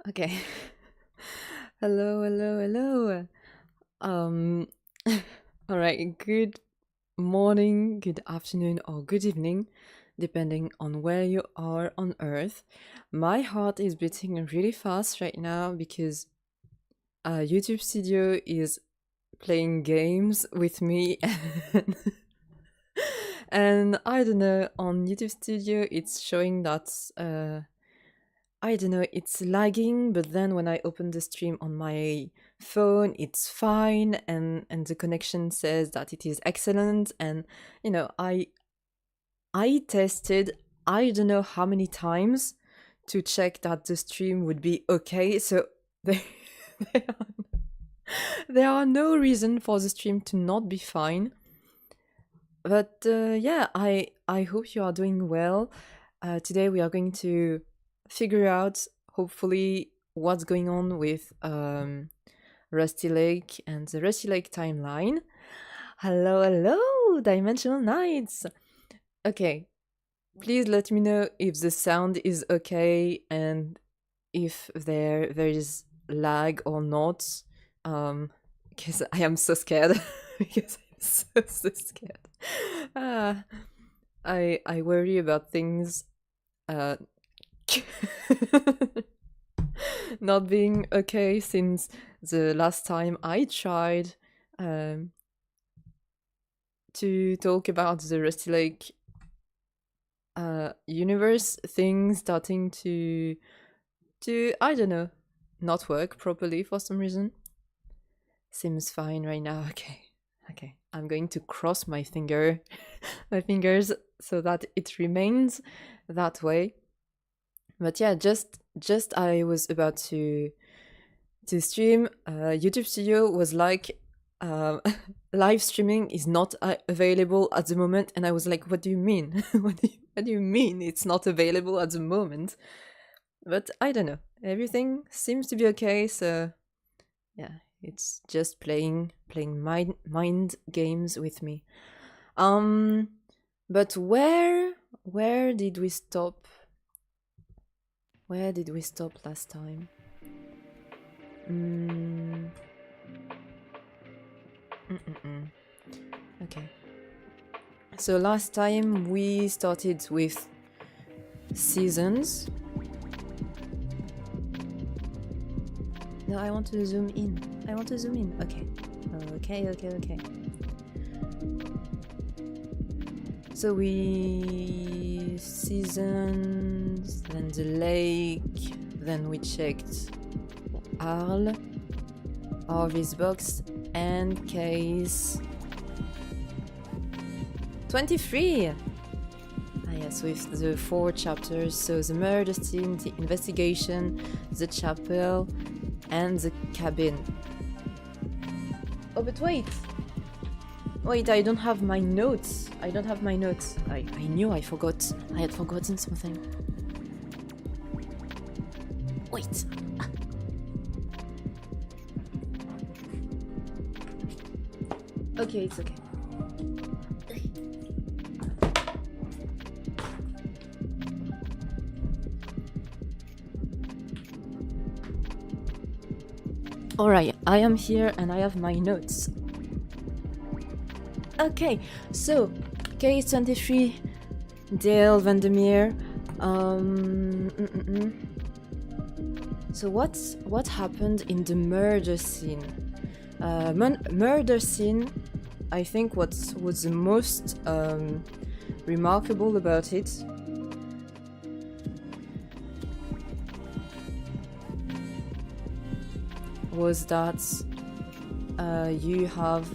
Okay. Hello, hello, hello. Um, all right. Good morning, good afternoon, or good evening, depending on where you are on Earth. My heart is beating really fast right now because YouTube Studio is playing games with me. And I don't know, on YouTube Studio, it's showing that I don't know, it's lagging, but then when I open the stream on my phone, it's fine, and the connection says that it is excellent. And you know, I tested I don't know how many times to check that the stream would be okay. So there, there are, there are no reason for the stream to not be fine. But yeah, I hope you are doing well. Today we are going to figure out, hopefully, what's going on with Rusty Lake and the Rusty Lake timeline. Hello, hello, Dimensional Knights. Okay, please let me know if the sound is okay and if there is lag or not. Because I am so scared. Because I'm so scared. Ah, I worry about things uh not being okay since the last time I tried to talk about the Rusty Lake universe thing starting to I don't know, not work properly for some reason. Seems fine right now. Okay, I'm going to cross my fingers so that it remains that way. But yeah, just I was about to stream. YouTube Studio was like, live streaming is not available at the moment, and I was like, what do you mean? what do you mean it's not available at the moment? But I don't know. Everything seems to be okay, so yeah, it's just playing mind games with me. But where did we stop? Where did we stop last time? Okay. So last time we started with seasons. No, I want to zoom in. Okay. Okay. So seasons, then the lake, then we checked Arles, Harvey's Box, and case 23. Ah yes, with the 4 chapters, so the murder scene, the investigation, the chapel, and the cabin. Oh, but wait! Wait, I don't have my notes. I knew I forgot. I had forgotten something. Wait. Okay, it's okay. Alright, I am here and I have my notes. Okay, so case 23, Dale Vandermeer. So what happened in the murder scene? Murder scene, I think what was the most remarkable about it was that you have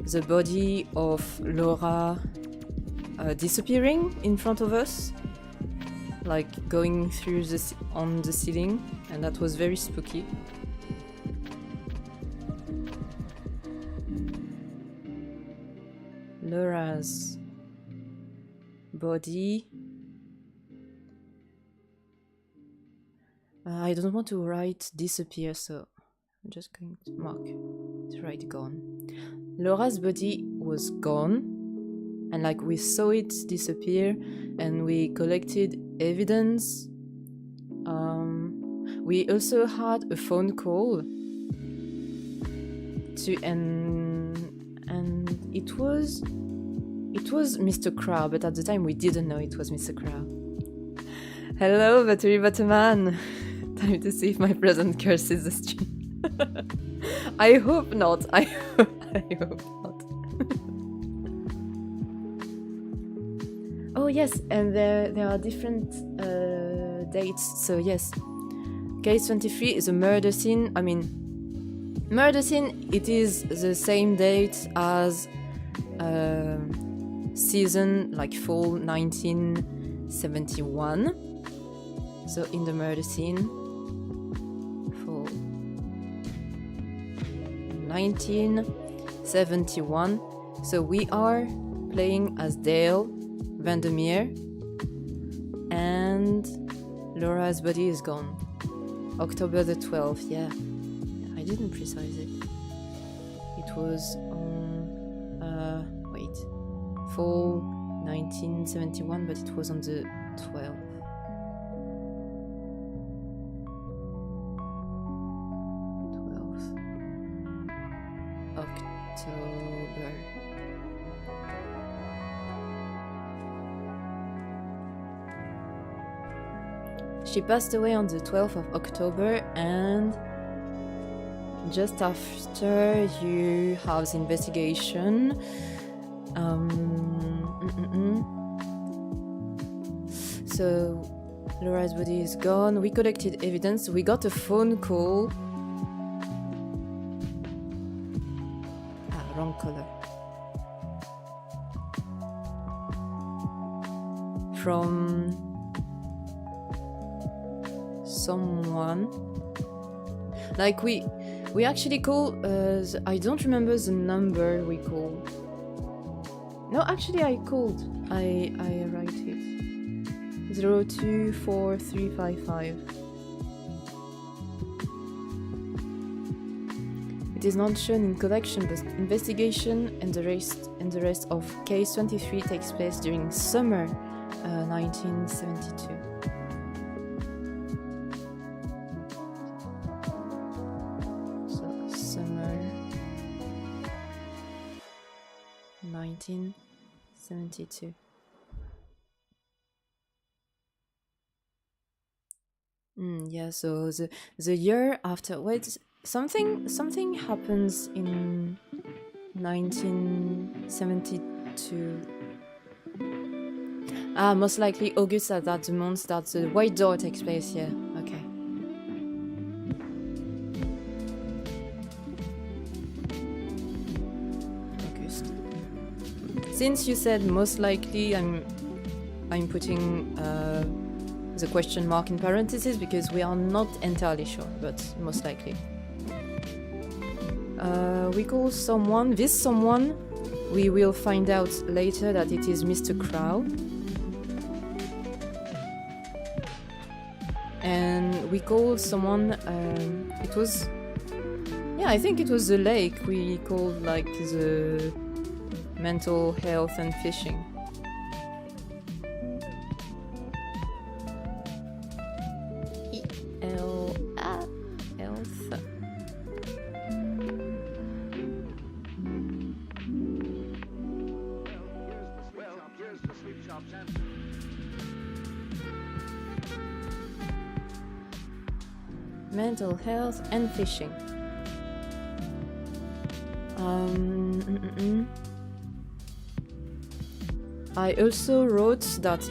the body of Laura disappearing in front of us, like going through on the ceiling, and that was very spooky. Laura's body. I don't want to write disappear, so I'm just going to mark to write gone. Laura's body was gone, and like we saw it disappear, and we collected evidence. We also had a phone call to and it was Mr. Crow, but at the time we didn't know it was Mr. Crow. Hello, Battery Batman. Time to see if my present curses the stream. I hope not. I hope not. Oh yes, and there are different dates. So yes, case 23 is a murder scene. I mean, murder scene. It is the same date as season, like fall 1971. So in the murder scene, fall 1971. So we are playing as Dale Vandermeer, and Laura's body is gone. October the 12th, yeah. I didn't precise it. It was on, fall 1971, but it was on the 12th. October. She passed away on the 12th of October, and just after you have the investigation. So Laura's body is gone. We collected evidence. We got a phone call. Wrong color. From someone. Like we actually call. I don't remember the number we called. No, actually I called. I write it. 024355. It is not shown in collection, but investigation and the rest of case 23 takes place during summer 1972. So summer 1972. Yeah, so the year after, wait, something happens in 1972. Most likely August, at that the month that the White Door takes place. Yeah, okay. since you said most likely, I'm putting the question mark in parentheses because we are not entirely sure, but most likely. We call someone, this someone, we will find out later that it is Mr. Crow. And we call someone, it was, yeah, I think it was the lake we called like the mental health and fishing. Health. Mental health and fishing. I also wrote that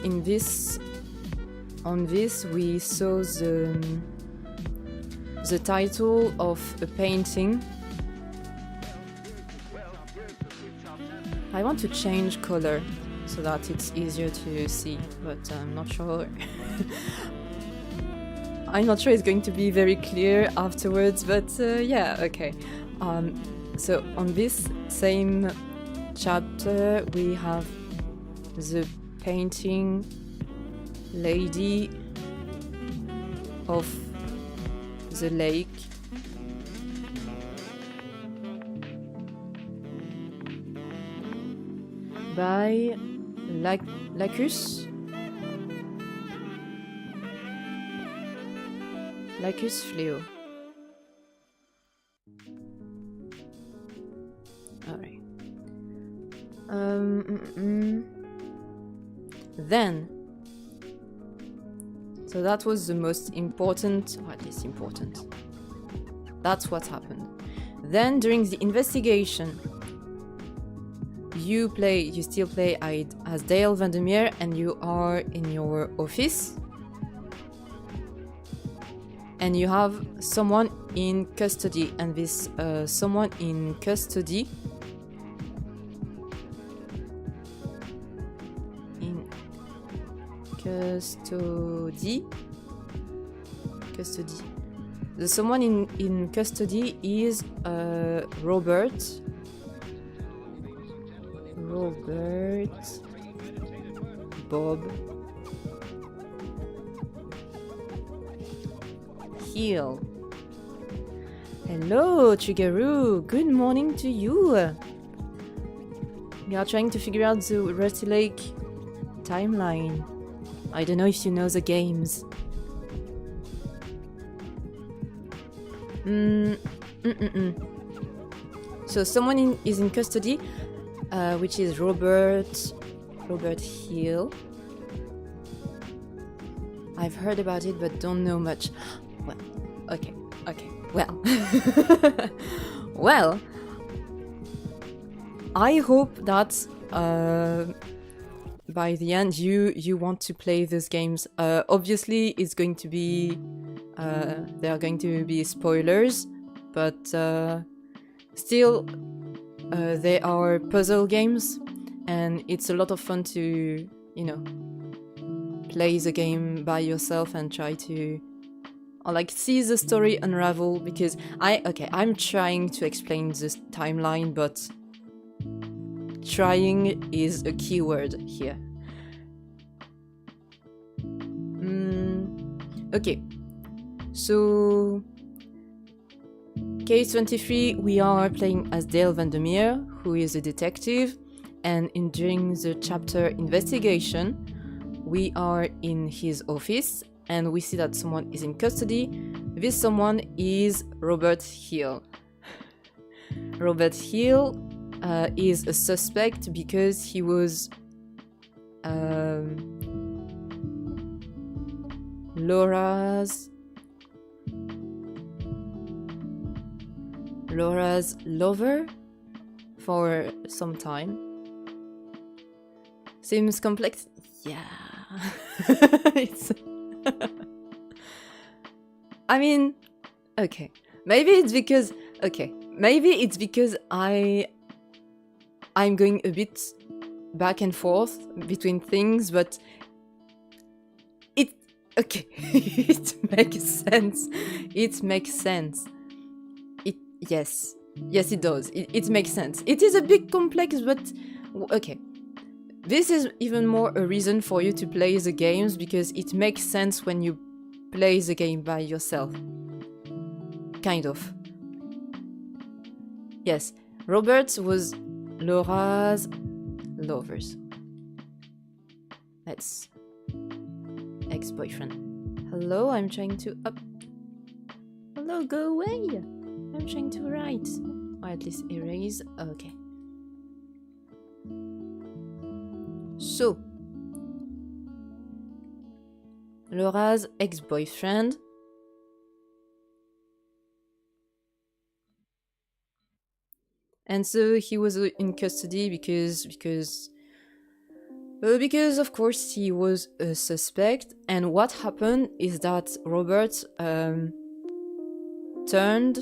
on this we saw the title of a painting. I want to change color so that it's easier to see, but I'm not sure. I'm not sure it's going to be very clear afterwards, but yeah, okay. So on this same chapter, we have the painting lady of the lake. By Lacus Fleo. Alright. Then, so that was the most important, or at least important. That's what happened. Then during the investigation, you still play as Dale Vandermeer, and you are in your office. And you have someone in custody, and this someone in custody The someone in custody is Robert Bob Hill. Hello, Chigaru. Good morning to you. We are trying to figure out the Rusty Lake timeline. I don't know if you know the games. So someone is in custody, which is Robert Hill. I've heard about it, but don't know much. Well, okay. Well, well, I hope that by the end you want to play those games. Obviously, it's going to be there are going to be spoilers, but still, they are puzzle games, and it's a lot of fun to, play the game by yourself and try to see the story unravel, because I'm trying to explain this timeline, but trying is a key word here. Okay, so case 23, we are playing as Dale Vandermeer, who is a detective, and during the chapter investigation, we are in his office, and we see that someone is in custody. This someone is Robert Hill. Robert Hill is a suspect because he was Laura's lover for some time. Seems complex. Yeah. It's I mean, okay. Maybe it's because I'm going a bit back and forth between things, but okay, it makes sense. It makes sense. Yes, it does. It makes sense. It is a bit complex, but okay. This is even more a reason for you to play the games, because it makes sense when you play the game by yourself. Kind of. Yes, Robert was Laura's lovers. That's ex-boyfriend. Hello, I'm trying to up. Hello, go away. I'm trying to write. Or at least erase. Okay. So, Laura's ex-boyfriend. And so he was in custody because of course he was a suspect. And what happened is that Robert turned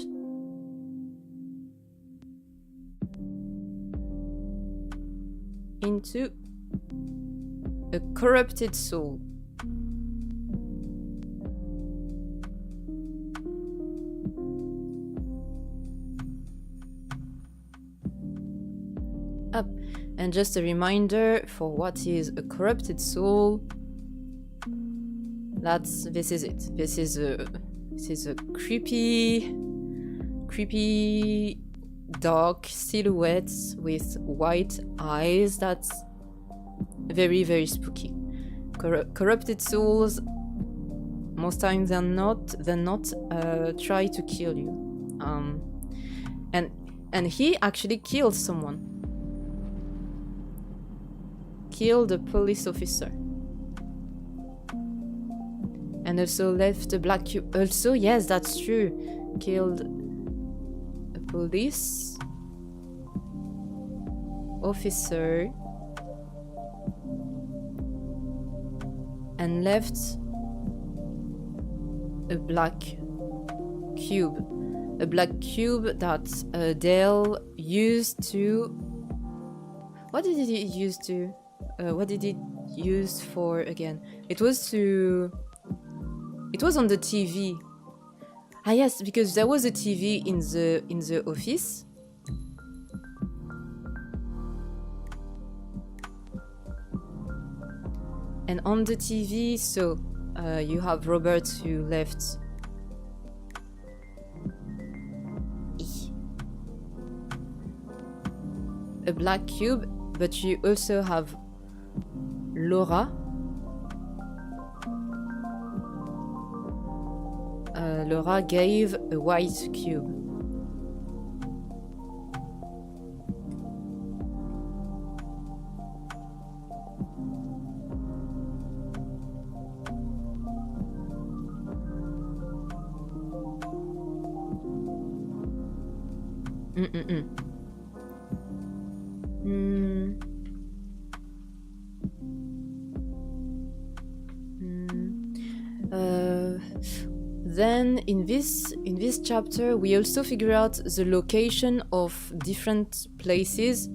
into a corrupted soul. Up. And just a reminder for what is a corrupted soul. This is it. This is a creepy dark silhouette with white eyes. That's very, very spooky. Corrupted souls, most times than not, try to kill you. And he actually killed someone. Killed a police officer. And also left a black cube. Also, yes, that's true. Killed a police officer and left a black cube. A black cube that Dale used to... What did he use to... what did it use for again? It was on the TV. Ah yes, because there was a TV in the office. And on the TV, so you have Robert who left a black cube, but you also have Laura. Laura gave a white cube. Then in this chapter we also figure out the location of different places,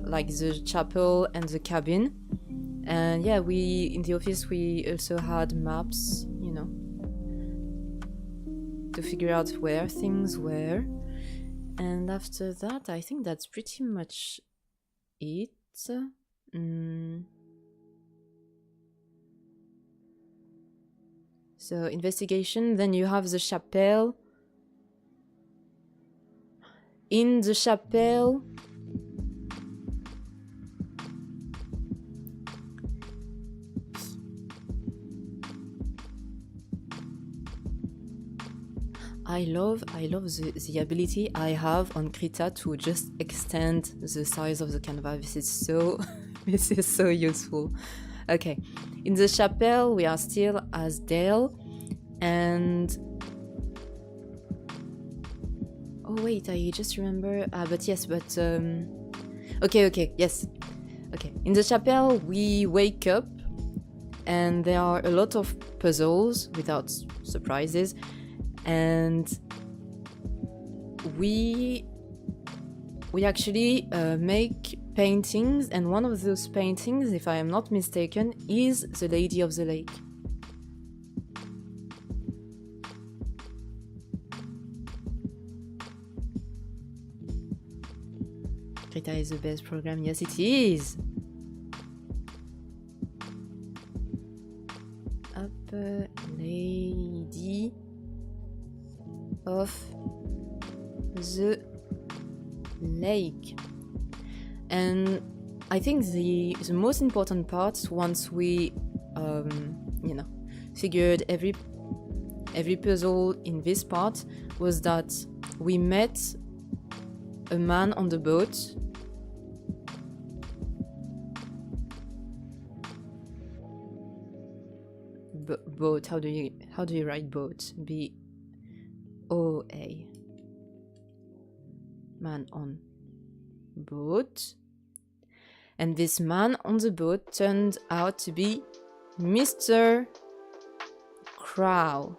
like the chapel and the cabin. And yeah, in the office we also had maps, you know, to figure out where things were. And after that, I think that's pretty much it. So investigation, then you have the chapel. In the chapel, I love the ability I have on Krita to just extend the size of the canvas. This is so useful. Okay, in the chapel we are still as Dale, and oh wait, I just remember. Okay, yes. Okay, in the chapel we wake up, and there are a lot of puzzles without surprises, and we actually make paintings, and one of those paintings, if I am not mistaken, is the Lady of the Lake. Krita is the best program. Yes, it is. Up, Lady of the Lake. And I think the most important part, once we figured every puzzle in this part, was that we met a man on the boat. Boat. How do you write boat? B-O-A. Man on boat. And this man on the boat turned out to be Mr. Crow.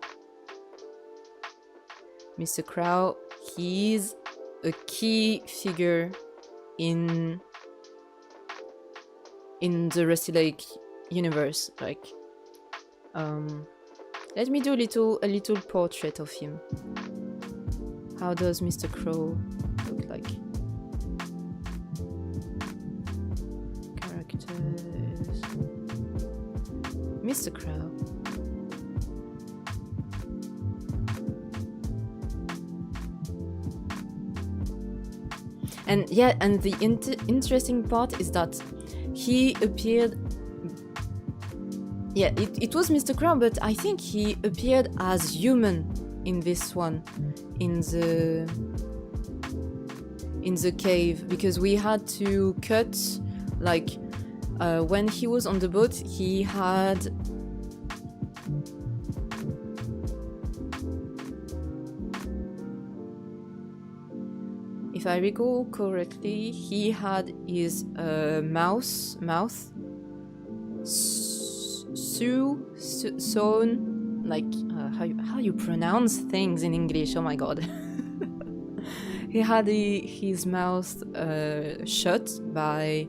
Mr. Crow, he's a key figure in the Rusty Lake universe. Like, let me do a little portrait of him. How does Mr. Crow look like? Characters. Mr. Crow. And yeah, and the interesting part is that he appeared. Yeah, it was Mr. Crow, but I think he appeared as human in this one, in the cave, because we had to cut, like, when he was on the boat, he had. If I recall correctly, he had his mouth sewn, like how you pronounce things in English. Oh my god. He had his mouth shut by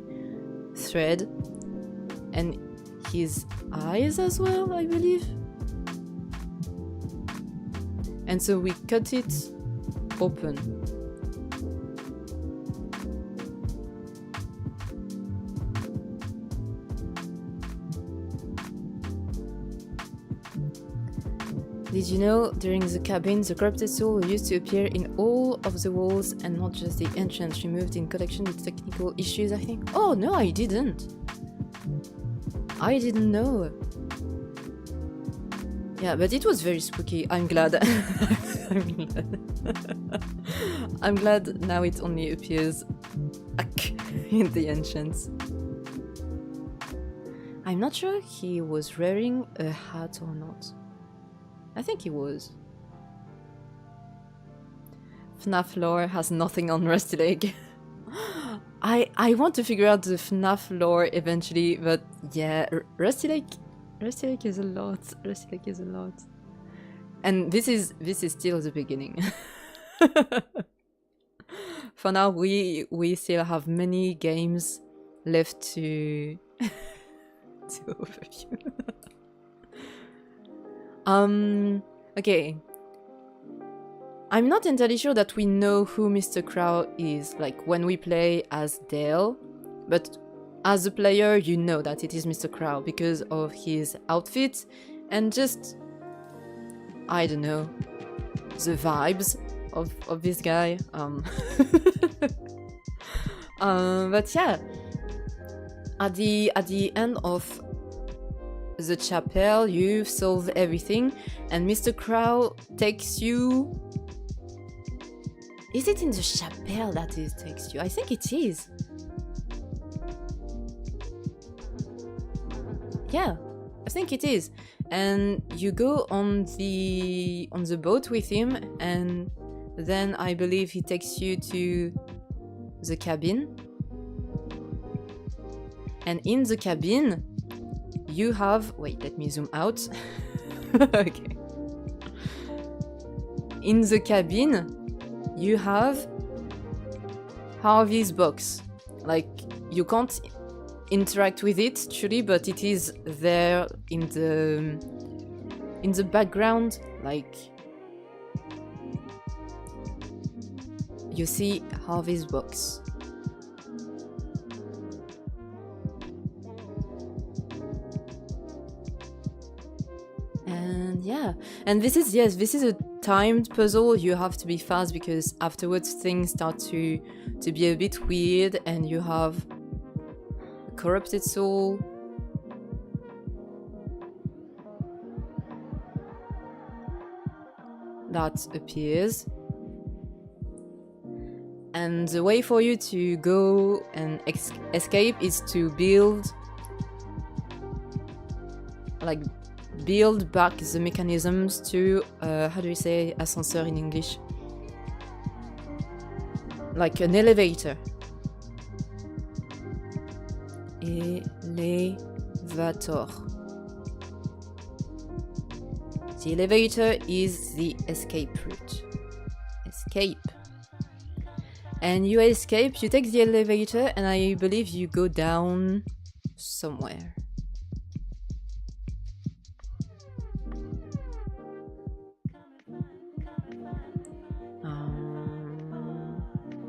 thread, and his eyes as well, I believe. And so we cut it open. Did you know, during the cabin, the corrupted soul used to appear in all of the walls and not just the entrance, removed in connection with technical issues, I think? Oh, no, I didn't. I didn't know. Yeah, but it was very spooky. I'm glad. I'm glad now it only appears in the entrance. I'm not sure he was wearing a hat or not. I think he was. FNAF lore has nothing on Rusty Lake. I want to figure out the FNAF lore eventually, but yeah, Rusty Lake is a lot. Rusty Lake is a lot. And this is still the beginning. For now, we still have many games left to overview. Okay. I'm not entirely sure that we know who Mr. Crow is, like when we play as Dale, but as a player you know that it is Mr. Crow because of his outfit and just, I don't know, the vibes of this guy. But yeah, at the end of the chapel, you solve everything, and Mr. Crow takes you. Is it in the chapel that it takes you? I think it is. Yeah, I think it is. And you go on the boat with him, and then I believe he takes you to the cabin. And in the cabin, you have... Wait, let me zoom out. Okay. In the cabin, you have Harvey's box. Like, you can't interact with it truly, but it is there in the background. Like, you see how this works. And yeah, and this is a timed puzzle. You have to be fast because afterwards things start to be a bit weird, and you have a corrupted soul. That appears. And the way for you to go and escape is to build back the mechanisms to, how do you say ascenseur in English? Like an elevator. Elevator. The elevator is the escape route. Escape. And you escape, you take the elevator, and I believe you go down somewhere.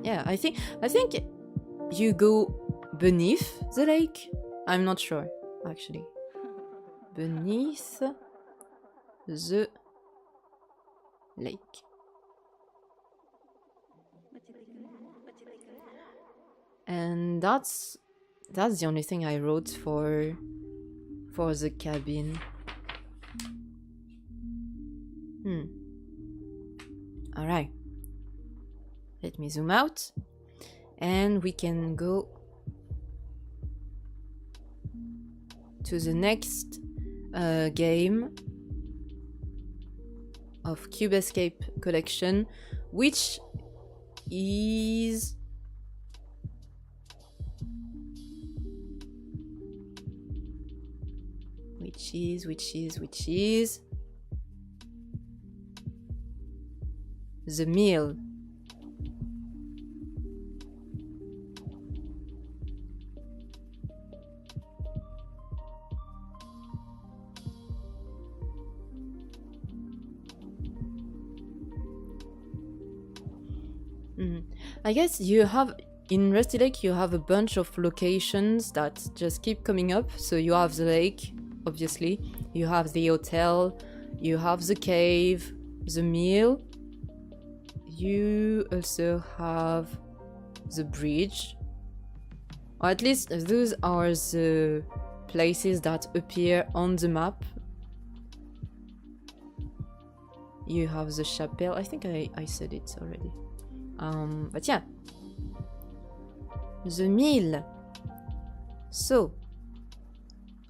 Yeah, I think you go beneath the lake. I'm not sure, actually. Beneath the lake. And that's the only thing I wrote for the cabin. All right. Let me zoom out, and we can go to the next game of Cube Escape collection, which is the meal. I guess you have, in Rusty Lake, you have a bunch of locations that just keep coming up. So you have the lake, obviously. You have the hotel. You have the cave, the mill. You also have the bridge. Or at least those are the places that appear on the map. You have the chapel. I think I said it already. But yeah. The meal. So,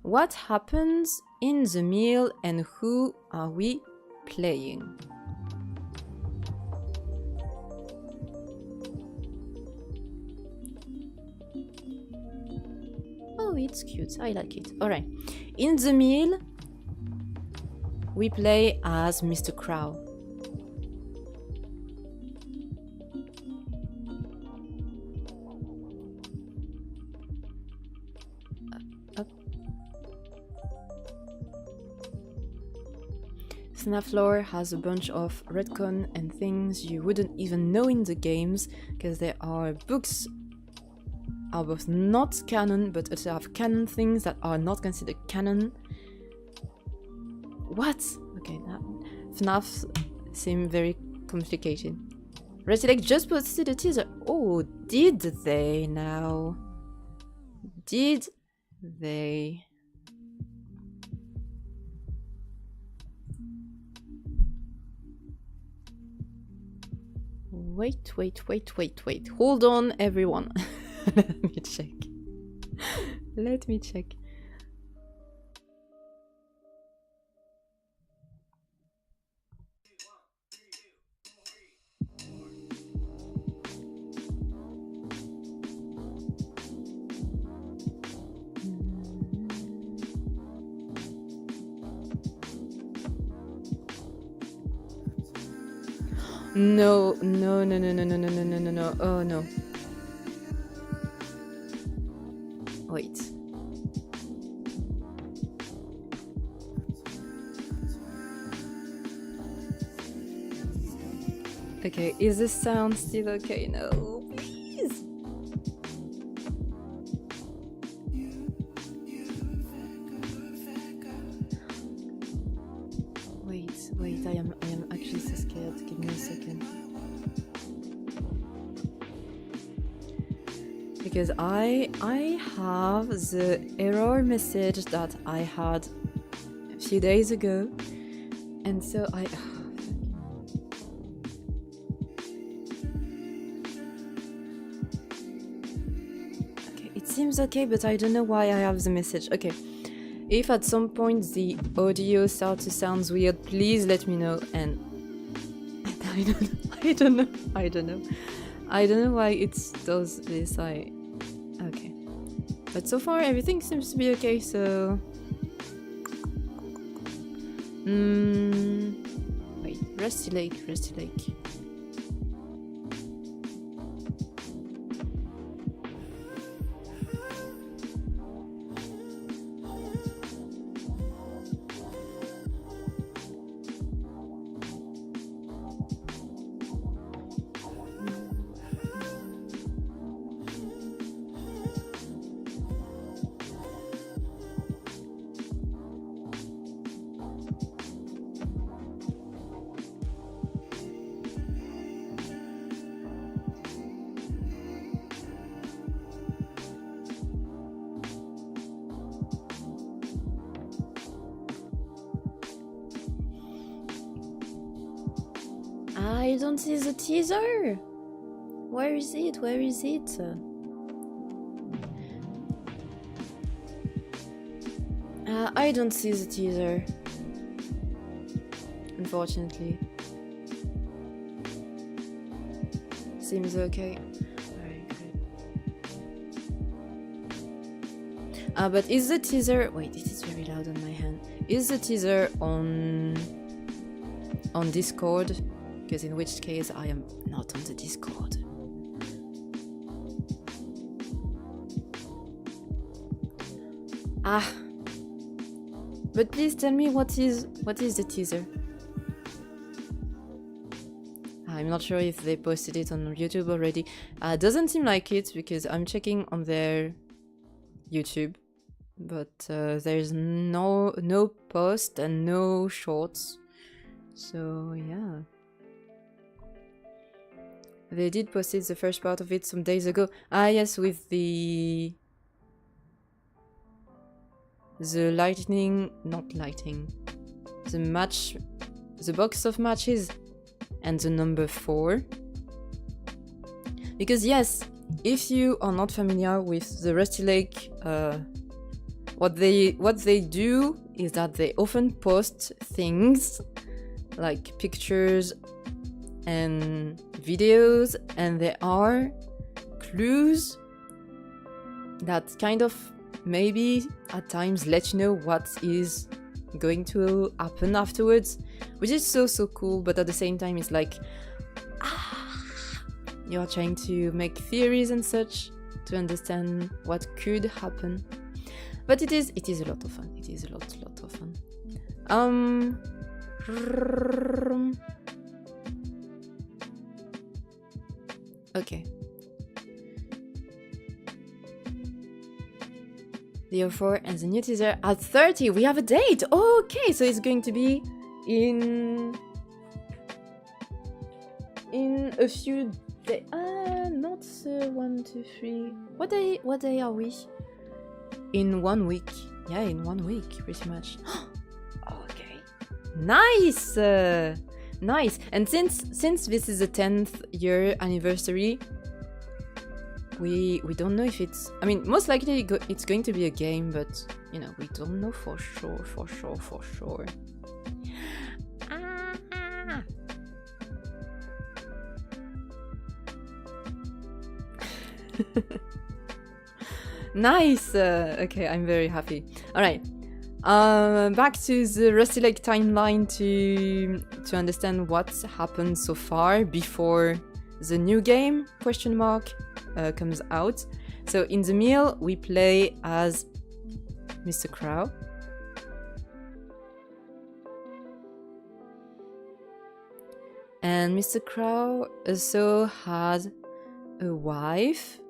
what happens in the meal and who are we playing? Oh, it's cute. I like it. Alright. In the meal, we play as Mr. Crow. Snaflore has a bunch of retcon and things you wouldn't even know in the games, because there are books are both not canon, but also have canon things that are not considered canon. What? Okay, that FNAF seem very complicated. Resilect just posted a teaser. Oh, did they now? Did they? Wait. Hold on, everyone. Let me check. Let me check. No. Oh no. Okay, is the sound still okay? No, please. Wait, I am actually so scared. Give me a second. Because I have the error message that I had a few days ago, and so okay, it seems okay, but I don't know why I have the message. Okay, if at some point the audio starts to sound weird, please let me know. And I don't know why it does this. Okay, but so far everything seems to be okay. So, wait, Rusty Lake. I don't see the teaser. Where is it? I don't see the teaser, unfortunately. Seems okay. Alright, good. But is the teaser... Wait, it is very loud on my hand. Is the teaser on Discord? Because in which case I am not on the Discord. But please tell me what is the teaser? I'm not sure if they posted it on YouTube already. Doesn't seem like it because I'm checking on their YouTube, but there's no post and no shorts. So yeah. They did post it, the first part of it, some days ago. Yes, with the the box of matches and the number 4. Because yes, if you are not familiar with the Rusty Lake, what they do is that they often post things like pictures and videos, and there are clues that kind of maybe at times let you know what is going to happen afterwards, which is so cool. But at the same time, it's like you are trying to make theories and such to understand what could happen. But it is a lot of fun. It is a lot of fun. Okay. The 04 and the new teaser at 30. We have a date. Okay, so it's going to be in a few days. Not 1, 2, 3. What day are we? In 1 week. Yeah, in 1 week, pretty much. Okay. Nice. Nice. And since this is the 10th year anniversary, we don't know if it's... I mean, most likely it's going to be a game, but, you know, we don't know for sure. Nice! Okay, I'm very happy. Alright. Back to the Rusty Lake timeline to understand what's happened so far before the new game, question mark, comes out. So in the mill, we play as Mr. Crow. And Mr. Crow also had a wife.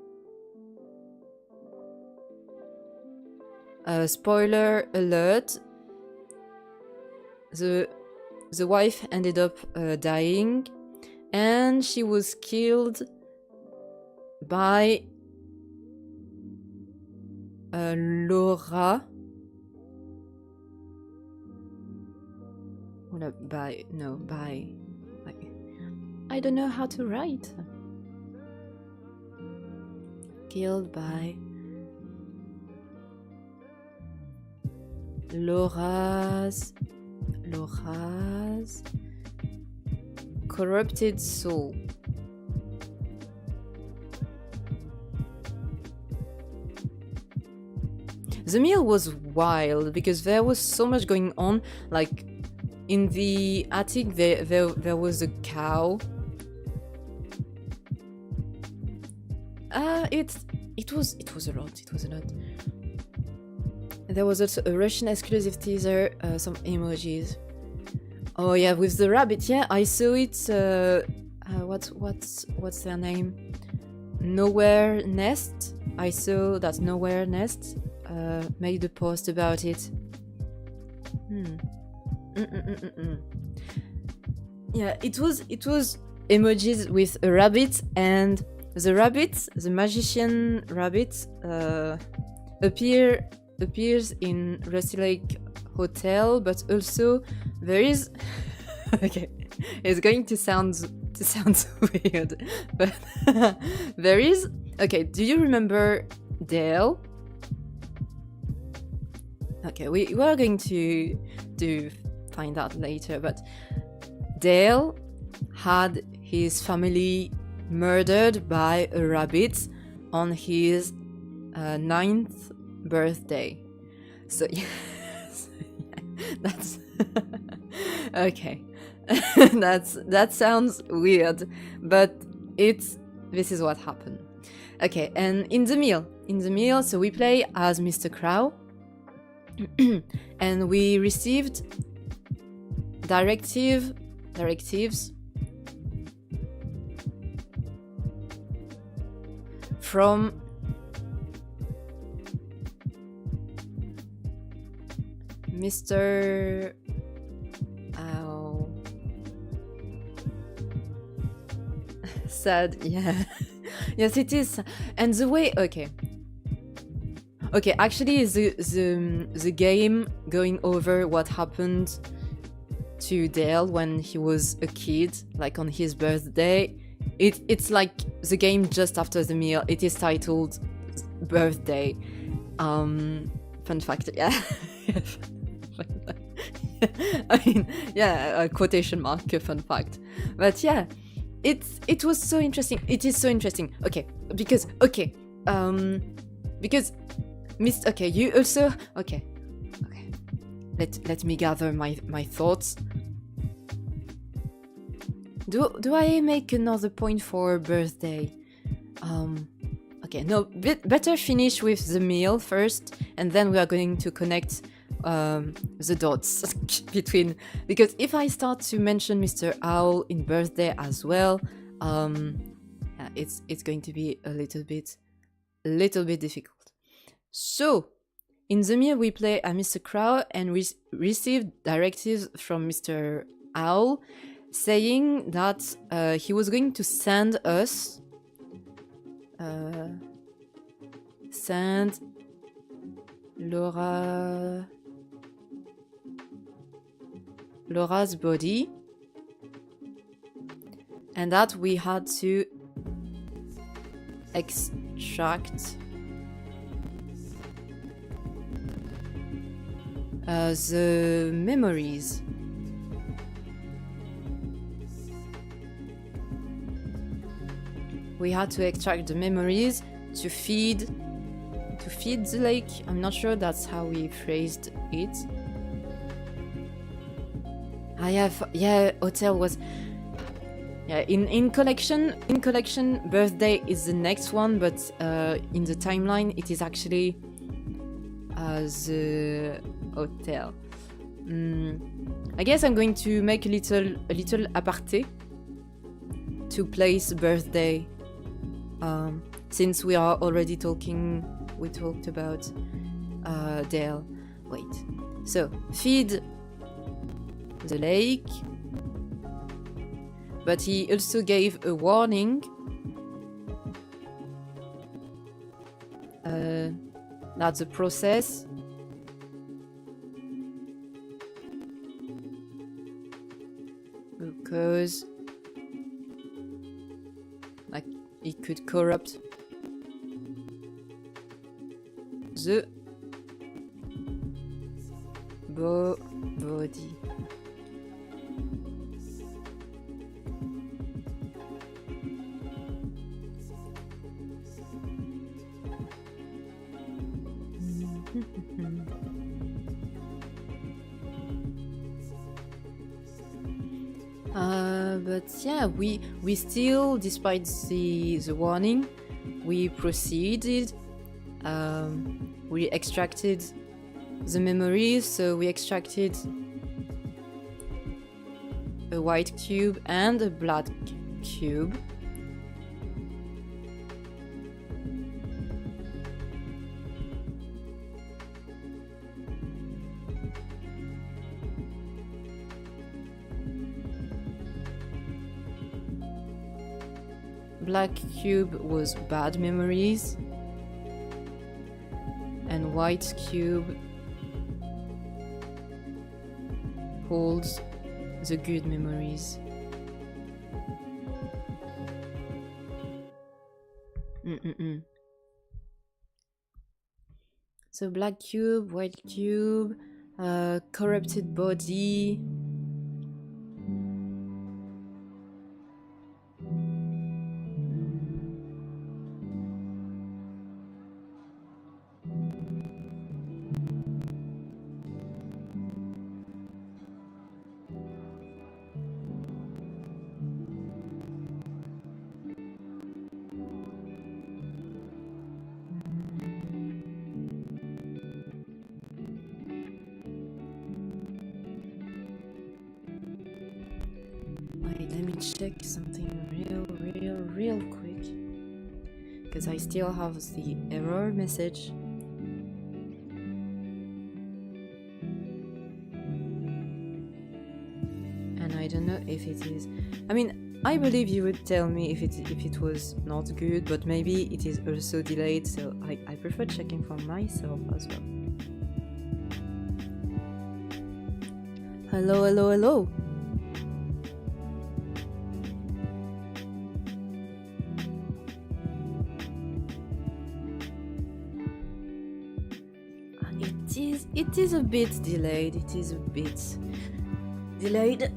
Spoiler alert, the wife ended up dying, and she was killed by Laura. By I don't know how to write. Killed by Laura's corrupted soul. The meal was wild because there was so much going on. Like in the attic, there was a cow. It was a lot. It was a lot. There was also a Russian exclusive teaser, some emojis. Oh yeah, with the rabbit. Yeah, I saw it. What's their name? Nowhere Nest. I saw that Nowhere Nest made a post about it. Yeah, it was emojis with a rabbit, and the rabbit, the magician rabbit, appears in Rusty Lake Hotel, but also there is okay, it's going to sound weird, but there is okay. Do you remember Dale? Okay, we are going to find out later, but Dale had his family murdered by a rabbit on his 9th birthday. So yes, that's okay. that sounds weird, but this is what happened. Okay, and in the meal, so we play as Mr. Crow, and we received directives from Mr. Sad, yeah. Yes, it is. And the way, okay, actually, the game going over what happened to Dale when he was a kid, like on his birthday. It's like the game just after the meal. It is titled Birthday. Fun fact, yeah. I mean, yeah, a quotation mark, a fun fact. But yeah, it was so interesting. It is so interesting. Okay, because you also okay. Let me gather my thoughts. Do I make another point for birthday? Okay, no, better finish with the meal first, and then we are going to connect the dots between, because if I start to mention Mr. Owl in birthday as well, it's going to be a little bit difficult. So in the meal we play a Mr. Crow and we received directives from Mr. Owl saying that he was going to send us Laura's body, and that we had to extract the memories. We had to extract the memories to feed the lake. I'm not sure that's how we phrased it. Hotel was in collection birthday is the next one, but in the timeline it is actually the hotel. I guess I'm going to make a little aparté to place birthday. Since we are already talking, we talked about Dale. Wait. So, feed the lake. But he also gave a warning. That's the process. Because like it could corrupt the body. But yeah, we still, despite the warning, we proceeded. We extracted the memories, so we extracted a white cube and a black cube. Black cube was bad memories, and white cube holds the good memories. So black cube, white cube, corrupted body. Let me check something real quick, because I still have the error message. And I don't know if it is. I mean, I believe you would tell me if it was not good, but maybe it is also delayed, so I prefer checking for myself as well. Hello. It is a bit delayed. It is a bit delayed.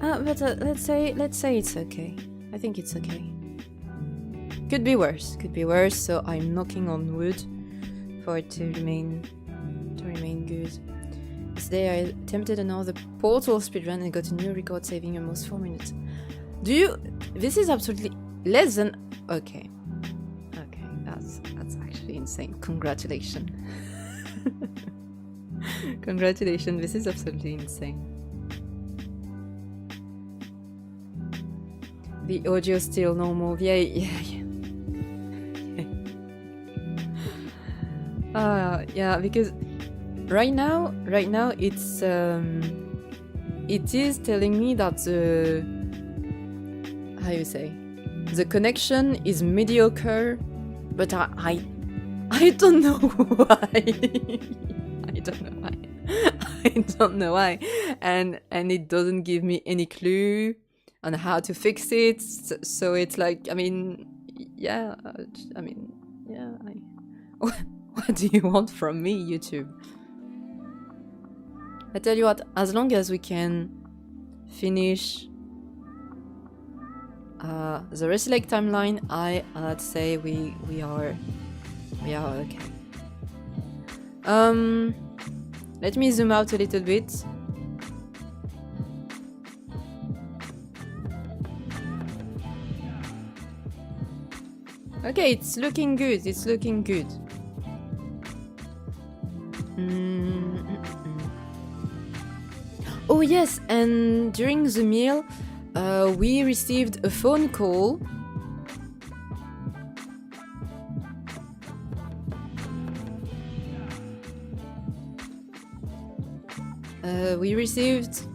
But let's say it's okay. I think it's okay. Could be worse. So I'm knocking on wood for it to remain good. Today I attempted another Portal speedrun and got a new record, saving almost 4 minutes. This is absolutely less than okay. That's actually insane. Congratulations. Congratulations, this is absolutely insane. The audio still normal. Yeah. Yeah, because right now it's it is telling me that the connection is mediocre, but I don't know why. I don't know why. And it doesn't give me any clue on how to fix it. So it's like, what do you want from me, YouTube? I tell you what, as long as we can finish the reselect timeline, I'd say we are okay. Let me zoom out a little bit. Okay, it's looking good. Oh yes, and during the meal, we received a phone call. We received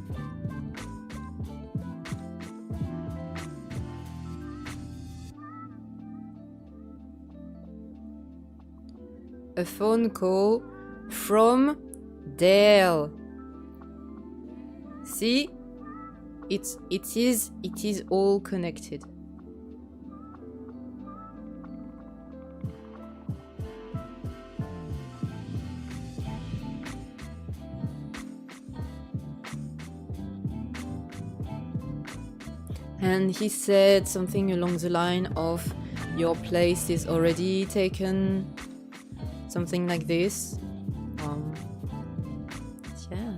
a phone call from Dale. See, it is all connected. And he said something along the line of, "Your place is already taken," something like this. Yeah.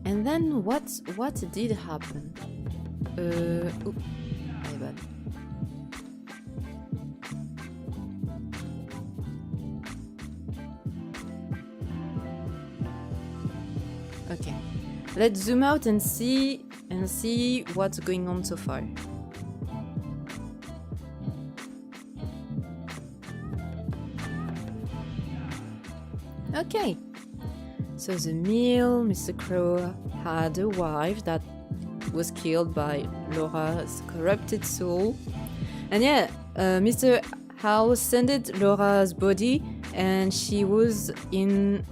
And then what did happen? My bad. Okay, let's zoom out and see what's going on so far. Okay, so the meal, Mr. Crow had a wife that was killed by Laura's corrupted soul. And yeah, Mr. House sent Laura's body, and she was in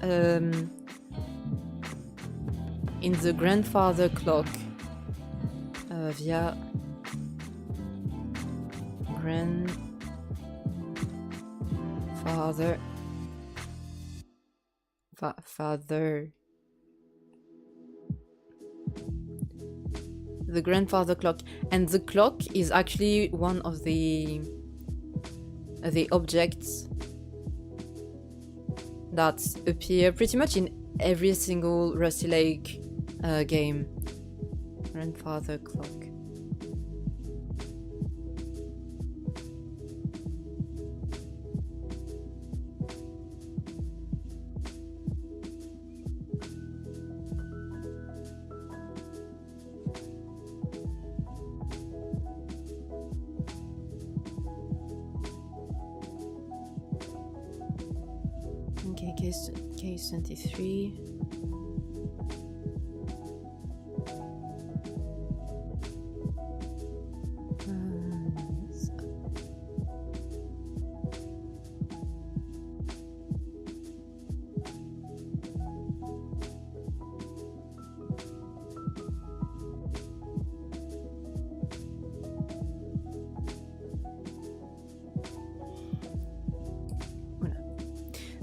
the grandfather clock via grandfather father. The grandfather clock, and the clock is actually one of the objects that appear pretty much in every single Rusty Lake game. Grandfather clock. Okay, case 23.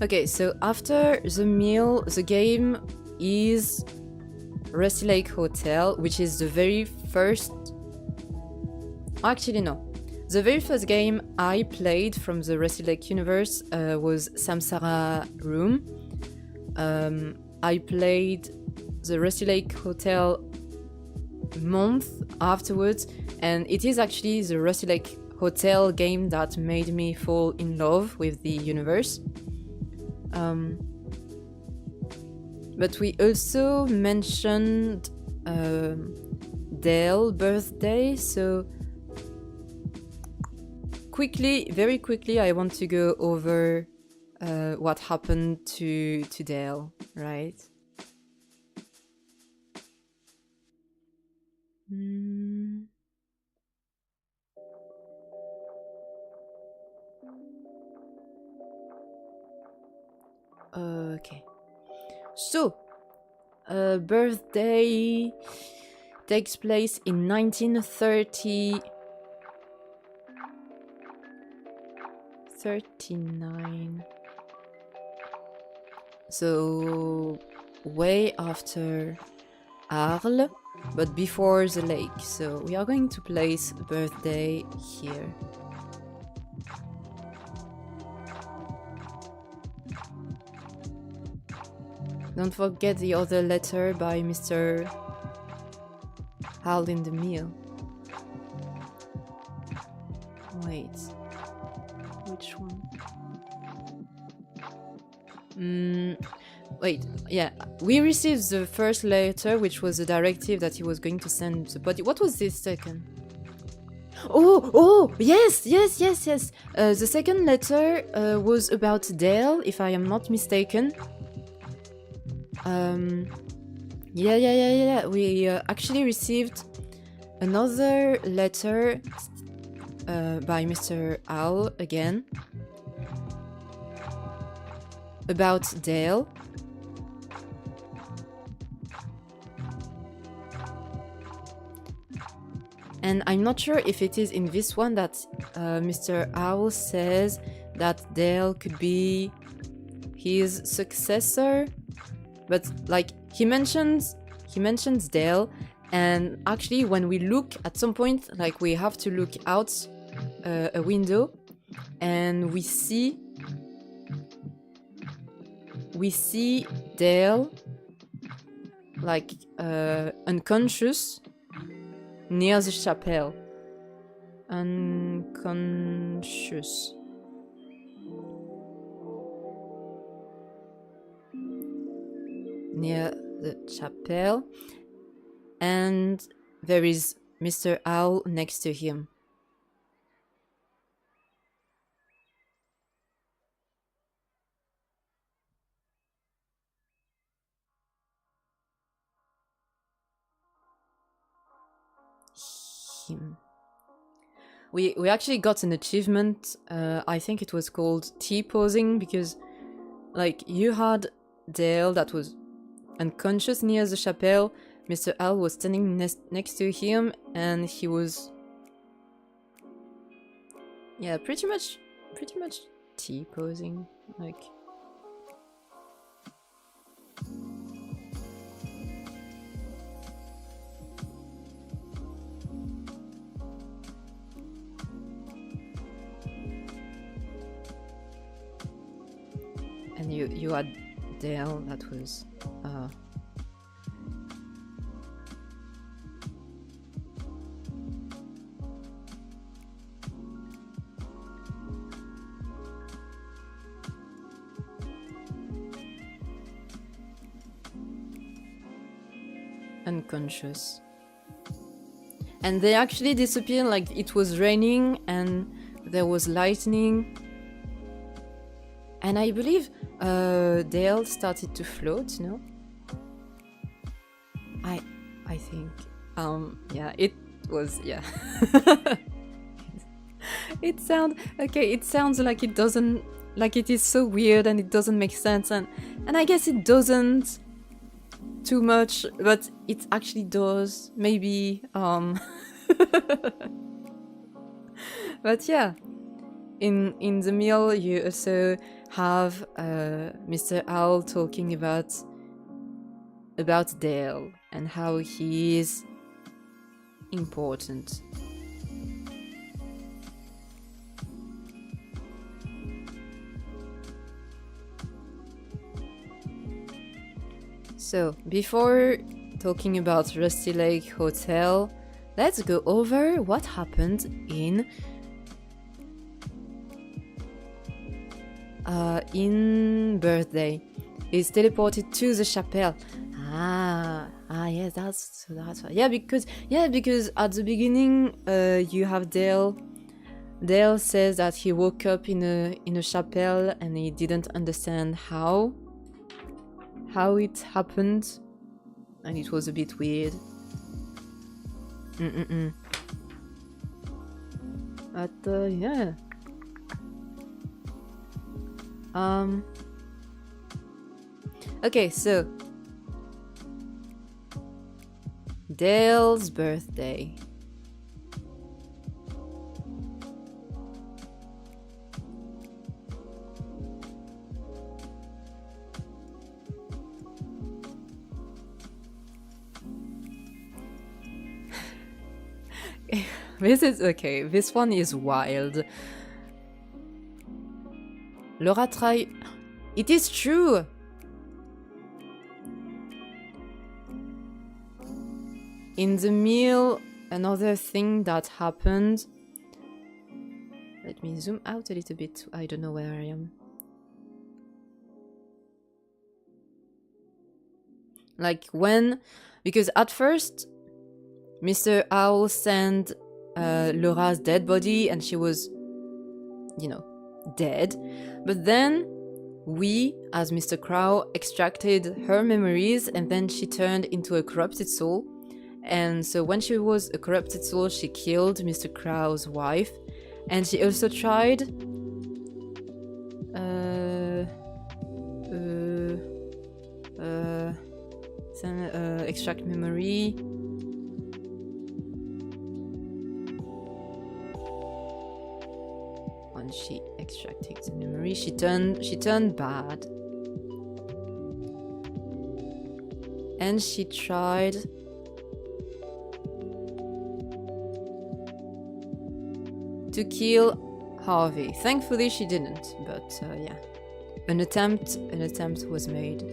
Okay, so after the meal, the game is Rusty Lake Hotel, which is the very first... Actually, no. The very first game I played from the Rusty Lake universe was Samsara Room. I played the Rusty Lake Hotel month afterwards, and it is actually the Rusty Lake Hotel game that made me fall in love with the universe. But we also mentioned Dale's birthday, so very quickly, I want to go over what happened to Dale, right? Okay. So, birthday takes place in 1939. So, way after Arles, but before the lake. So, we are going to place birthday here. Don't forget the other letter by Mr. Hal in the meal. Wait. Which one? Wait, yeah. We received the first letter, which was a directive that he was going to send the body. What was this second? Oh, yes. The second letter was about Dale, if I am not mistaken. Yeah. We actually received another letter by Mr. Owl again about Dale. And I'm not sure if it is in this one that Mr. Owl says that Dale could be his successor, but like he mentions Dale, and actually when we look at some point, like we have to look out a window, and we see Dale like unconscious near the chapel. Unconscious. Near the chapel. And there is Mr. Owl next to him. Him. We actually got an achievement. I think it was called T-posing, because like you had Dale that was unconscious near the chapel. Mr. Owl was standing next to him, and he was, yeah, pretty much T-posing, like. And you had Dale that was unconscious. And they actually disappeared, like it was raining and there was lightning. And I believe Dale started to float, no? I think. Yeah, it was, yeah. It sounds like it doesn't, like it is so weird and it doesn't make sense, and I guess it doesn't too much, but it actually does, maybe. But yeah, in the meal you also have Mr. Owl talking about Dale and how he is important. So, before talking about Rusty Lake Hotel, let's go over what happened in Birthday. He's teleported to the chapel. Yes, that's yeah, because at the beginning you have Dale. Dale says that he woke up in a chapel and he didn't understand how it happened, and it was a bit weird. But yeah. Okay, so Dale's birthday. This one is wild. Laura try. It is true. In the meal, another thing that happened Let me zoom out a little bit. I don't know where I am. Like when, because at first, Mr. Owl sent Laura's dead body and she was, you know, dead. But then we, as Mr. Crow, extracted her memories and then she turned into a corrupted soul. And so when she was a corrupted soul, she killed Mr. Crow's wife. And she also tried extract memory. When she extracted the memory, she turned bad. And she tried to kill Harvey. Thankfully she didn't, but yeah. An attempt was made.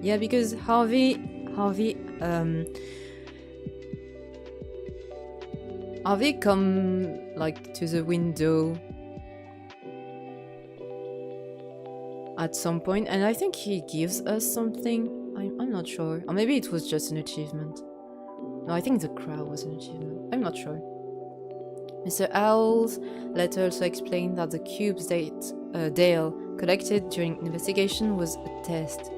Yeah, because Harvey come like to the window at some point, and I think he gives us something. I'm not sure, or maybe it was just an achievement. No, I think the crow was an achievement. I'm not sure. Mr. Owl's letter also explained that the cubes Dale collected during investigation was a test.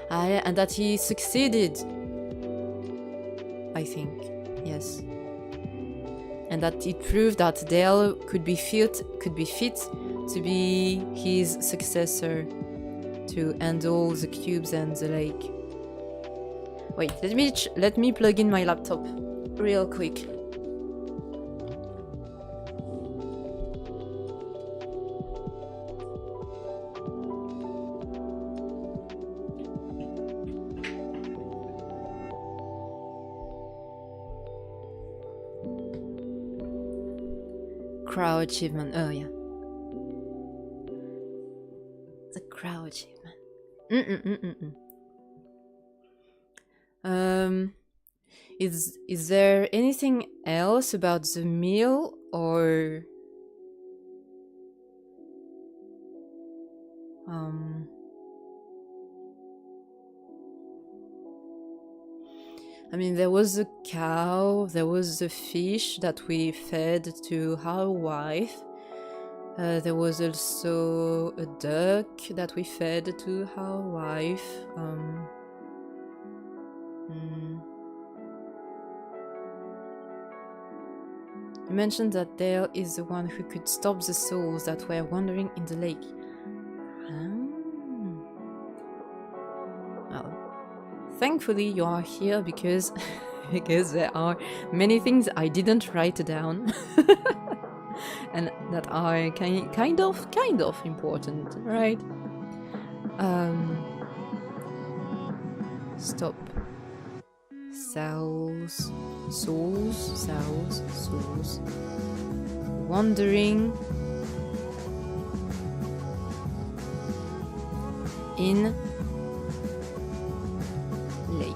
And that he succeeded. I think, yes. And that it proved that Dale could be fit to be his successor to handle the cubes and the lake. Wait, let me plug in my laptop real quick. Crow achievement. Oh yeah, the crow achievement. Is there anything else about the meal, or I mean, there was a cow, there was a fish that we fed to our wife. There was also a duck that we fed to our wife. You mentioned that Dale is the one who could stop the souls that were wandering in the lake. Well, thankfully you are here because there are many things I didn't write down and that are kind of important, right? Stop. Souls. Wandering in lake.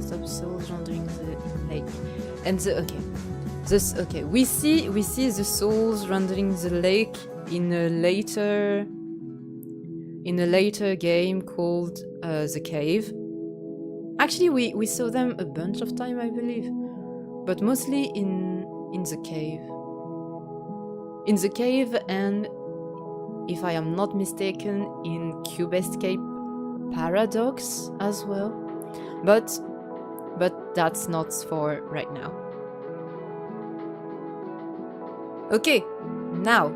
Stop souls wandering the lake. And we see the souls wandering the lake in a later game called The Cave. Actually, we saw them a bunch of time, I believe, but mostly in The Cave. In The Cave, and if I am not mistaken, in Cube Escape Paradox as well. But that's not for right now. Okay, now.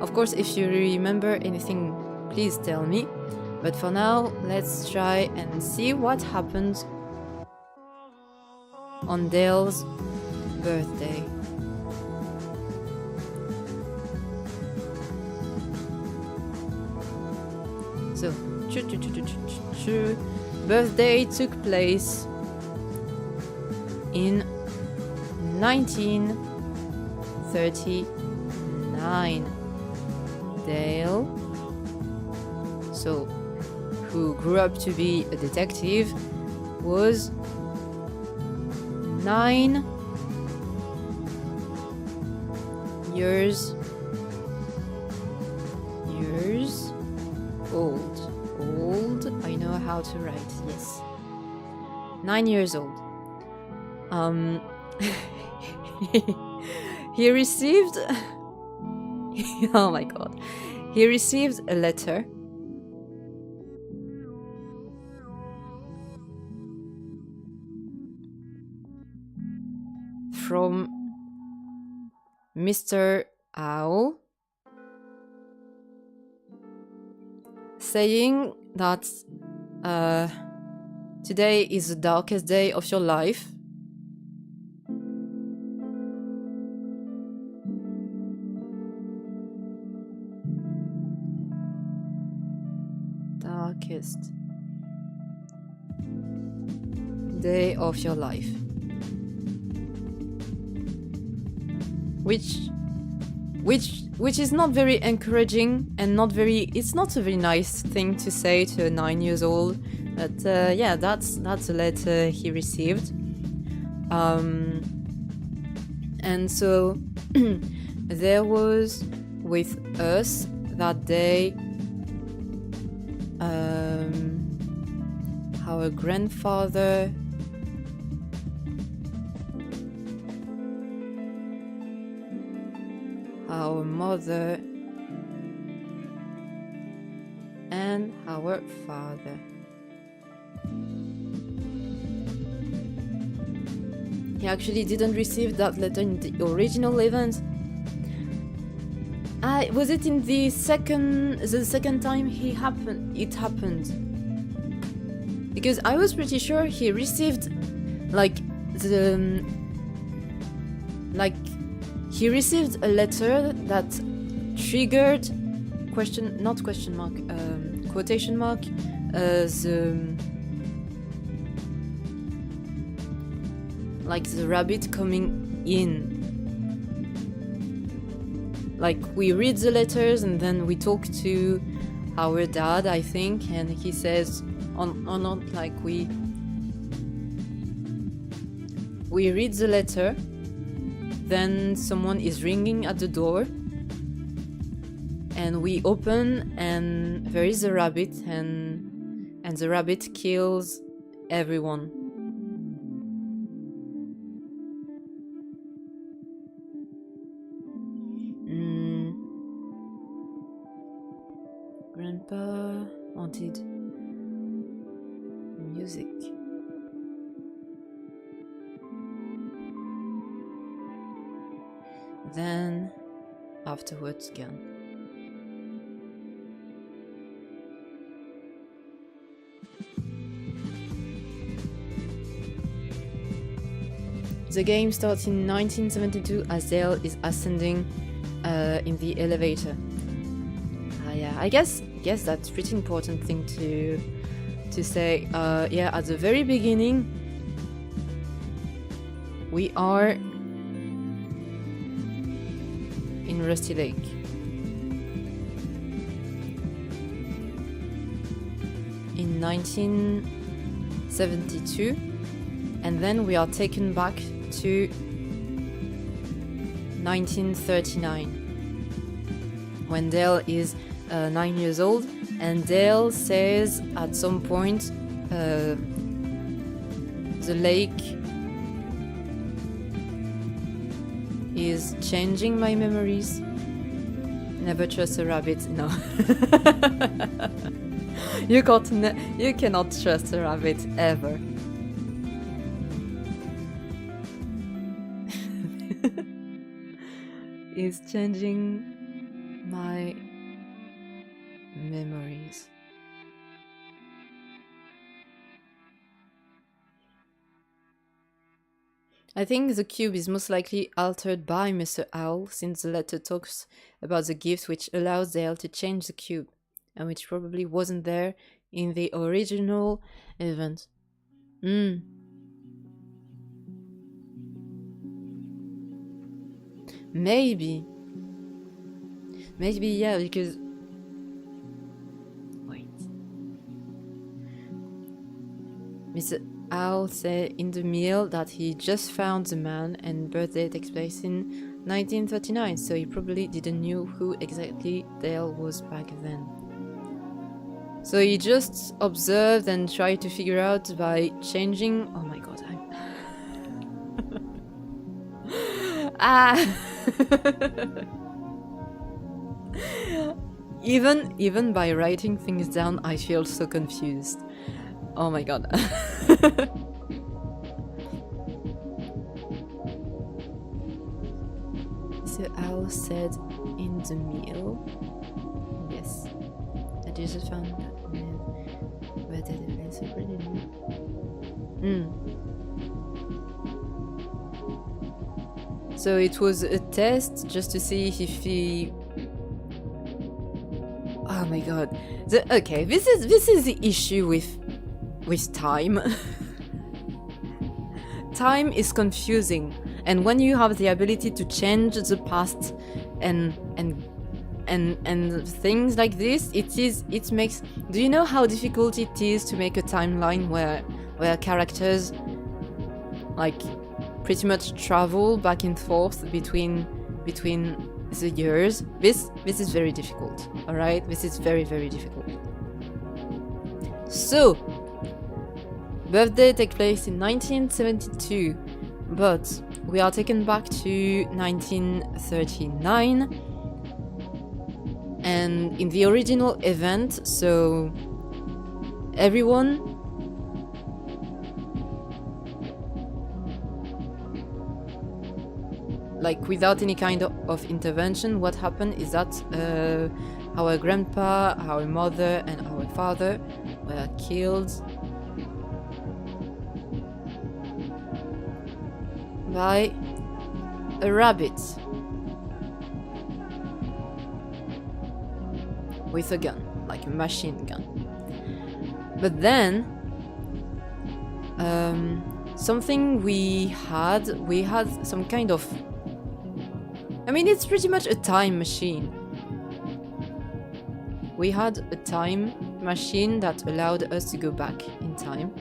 Of course, if you remember anything, please tell me. But for now, let's try and see what happened on Dale's birthday. So, birthday took place in 1939. Dale, so who grew up to be a detective, was 9 years old. I know how to write, yes. 9 years old. He received oh my god. He received a letter from Mr. Owl saying that today is the darkest day of your life. Darkest day of your life. Which is not very encouraging and it's not a very nice thing to say to a 9 years old, but yeah, that's a letter he received. And so there was with us that day our grandfather, our mother, and our father. He actually didn't receive that letter in the original event. Was it in the second time it happened? Because I was pretty sure he received he received a letter that triggered quotation mark the rabbit coming in. Like, we read the letters and then we talk to our dad, I think, and he says we read the letter, then someone is ringing at the door, and we open, and there is a rabbit, and the rabbit kills everyone. Grandpa wanted music. Then afterwards gone. The game starts in 1972 as Dale is ascending in the elevator. Yeah, I guess that's a pretty important thing to say. Yeah, at the very beginning, we are in Rusty Lake. In 1972, and then we are taken back to 1939 when Dale is 9 years old, and Dale says at some point the lake is changing my memories. Never trust a rabbit. No. You cannot trust a rabbit ever. Is changing my memories. I think the cube is most likely altered by Mr. Owl, since the letter talks about the gift which allows Dale to change the cube, and which probably wasn't there in the original event. Maybe. Maybe, yeah, because... Wait. Mr. Owl said in the mail that he just found the man and birthday takes place in 1939, so he probably didn't know who exactly Dale was back then. So he just observed and tried to figure out by changing... Oh my god, Even by writing things down, I feel so confused. Oh my god. So Owl said in the mail. Yes. I just found that man. But that is pretty new. So it was a test just to see if he... Oh my god. Okay, this is the issue with time. Time is confusing, and when you have the ability to change the past and things like this, it makes... Do you know how difficult it is to make a timeline where characters like pretty much travel back and forth between the years? This is very difficult. All right, this is very, very difficult. So, birthday takes place in 1972, but we are taken back to 1939, and in the original event, so everyone like without any kind of intervention, what happened is that our grandpa, our mother, and our father were killed by a rabbit with a gun, like a machine gun. But then something we had some kind of... I mean, it's pretty much a time machine. We had a time machine that allowed us to go back in time.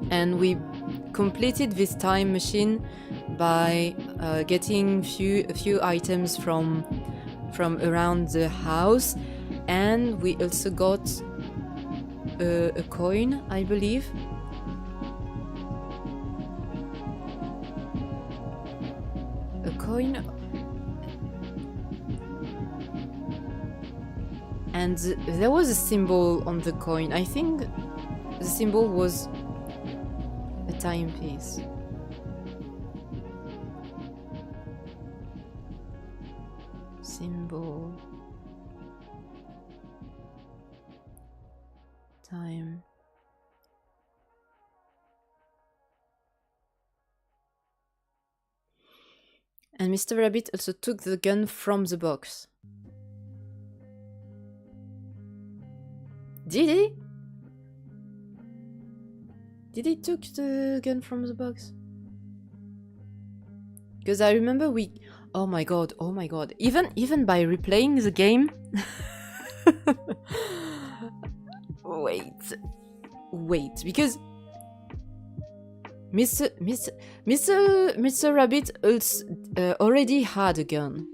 And we completed this time machine by getting a few items from around the house, and we also got a coin, I believe. A coin, and there was a symbol on the coin. I think the symbol was a timepiece. Symbol. Time. And Mr. Rabbit also took the gun from the box. Did he? Did he took the gun from the box? Because I remember we... Oh my god, oh my god. Even by replaying the game... Wait, because... Mr. Rabbit also, already had a gun.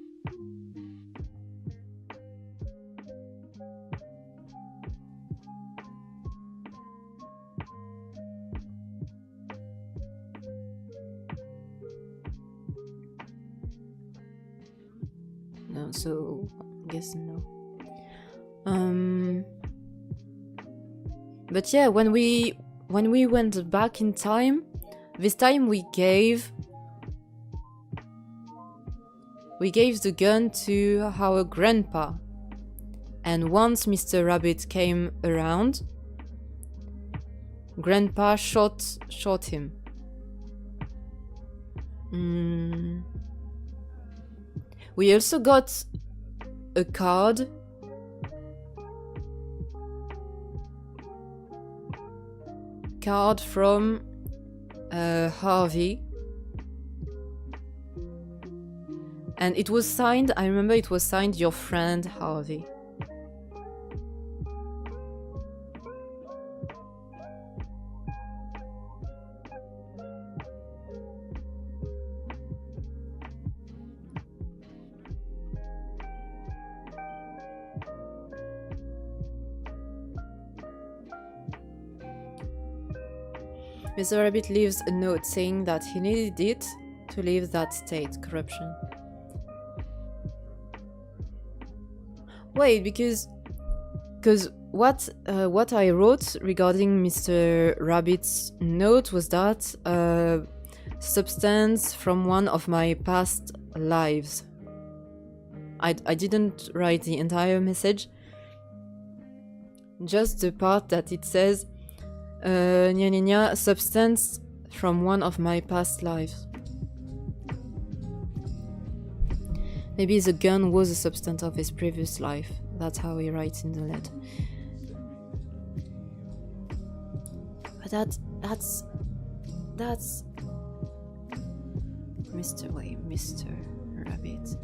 No, so I guess no. But yeah, when we went back in time, this time we gave the gun to our grandpa. And once Mr. Rabbit came around, Grandpa shot him. We also got a card. From Harvey. And it was signed, I remember it was signed, your friend Harvey. Mr. Rabbit leaves a note saying that he needed it to leave that state, corruption. Wait, because what I wrote regarding Mr. Rabbit's note was that substance from one of my past lives. I didn't write the entire message, just the part that it says substance from one of my past lives. Maybe the gun was a substance of his previous life. That's how he writes in the letter. But that's Mr. Rabbit.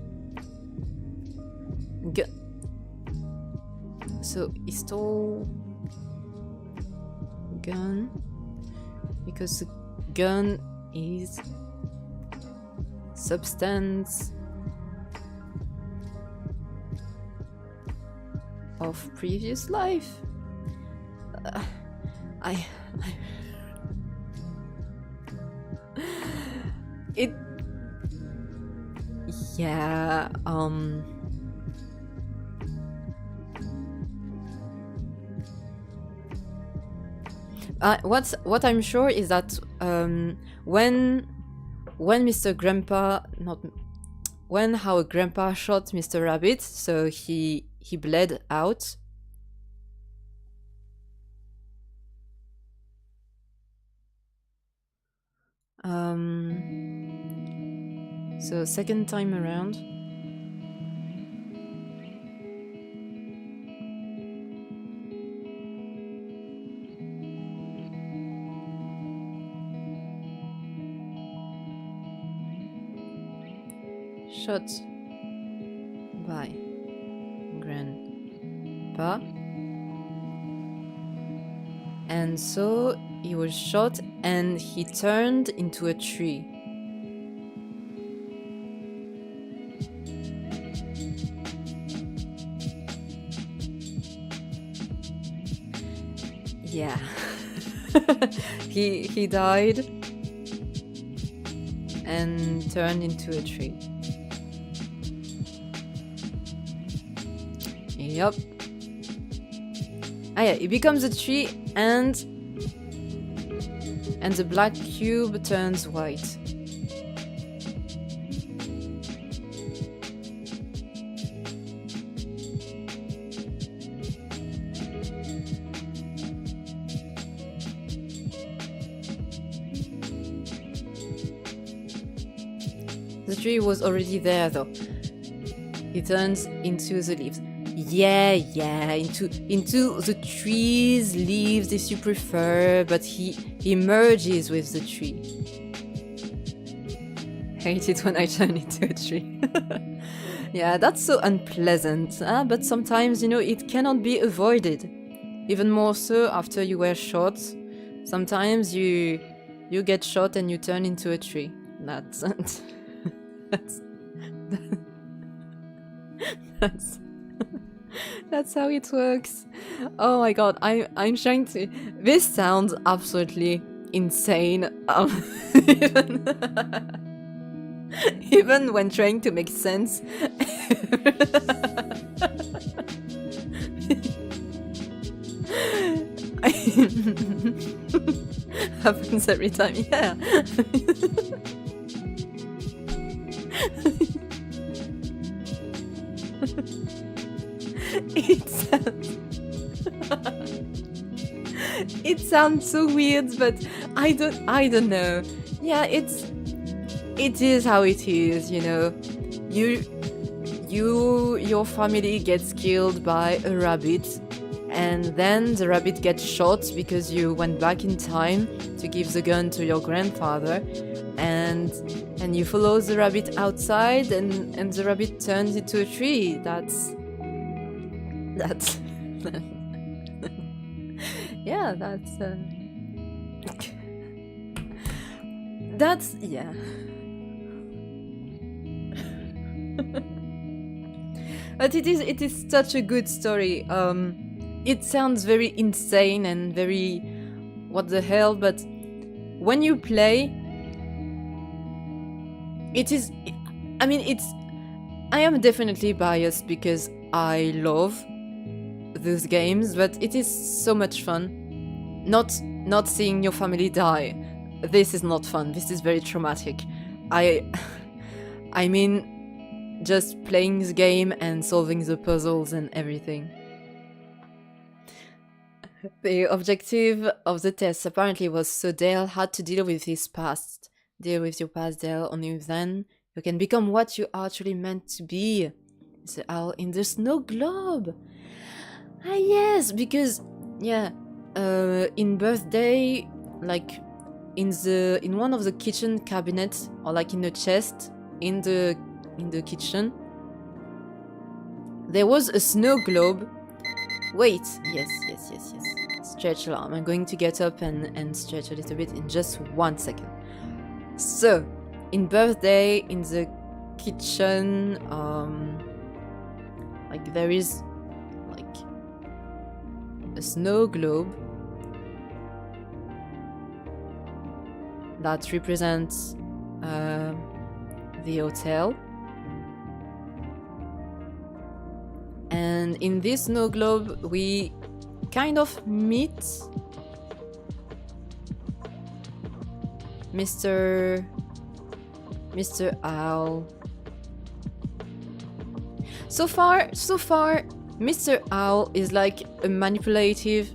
So he stole gun because the gun is substance of previous life. It yeah what I'm sure is that when Mr. Grandpa when our grandpa shot Mr. Rabbit, so he bled out. So second time around. Shot by Grandpa. And so he was shot and he turned into a tree. Yeah. he died and turned into a tree. Yup. Ah yeah, it becomes a tree and the black cube turns white. The tree was already there though. He turns into the leaves. Yeah, into the tree's leaves if you prefer, but he merges with the tree. Hate it when I turn into a tree. Yeah, that's so unpleasant, but sometimes, it cannot be avoided. Even more so after you were shot. Sometimes you get shot and you turn into a tree. That's that's how it works. Oh my god, I'm trying to. This sounds absolutely insane. Even when trying to make sense. Happens every time, yeah. It sounds so weird, but I don't know. Yeah, it is how it is, you know. Your family gets killed by a rabbit, and then the rabbit gets shot because you went back in time to give the gun to your grandfather, and you follow the rabbit outside, and the rabbit turns into a tree. That's yeah, that's yeah. But it is such a good story. It sounds very insane and very what the hell, but when you play, it is. I mean, I am definitely biased because I love those games, but it is so much fun. Not seeing your family die. This is not fun. This is very traumatic. I mean, just playing the game and solving the puzzles and everything. The objective of the test apparently was so Dale had to deal with his past. Deal with your past, Dale. Only then you can become what you actually meant to be. The owl in the snow globe. Ah yes, because yeah, in birthday, like in one of the kitchen cabinets, or like in a chest in the kitchen, there was a snow globe. Wait, yes. Stretch alarm. I'm going to get up and stretch a little bit in just 1 second. So, in birthday, in the kitchen, like there is like a snow globe that represents the hotel. And in this snow globe, we kind of meet Mr. Owl. So far, Mr. Owl is like a manipulative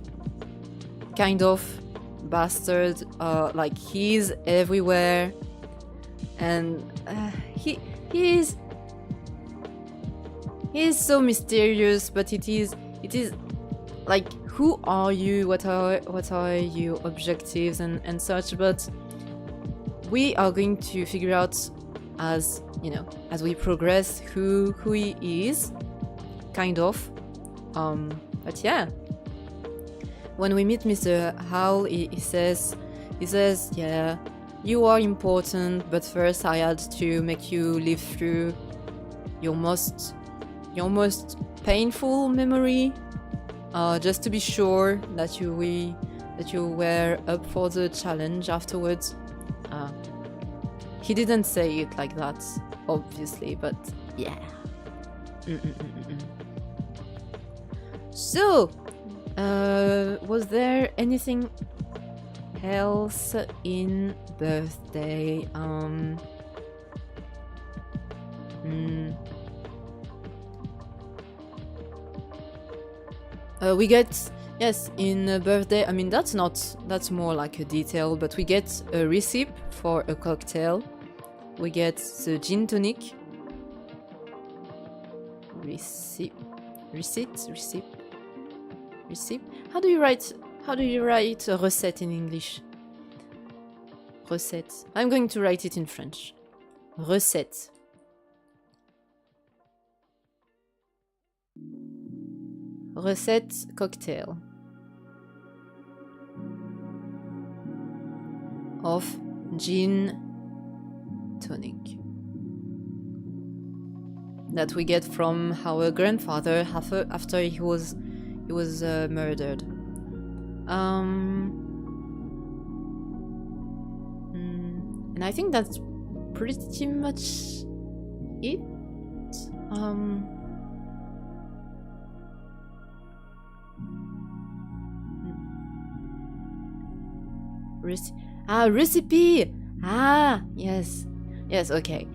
kind of bastard. Like he's everywhere, and he is so mysterious. But it is like, who are you? What are your objectives and such? But we are going to figure out, as you know, as we progress, who he is, kind of. But yeah, when we meet Mr. Howl, he says, yeah, you are important, but first I had to make you live through your most painful memory, just to be sure that you were up for the challenge afterwards. He didn't say it like that, obviously, but yeah. So, was there anything else in birthday? We get, yes, in birthday, I mean, that's more like a detail, but we get a receipt for a cocktail. We get the gin tonic. Receipt. How do you write a recette in English? Recette. I'm going to write it in French. Recette. Recette cocktail of gin tonic that we get from our grandfather after he was murdered. And I think that's pretty much it. Recipe. Yes, okay.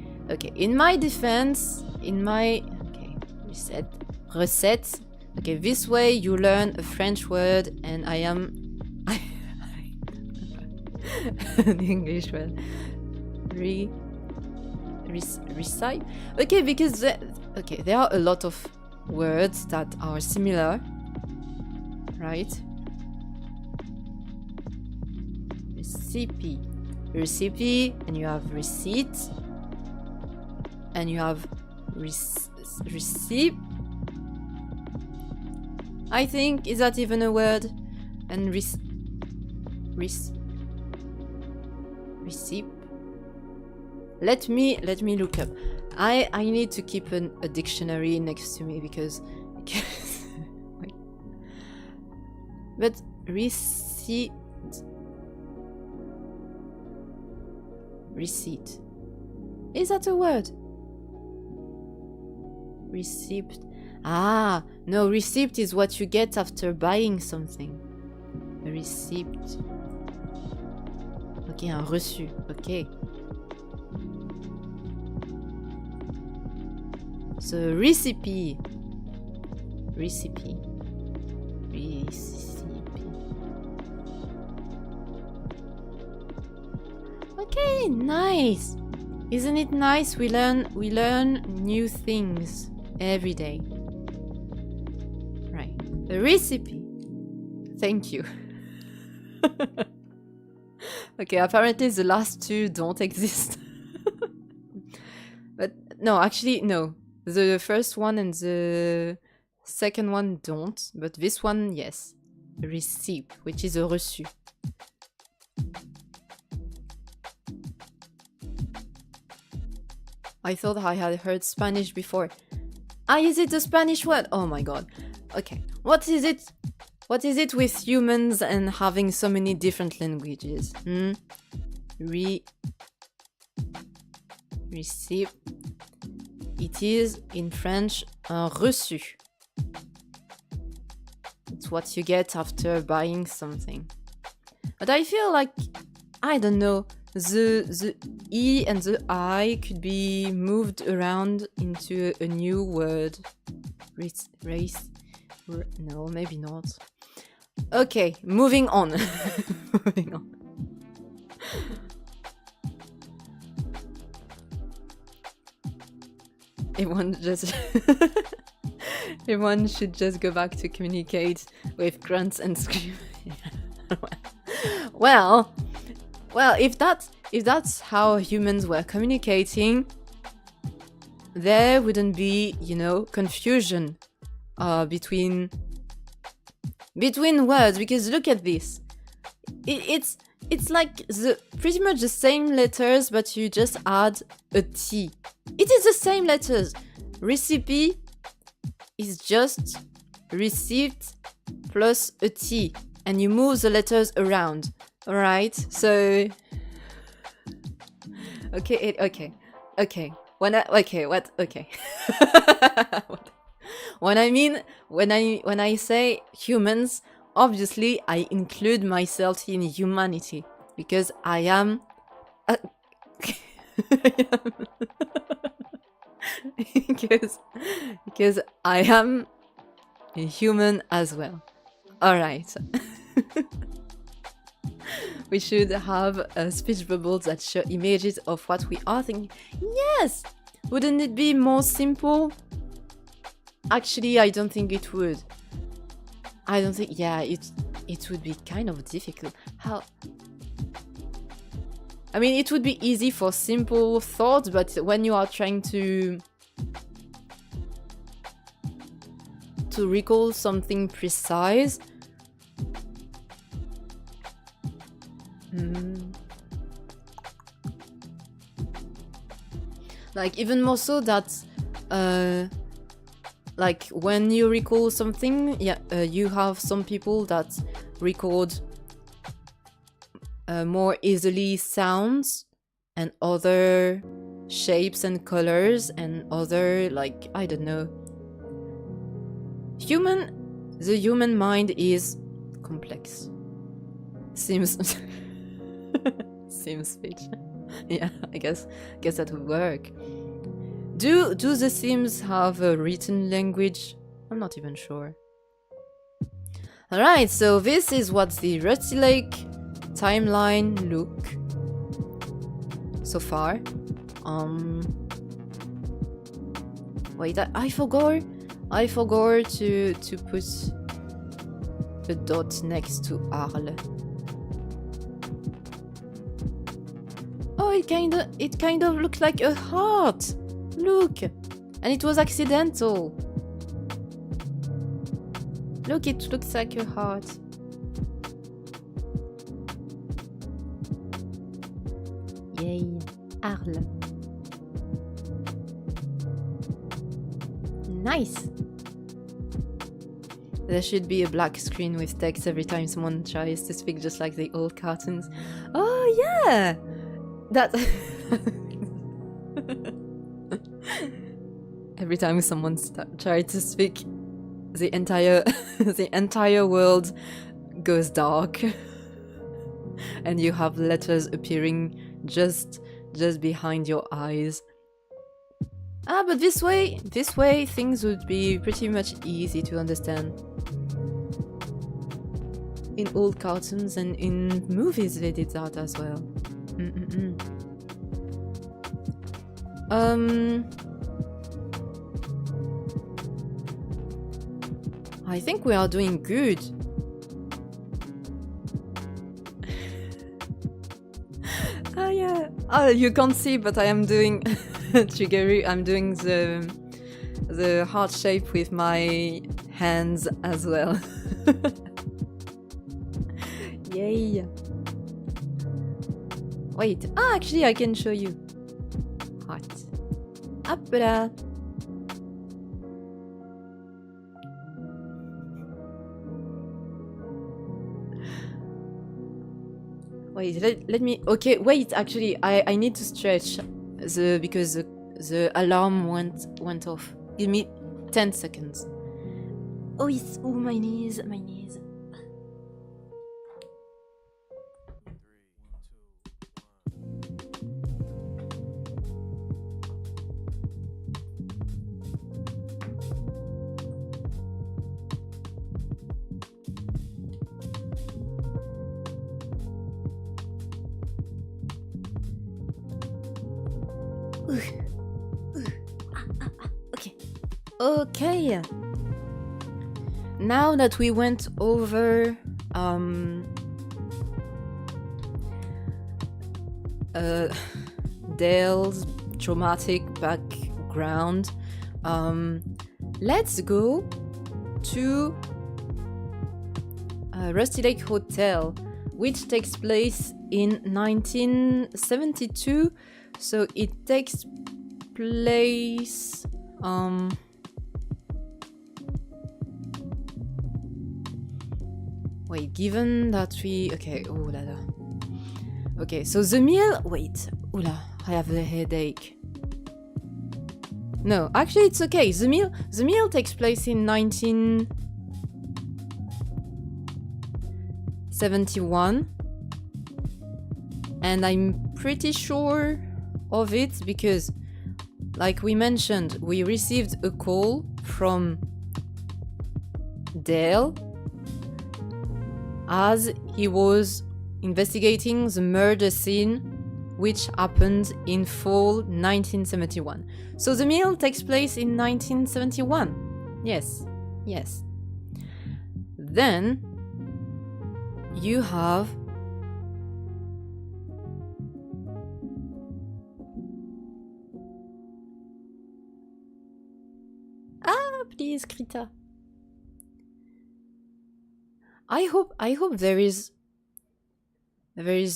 In my defense, recette. Okay, this way you learn a French word, and I am The English word. Recite. Okay, because there are a lot of words that are similar, right? Recipe, and you have receipt, and you have receipt. I think, is that even a word? And receipt. Let me look up. I need to keep a dictionary next to me because wait. But receipt. Is that a word? Receipt. Ah, no, receipt is what you get after buying something. A receipt. Ok, un reçu. Ok. So, recipe. Okay, nice. Isn't it nice? We learn new things every day. Right. A recipe. Thank you. Okay, apparently the last two don't exist. But no, actually, no. The first one and the second one don't, but this one, yes. A receipt, which is a reçu. I thought I had heard Spanish before. Ah, is it a Spanish word? Oh my god. Okay. What is it? What is it with humans and having so many different languages? Receipt. It is, in French, un reçu. It's what you get after buying something. But I feel like, I don't know, the E and the I could be moved around into a new word. No, maybe not. Okay, moving on. Moving on. Everyone should just go back to communicate with grunts and screams. Well, if that's how humans were communicating, there wouldn't be, confusion between words, because look at this. It's like pretty much the same letters, but you just add a T. It is the same letters. Recipe is just receipt plus a T, and you move the letters around. All right, so okay. When I say humans, obviously I include myself in humanity because I am because I am a human as well. All right. We should have speech bubbles that show images of what we are thinking. Yes! Wouldn't it be more simple? Actually, I don't think it would. I don't think... Yeah, it would be kind of difficult. How... I mean, it would be easy for simple thoughts, but when you are trying to recall something precise... Like, even more so that, like, when you recall something, you have some people that record more easily sounds and other shapes and colors and other, like, I don't know. The human mind is complex. Seems speech. Yeah, I guess that would work. Do the Sims have a written language? I'm not even sure. Alright, so this is what the Rusty Lake timeline look so far. Wait, I forgot to put a dot next to Arles. Oh, it kind of looked like a heart. Look, and it was accidental. Look, it looks like a heart. Yay, Arles. Nice. There should be a black screen with text every time someone tries to speak, just like the old cartoons. Oh yeah, that. Every time someone tries to speak, the entire world goes dark, and you have letters appearing just behind your eyes. Ah, but this way things would be pretty much easy to understand. In old cartoons and in movies they did that as well. I think we are doing good. Yeah. Oh, you can't see, but I am doing Chigeru. I'm doing the heart shape with my hands as well. Yay! Wait. Ah, actually, I can show you. Heart. Up-da. Wait, let me... Okay, wait, actually, I need to stretch because the alarm went off. Give me 10 seconds. Oh, it's... Oh, my knees. Okay. Now that we went over Dale's traumatic background, let's go to Rusty Lake Hotel, which takes place in 1972. So it takes place wait, given that we... Okay, oh la la. Okay, so the meal... Wait, oula, I have a headache. No, actually it's okay. The meal takes place in 1971. And I'm pretty sure of it because, like we mentioned, we received a call from Dale as he was investigating the murder scene which happened in fall 1971. So the meal takes place in 1971. Yes. Then you have please, Krita. I hope there is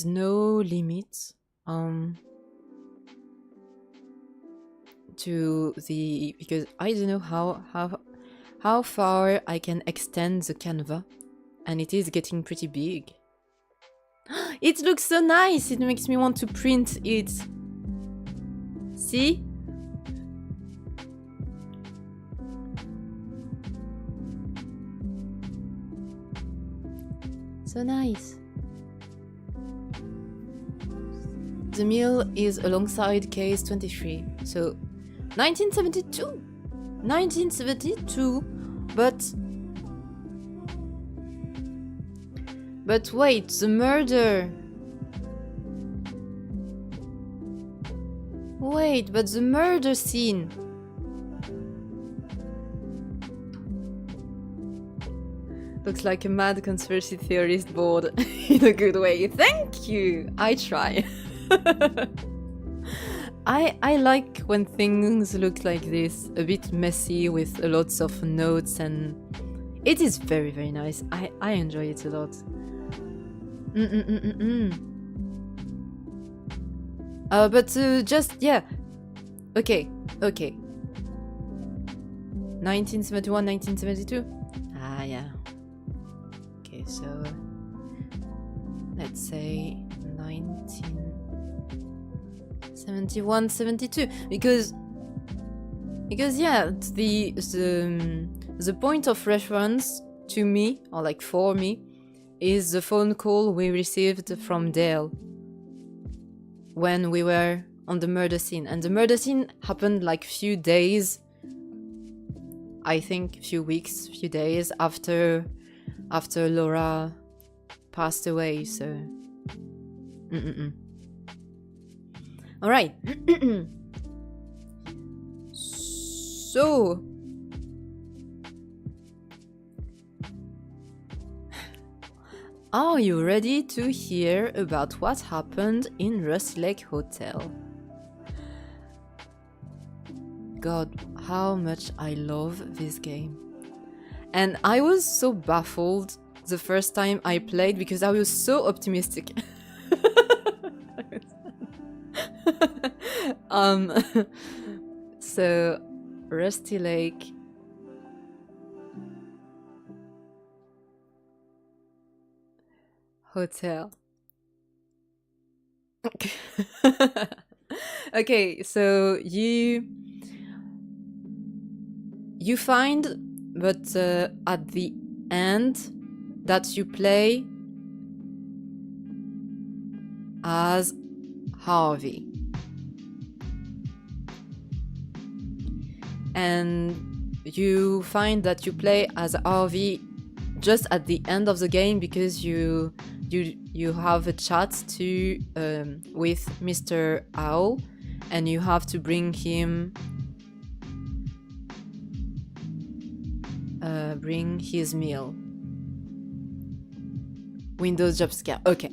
no limit to the, because I don't know how far I can extend the Canva, and it is getting pretty big. It looks so nice. It makes me want to print it. See? So nice. The meal is alongside case 23. So 1972, but But wait, the murder. Wait, but the murder scene. Looks like a mad conspiracy theorist board in a good way. Thank you. I try. I like when things look like this, a bit messy with lots of notes, and it is very, very nice. I enjoy it a lot. But just, yeah. Okay. 1971, 1972? Ah, yeah. Okay, so let's say 1971, 72, because yeah, the point of reference to me, or like for me, is the phone call we received from Dale when we were on the murder scene, and the murder scene happened like few days, I think few weeks, few days after Laura passed away. So all right. So are you ready to hear about what happened in Rusty Lake Hotel? God, how much I love this game. And I was so baffled the first time I played because I was so optimistic. So, Rusty Lake. Hotel. Okay, so you find, but at the end, that you play as Harvey. And you find that you play as Harvey just at the end of the game because you have a chat to with Mr. Owl, and you have to bring him bring his meal. Windows jump scare. Okay.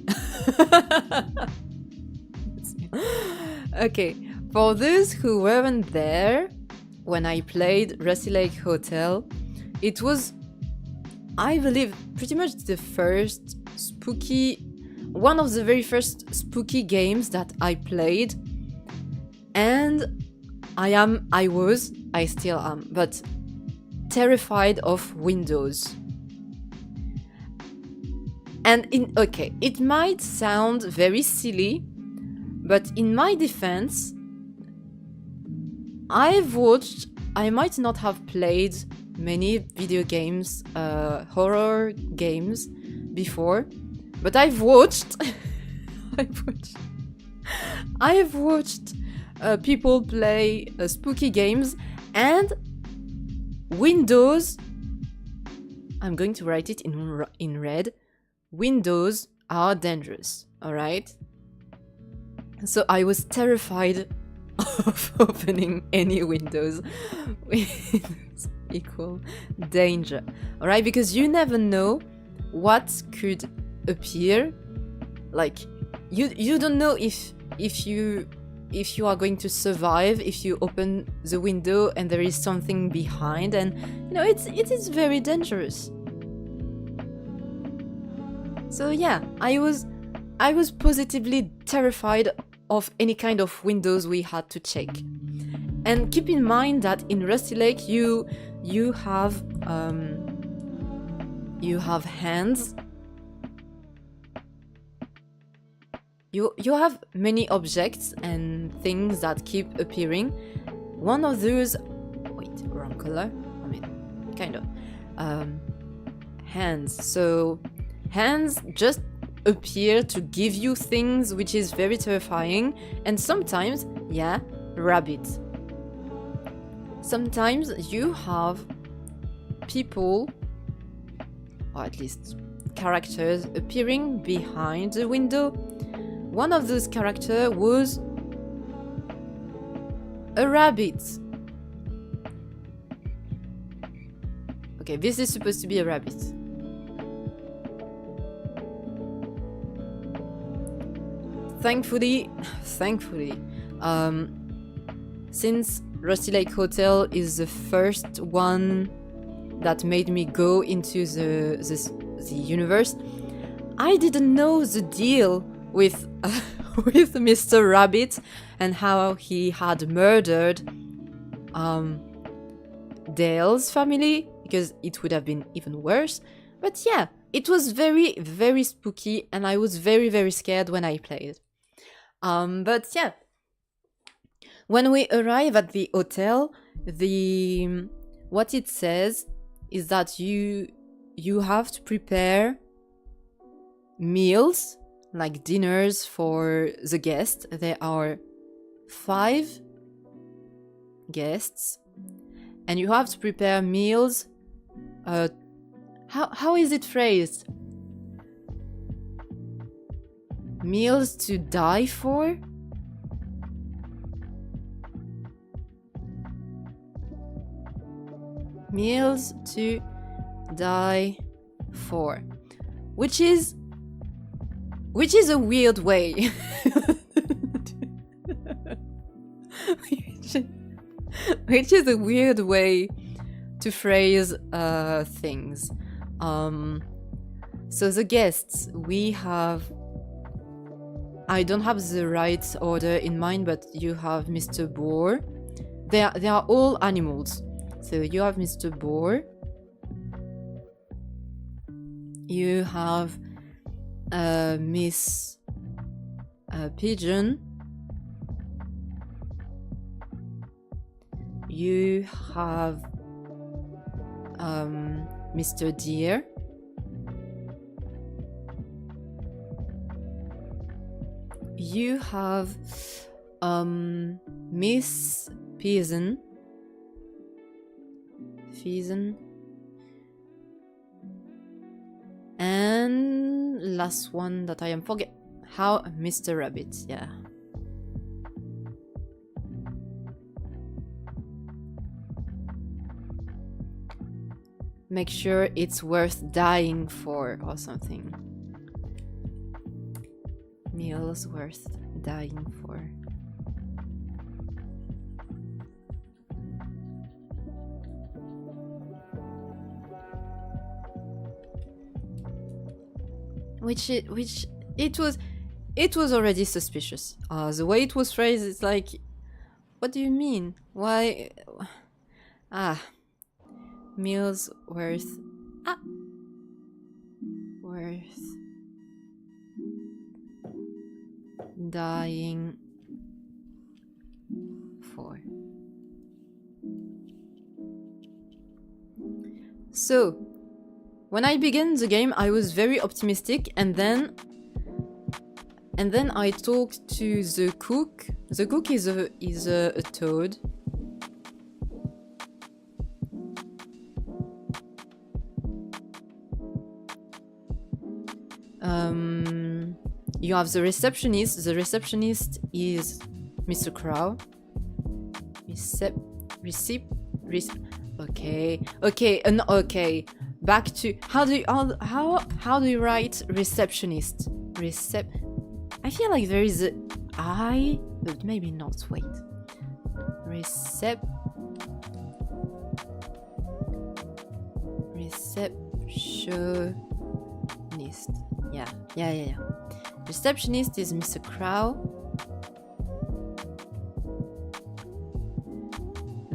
Okay. For those who weren't there when I played Rusty Lake Hotel, it was, I believe, pretty much one of the very first spooky games that I played. And I still am, but terrified of windows. And it might sound very silly, but in my defense, I might not have played many video games, horror games before, but I've watched people play spooky games, and windows, I'm going to write it in red, windows are dangerous, alright? So I was terrified of opening any windows with equal danger, alright? Because you never know what could appear. Like, you don't know if you are going to survive if you open the window and there is something behind, and it is very dangerous. So yeah, I was positively terrified of any kind of windows we had to check. And keep in mind that in Rusty Lake you have hands. You have many objects and things that keep appearing. One of those, wait, wrong color. I mean, kind of hands. So hands just appear to give you things, which is very terrifying. And sometimes, yeah, rabbits. Sometimes you have people, or at least characters appearing behind the window. One of those characters was a rabbit. Okay, this is supposed to be a rabbit. Thankfully, since Rusty Lake Hotel is the first one that made me go into the universe, I didn't know the deal with with Mr. Rabbit and how he had murdered Dale's family, because it would have been even worse. But yeah, it was very, very spooky, and I was very, very scared when I played. But yeah, when we arrive at the hotel, what it says is that you have to prepare meals, like dinners for the guests. There are 5 guests, and you have to prepare meals. How is it phrased? Meals to die for? Meals to die for. Which is a weird way. which is a weird way to phrase things. So the guests, we have... I don't have the right order in mind, but you have Mr. Boar. They are all animals. So you have Mr. Boar. You have Miss Pigeon. You have Mr. Deer. You have Miss Pheasant. And last one that I am forget. How Mr. Rabbit, yeah. Make sure it's worth dying for or something. Meals worth dying for. It was already suspicious. The way it was phrased, it's like, what do you mean? Why? Meals worth dying for. So, when I began the game, I was very optimistic, and then I talked to the cook. The cook is a toad. You have the receptionist. The receptionist is Mr. Crow. Okay. Back to how do you write receptionist? I feel like there is a I, but maybe not. Wait. Receptionist. Yeah. Receptionist is Mr. Crow.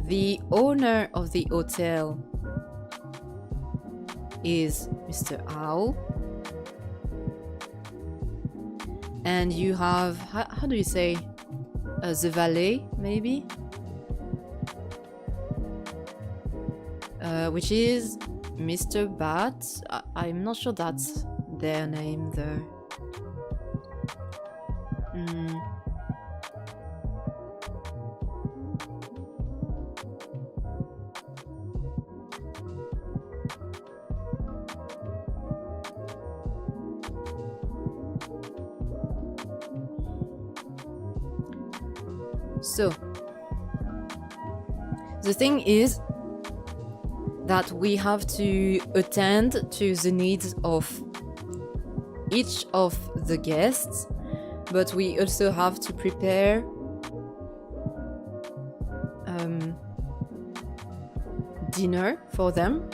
The owner of the hotel is Mr. Owl. And you have, how do you say, the valet, maybe? Which is Mr. Bat. I'm not sure that's their name though. So the thing is that we have to attend to the needs of each of the guests, but we also have to prepare dinner for them.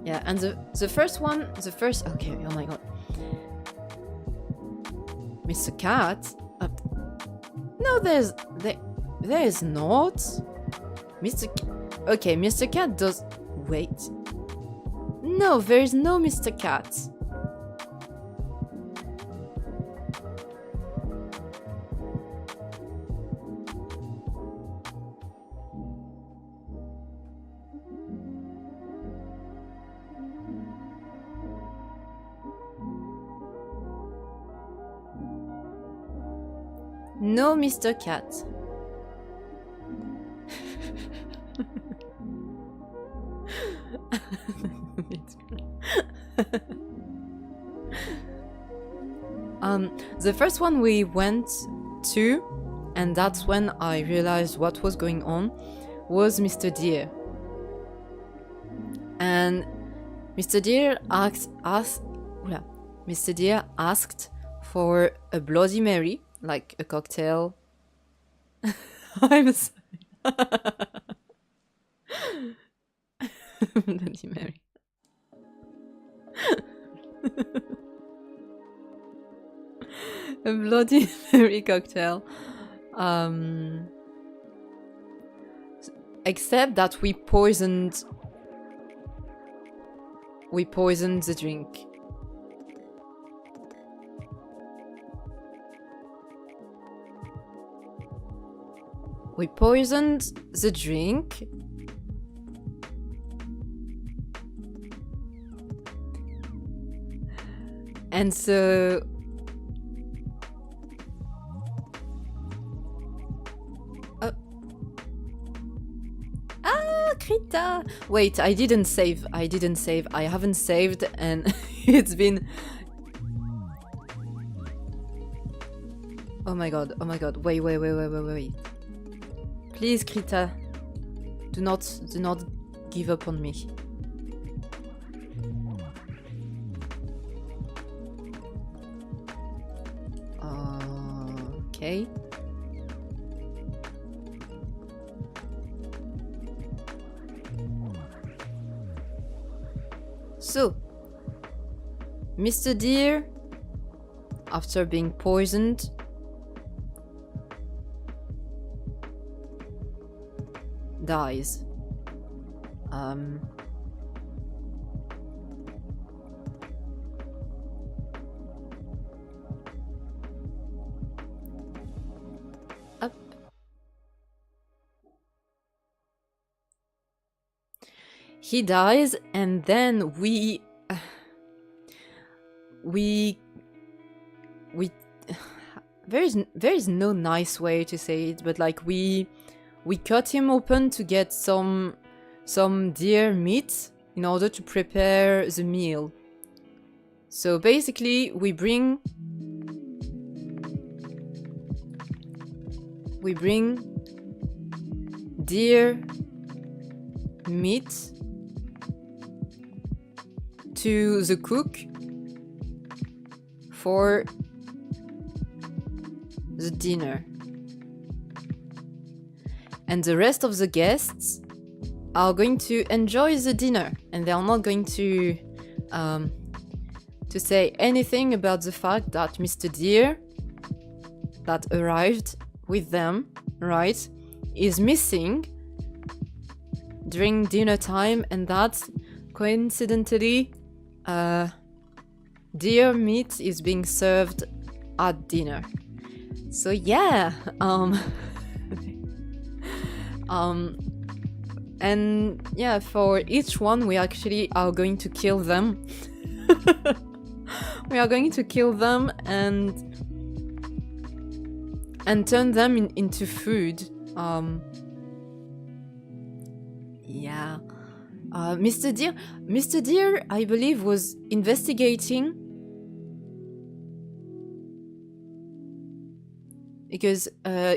Yeah, and the first, okay, oh my god. Mr. Cat? No, there is not. Okay, Mr. Cat does... Wait. No, there is no Mr. Cat. No Mr. Cat. The first one we went to, and that's when I realized what was going on, was Mr. Deer. And Mr. Deer Mr. Deer asked for a Bloody Mary, like a cocktail. I'm sorry. Bloody Mary. A Bloody Mary cocktail. Except that we poisoned the drink. We poisoned the drink. And so... Krita! Wait, I didn't save. I haven't saved, and it's been... Oh my god. Wait. Please, Krita, do not give up on me. Okay. So, Mr. Deer, after being poisoned, dies. Up. He dies, and then we there is no nice way to say it, but like we cut him open to get some deer meat in order to prepare the meal. So basically we bring deer meat to the cook for the dinner. And the rest of the guests are going to enjoy the dinner, and they are not going to say anything about the fact that Mr. Deer, that arrived with them, right, is missing during dinner time, and that coincidentally deer meat is being served at dinner. So yeah, and yeah, for each one we actually are going to kill them. We are going to kill them and turn them into food. Yeah. Mr. Deer, I believe, was investigating because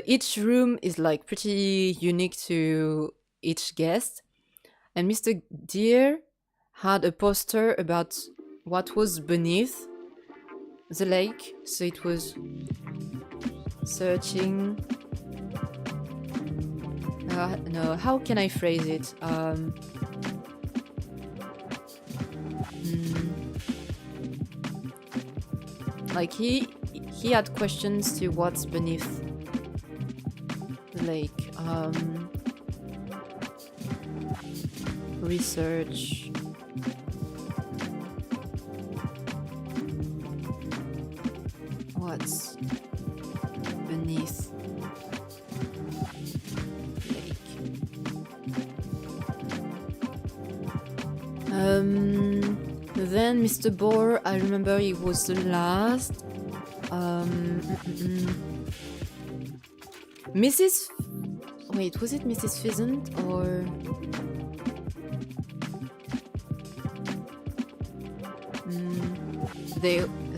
each room is like pretty unique to each guest. And Mr. Deer had a poster about what was beneath the lake, so it was searching. No, how can I phrase it? Like he had questions to what's beneath the lake. Research. What's beneath lake? Then Mr. Boar, I remember he was the last. Mrs. Wait, was it Mrs. Pheasant or?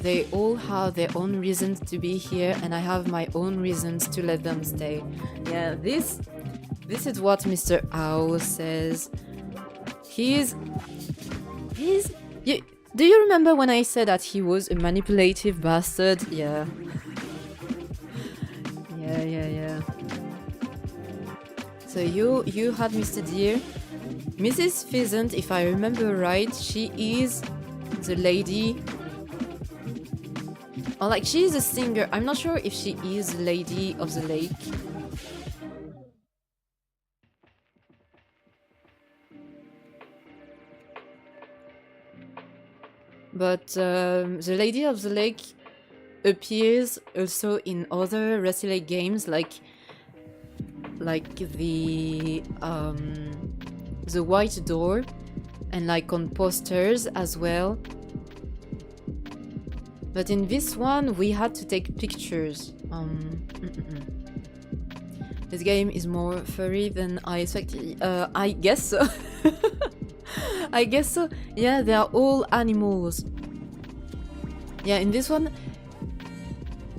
They all have their own reasons to be here, and I have my own reasons to let them stay. Yeah, this is what Mr. Owl says. Do you remember when I said that he was a manipulative bastard? Yeah. Yeah. So you had Mr. Deer. Mrs. Pheasant, if I remember right, she is the lady. Or like, she is a singer. I'm not sure if she is Lady of the Lake. But the Lady of the Lake appears also in other Rusty Lake games, like the White Door, and like on posters as well. But in this one, we had to take pictures. This game is more furry than I expected. I guess so. I guess so. Yeah, they are all animals. Yeah, in this one,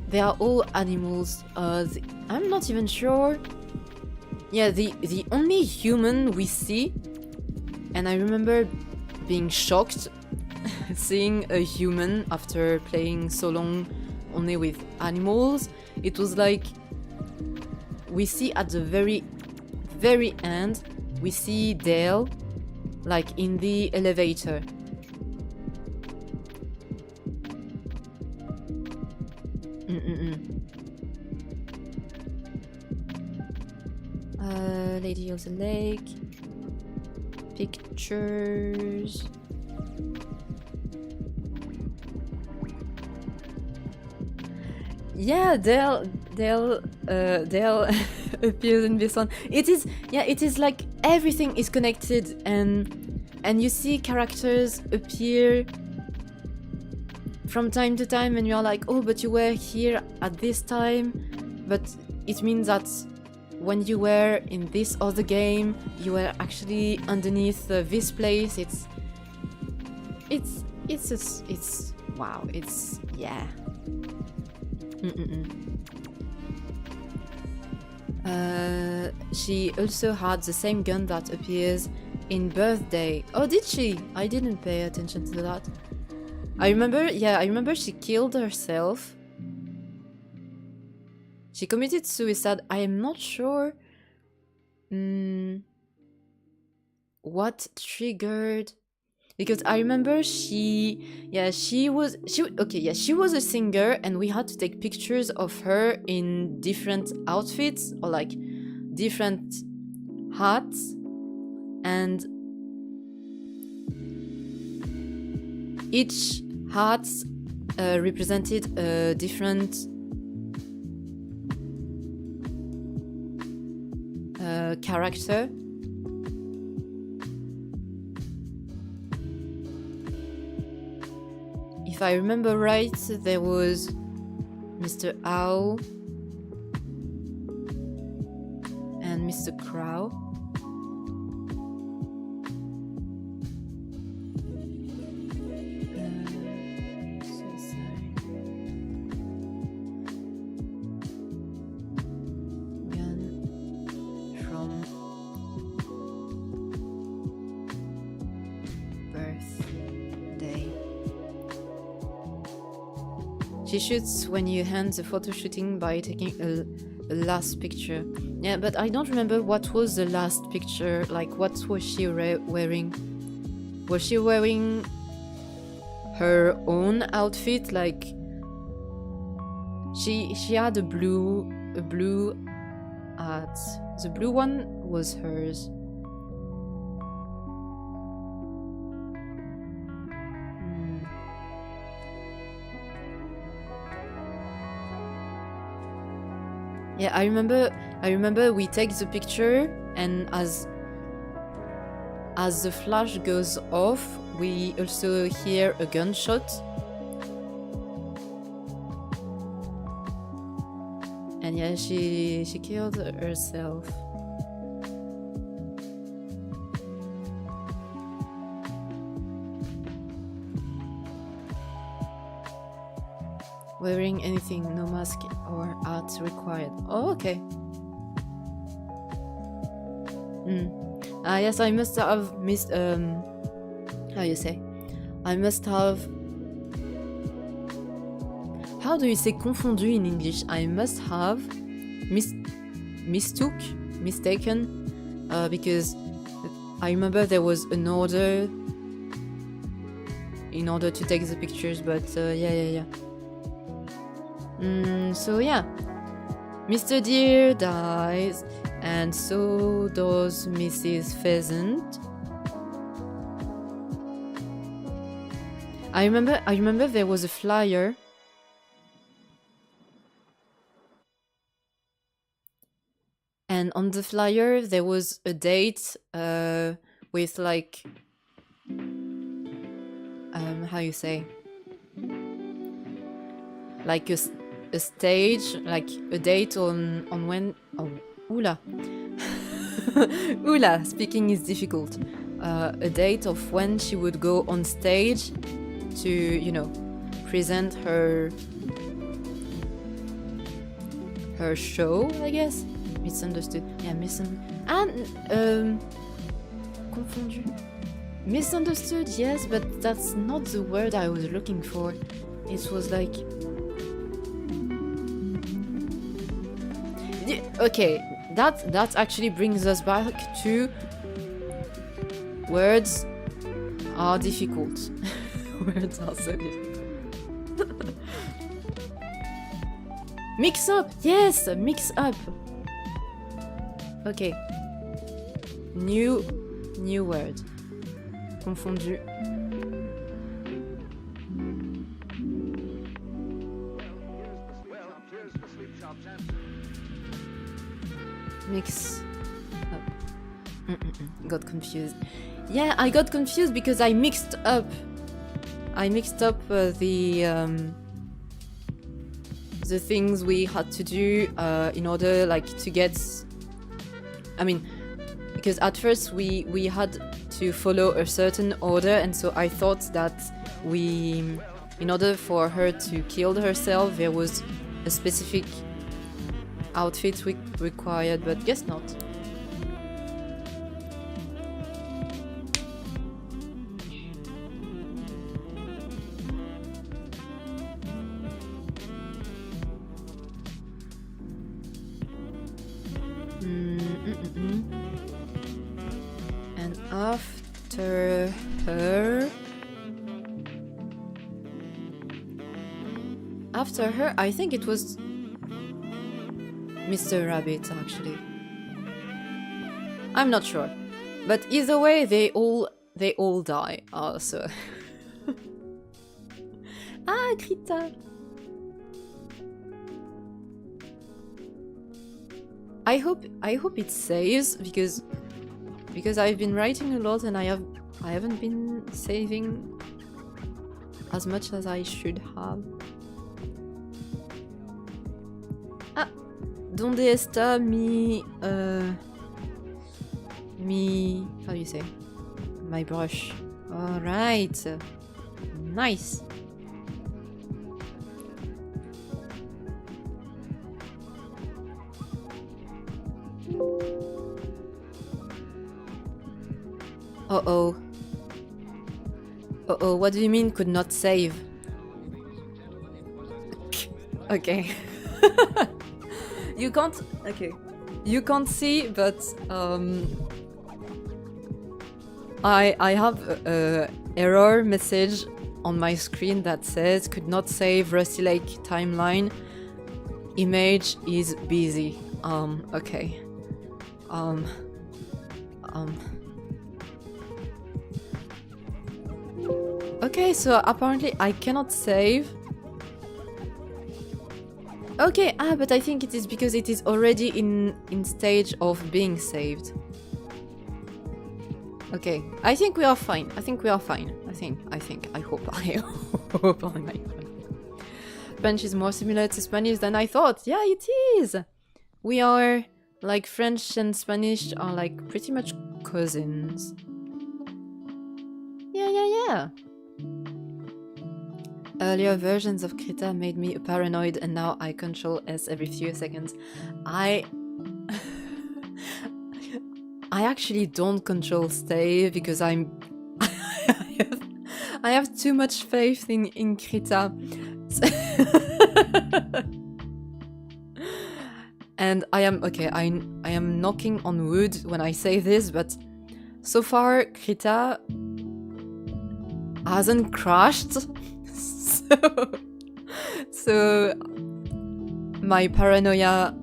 they are all animals. I'm not even sure. Yeah, the only human we see, and I remember being shocked seeing a human after playing so long only with animals. It was like, we see at the very, very end, we see Dale, like in the elevator. Lady of the Lake. Pictures. Yeah, Dale appears in this one. It is like everything is connected, and you see characters appear from time to time, and you're like, oh, but you were here at this time, but it means that when you were in this other game, you were actually underneath this place. It's wow. It's yeah. She also had the same gun that appears in Birthday. Oh, did she? I didn't pay attention to that. I remember she killed herself. She committed suicide. I am not sure what triggered, because I remember she was a singer, and we had to take pictures of her in different outfits or like different hats, and each hat represented a different character. If I remember right, there was Mr. Owl and Mr. Crow. She shoots when you hand the photo shooting by taking a last picture. Yeah, but I don't remember what was the last picture. Like, what was she wearing? Was she wearing her own outfit? Like, she had a blue hat. The blue one was hers. Yeah, I remember we take the picture, and as the flash goes off, we also hear a gunshot. And yeah, she killed herself. Wearing anything, no mask or hat required. Oh, okay. Yes, I must have missed. How you say? I must have. How do you say confondu in English? I must have mistaken, because I remember there was an order in order to take the pictures, but yeah. So yeah, Mr. Deer dies, and so does Mrs. Pheasant. I remember there was a flyer. And on the flyer there was a date with like how you say, like a stage, like a date on when. Oh, oula. Oula, speaking is difficult. A date of when she would go on stage to, you know, present her show, I guess. Misunderstood. Yeah, confondu. Misunderstood, yes, but that's not the word I was looking for. It was like... Okay, that actually brings us back to words are difficult. Words are so difficult. Mix up, yes, mix up. Okay. New word. Confondu. Mix up. Got confused. Yeah, I got confused because I mixed up the things we had to do in order like to get... I mean, because at first we had to follow a certain order, and so I thought that in order for her to kill herself, there was a specific outfit required, but guess not. And after her, I think it was Mr. Rabbit, actually. I'm not sure, but either way, they all die. Also. Ah, Krita. I hope it saves because I've been writing a lot and I haven't been saving as much as I should have. Ah, donde está mi how do you say? My brush. All right, nice. Uh-oh. Uh-oh, what do you mean could not save? Okay. You can't. Okay. You can't see, but I have a error message on my screen that says could not save Rusty Lake timeline. Image is busy. Okay. Okay, so apparently I cannot save. Okay, but I think it is because it is already in stage of being saved. Okay, I think we are fine. I think we are fine. I hope. I hope on my phone. French is more similar to Spanish than I thought. Yeah, it is. We are, like, French and Spanish are like pretty much cousins. Yeah. Earlier versions of Krita made me paranoid, and now I control S every few seconds. I actually don't control stay because I have too much faith in Krita. And I am knocking on wood when I say this, but so far Krita hasn't crashed. So my paranoia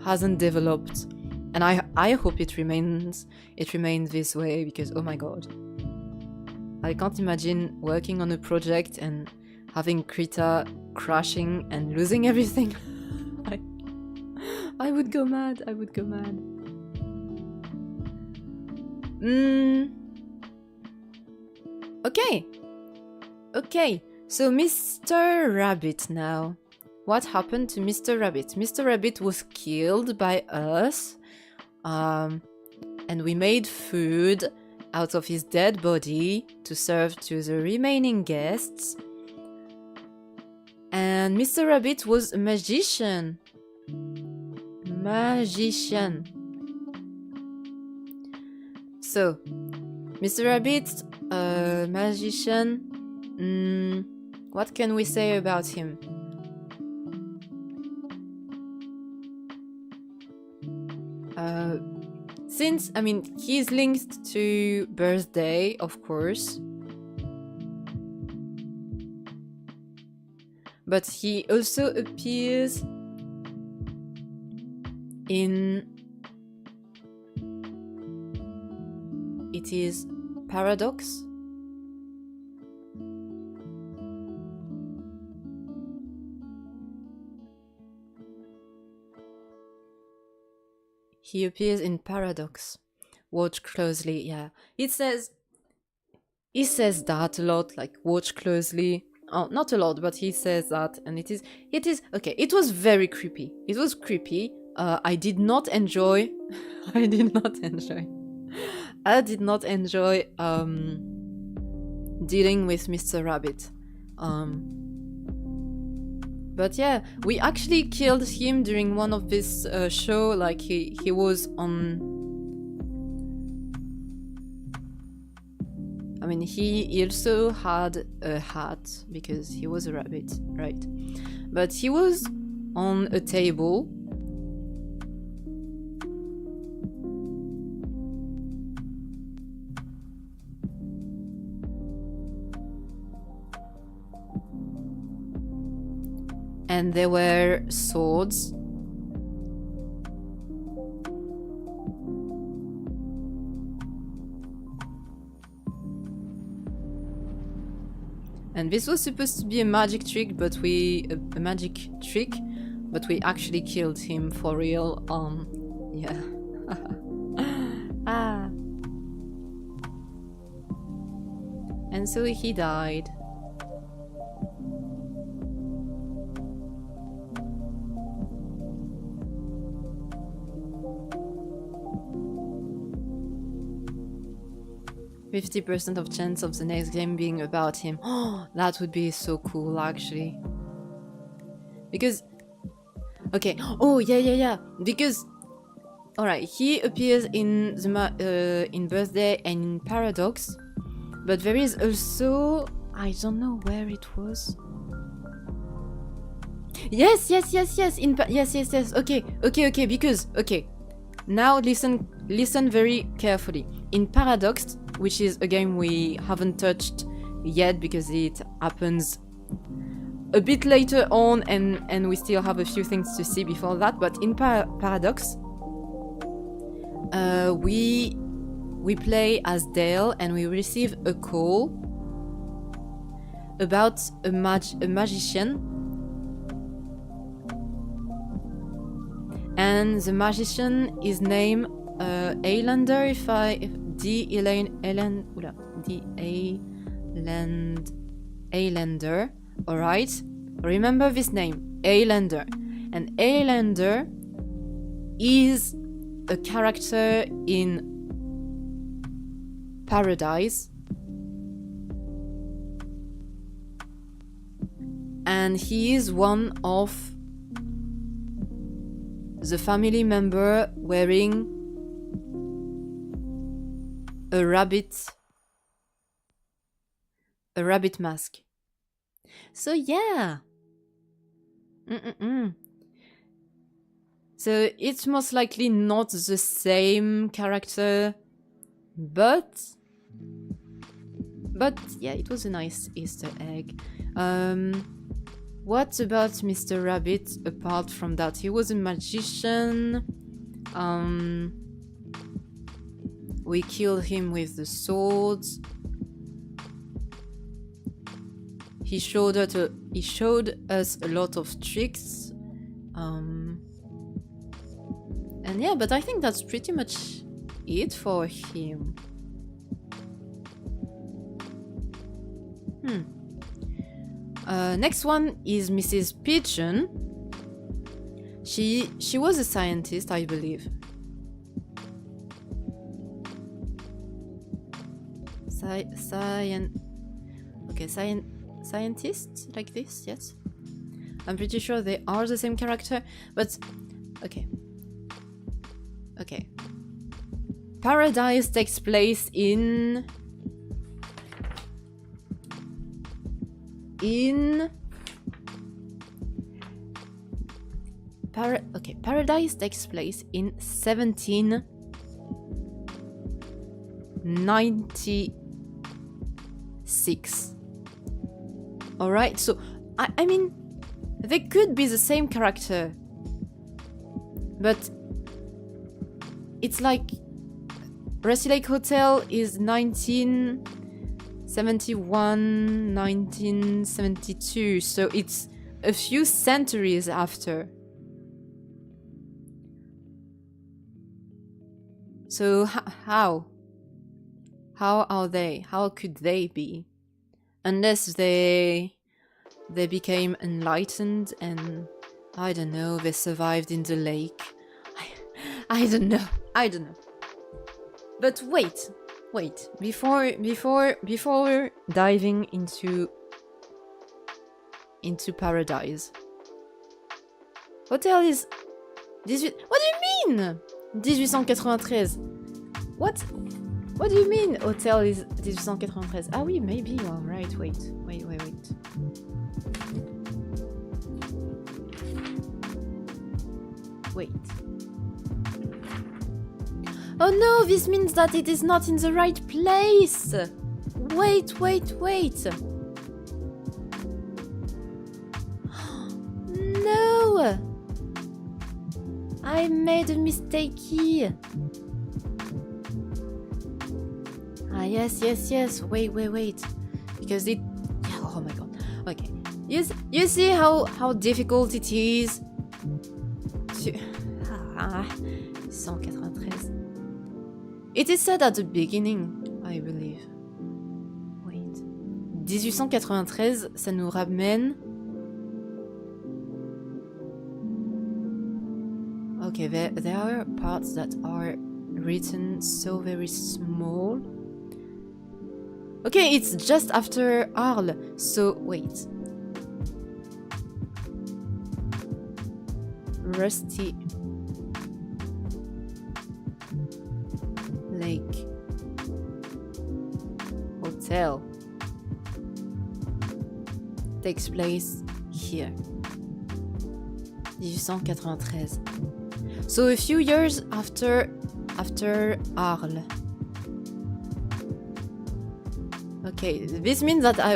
hasn't developed, and I hope it remains this way, because oh my god, I can't imagine working on a project and having Krita crashing and losing everything. I would go mad. Okay, so Mr. Rabbit now. What happened to Mr. Rabbit? Mr. Rabbit was killed by us, and we made food out of his dead body to serve to the remaining guests. And Mr. Rabbit was a magician. So, Mr. Rabbit, magician. What can we say about him? Since, I mean, he's linked to birthday, of course. But he also appears in... It is Paradox. He appears in Paradox. Watch closely, yeah. It says that a lot, like watch closely. Oh, not a lot, but he says that, and it is okay. It was very creepy. It was creepy. I did not enjoy. I did not enjoy dealing with Mr. Rabbit. But yeah, we actually killed him during one of this show. Like he was on. I mean, he also had a hat because he was a rabbit, right? But he was on a table. And there were swords. And this was supposed to be a magic trick, but we actually killed him for real. Yeah. And so he died. %50 of chance of the next game being about him. Oh, that would be so cool, actually. Because... Okay. Oh, yeah. Because... Alright, he appears in the in Birthday and in Paradox. But there is also... I don't know where it was. Yes. Yes. Okay. Because now listen very carefully. In Paradox, which is a game we haven't touched yet because it happens a bit later on, and we still have a few things to see before that. But in Paradox, we play as Dale, and we receive a call about a magician, and the magician is named Ailander. Ailander. All right, remember this name, Ailander, and Ailander is a character in Paradise, and he is one of the family member wearing a rabbit mask. So yeah. So it's most likely not the same character, but yeah, it was a nice Easter egg. What about Mr. Rabbit apart from that? He was a magician. We killed him with the swords. He showed us a lot of tricks. And yeah, but I think that's pretty much it for him. Next one is Mrs. Pigeon. She was a scientist, I believe. Scientists like this, yes. I'm pretty sure they are the same character, but okay. Paradise takes place in Paradise takes place in 1796. All right, so I mean, they could be the same character, but it's like Rusty Lake Hotel is 1971, 1972, so it's a few centuries after. So how are they? How could they be? Unless they became enlightened and, I don't know, they survived in the lake. I don't know. But wait. Before diving into Paradise, Hotel is 18. What do you mean? 1893. What do you mean? Hotel is 1893. Ah oui, maybe you are right. Wait. Oh no, this means that it is not in the right place. Wait. No! I made a mistake. Ah, yes. Wait. Because it... Oh my god. Okay. You see how difficult it is to... 193. It is said at the beginning, I believe. Wait. 1893, ça nous ramène... Okay, there are parts that are written so very small. Okay, it's just after Arles, so wait. Rusty Lake Hotel. takes place here. 1893. So a few years after Arles. Okay, this means that I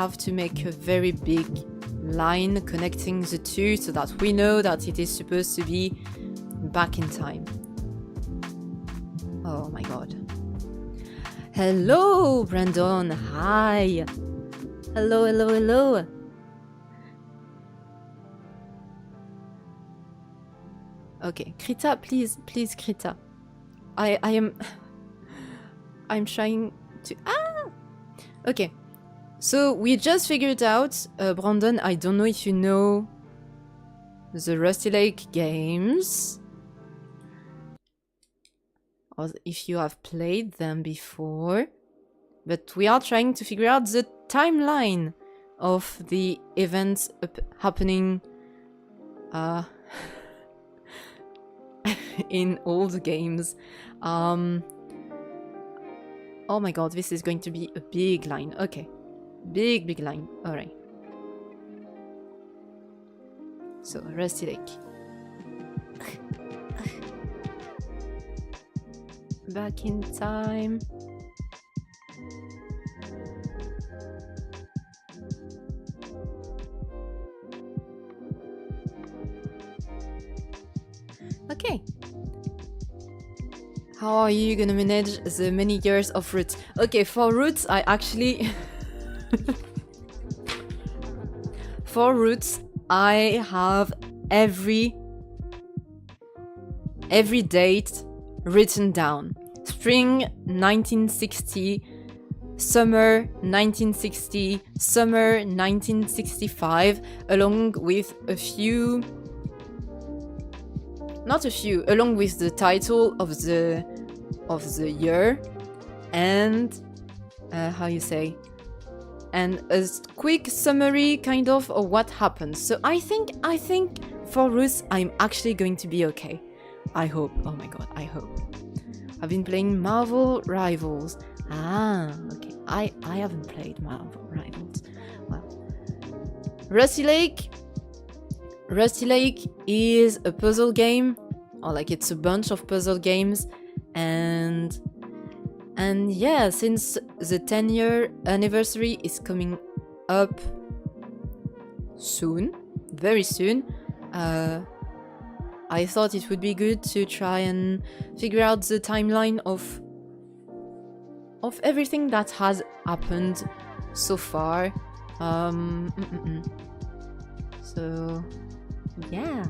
have to make a very big line connecting the two so that we know that it is supposed to be back in time. Oh my god. Hello, Brandon. Hi. Hello, hello, hello. Okay, Krita, please, Krita. I'm trying to... Okay, so we just figured out, Brandon, I don't know if you know the Rusty Lake games, or if you have played them before, but we are trying to figure out the timeline of the events happening in old games. Oh my god, this is going to be a big line. Okay, big line. All right. So Rusty Lake. Back in time. Okay. How are you gonna manage the many years of roots? Okay, for roots, I actually... For roots, I have every date written down. Spring 1960, summer 1960, summer 1965, along with a few... Not a few, along with the title of the year and how you say, and a quick summary kind of what happened. So I think for Roots I'm actually going to be okay. I hope. Oh my god, I hope. I've been playing Marvel Rivals. Okay. I haven't played Marvel Rivals. Well, Rusty Lake is a puzzle game, or like it's a bunch of puzzle games, and yeah, since the 10-year anniversary is coming up soon, very soon, I thought it would be good to try and figure out the timeline of everything that has happened so far. So yeah,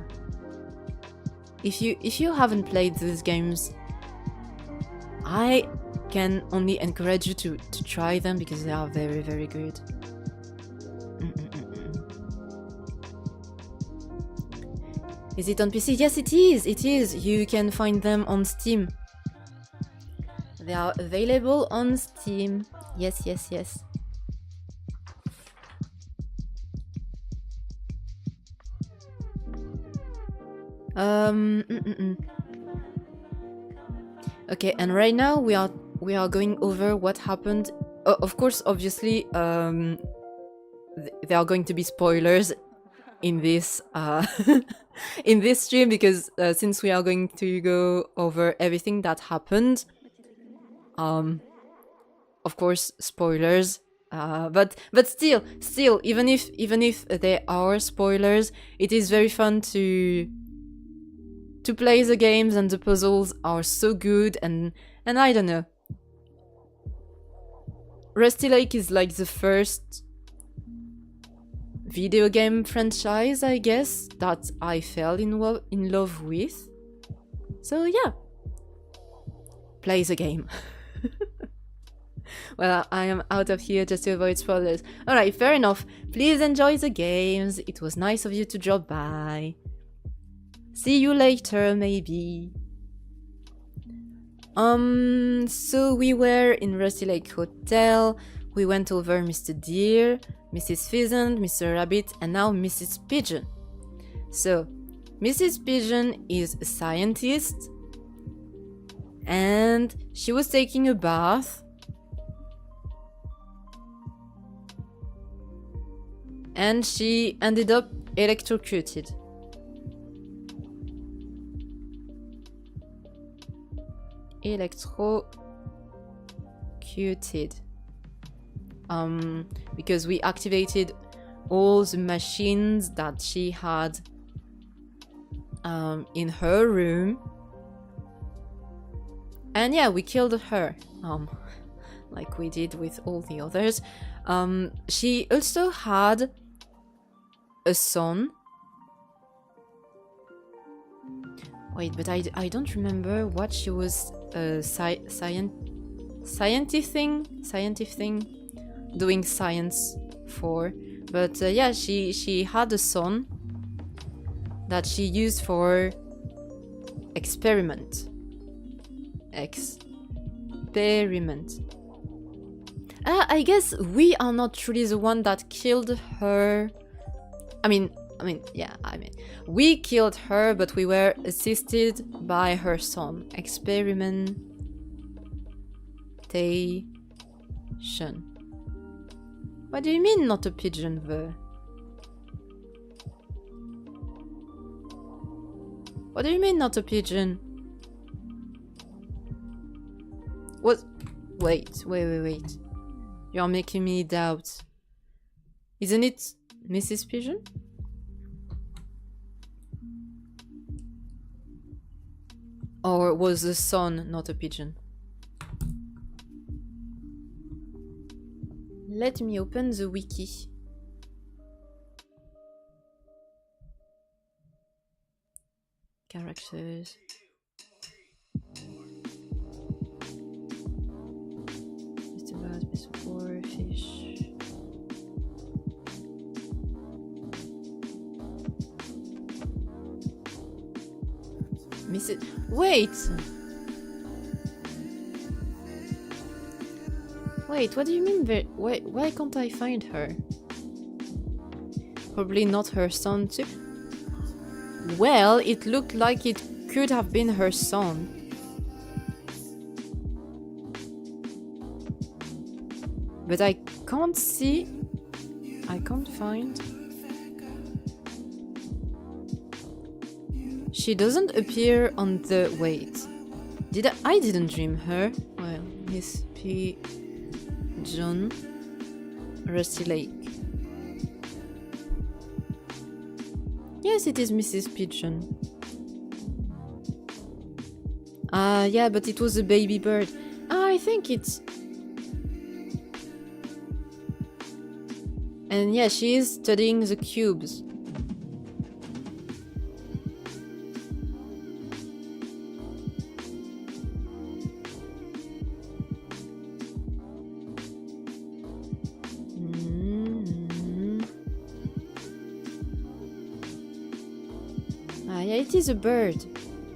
if you haven't played these games, I can only encourage you to try them because they are very, very good. Is it on PC? Yes, it is. It is. You can find them on Steam. They are available on Steam. Yes, yes, yes. Okay, and right now we are going over what happened. Of course, obviously, there are going to be spoilers in this in this stream because since we are going to go over everything that happened, of course, spoilers. But still, even if there are spoilers, it is very fun to play the games, and the puzzles are so good, and I don't know. Rusty Lake is like the first video game franchise, I guess, that I fell in love with. So yeah, play the game. Well, I am out of here just to avoid spoilers. Alright, fair enough. Please enjoy the games. It was nice of you to drop by. See you later, maybe. So we were in Rusty Lake Hotel. We went over Mr. Deer, Mrs. Pheasant, Mr. Rabbit, and now Mrs. Pigeon. So, Mrs. Pigeon is a scientist, and she was taking a bath. and she ended up electrocuted. Because we activated all the machines that she had in her room, and yeah, we killed her, like we did with all the others. She also had a son. Wait, but I don't remember what she was scientific thing doing science for, but yeah, she had a son that she used for experiment. I guess we are not really the one that killed her. We killed her, but we were assisted by her son. Experimentation. What do you mean, not a pigeon there? What do you mean, not a pigeon? What? Wait. You're making me doubt. Isn't it Mrs. Pigeon? Or was the son not a pigeon? Let me open the wiki. Characters. Mr. Bird, Mr. Boar, fish. Mrs. Wait! Wait, what do you mean? Why can't I find her? Probably not her son too. Well, it looked like it could have been her son. But I can't see. I can't find. She doesn't appear on the... Wait. I didn't dream her. Well, Miss P. John. Rusty Lake. Yes, it is Mrs. Pigeon. Yeah, but it was a baby bird. I think it's... And yeah, she is studying the cubes. Yeah, it is a bird.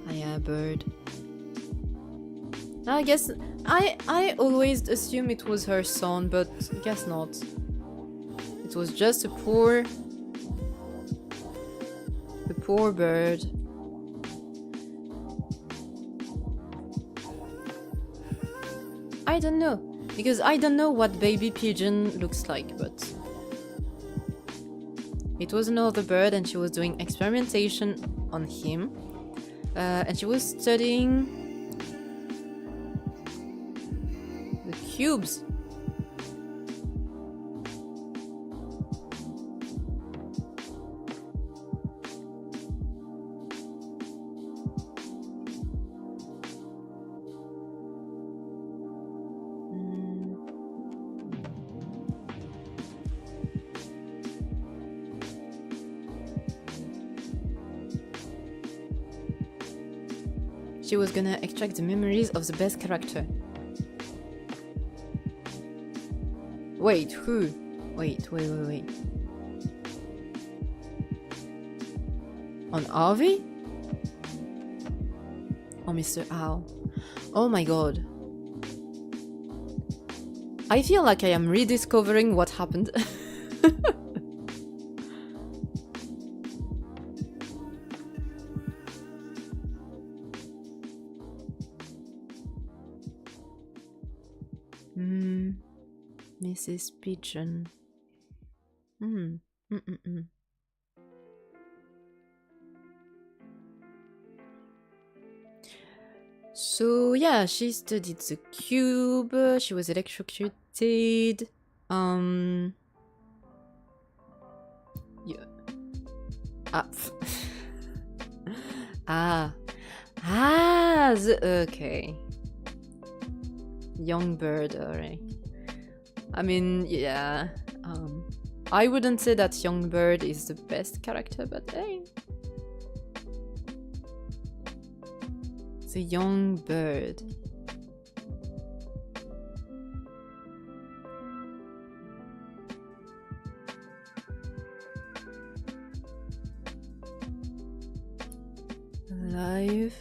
Yeah, a bird. I guess I always assume it was her son, but guess not. It was just a poor bird. I don't know, because I don't know what baby pigeon looks like, but it was another bird, and she was doing experimentation on him, and she was studying the cubes. She was gonna extract the memories of the best character. Wait, who? Wait. On Harvey? Or Mr. Owl? Oh my god. I feel like I am rediscovering what happened. Mrs. Pigeon. Mm-mm-mm. So yeah, she studied the cube. She was electrocuted. Yeah. Ah. ah. Okay. Young bird, alright. I mean, yeah. I wouldn't say that young bird is the best character, but hey. The young bird. Alive.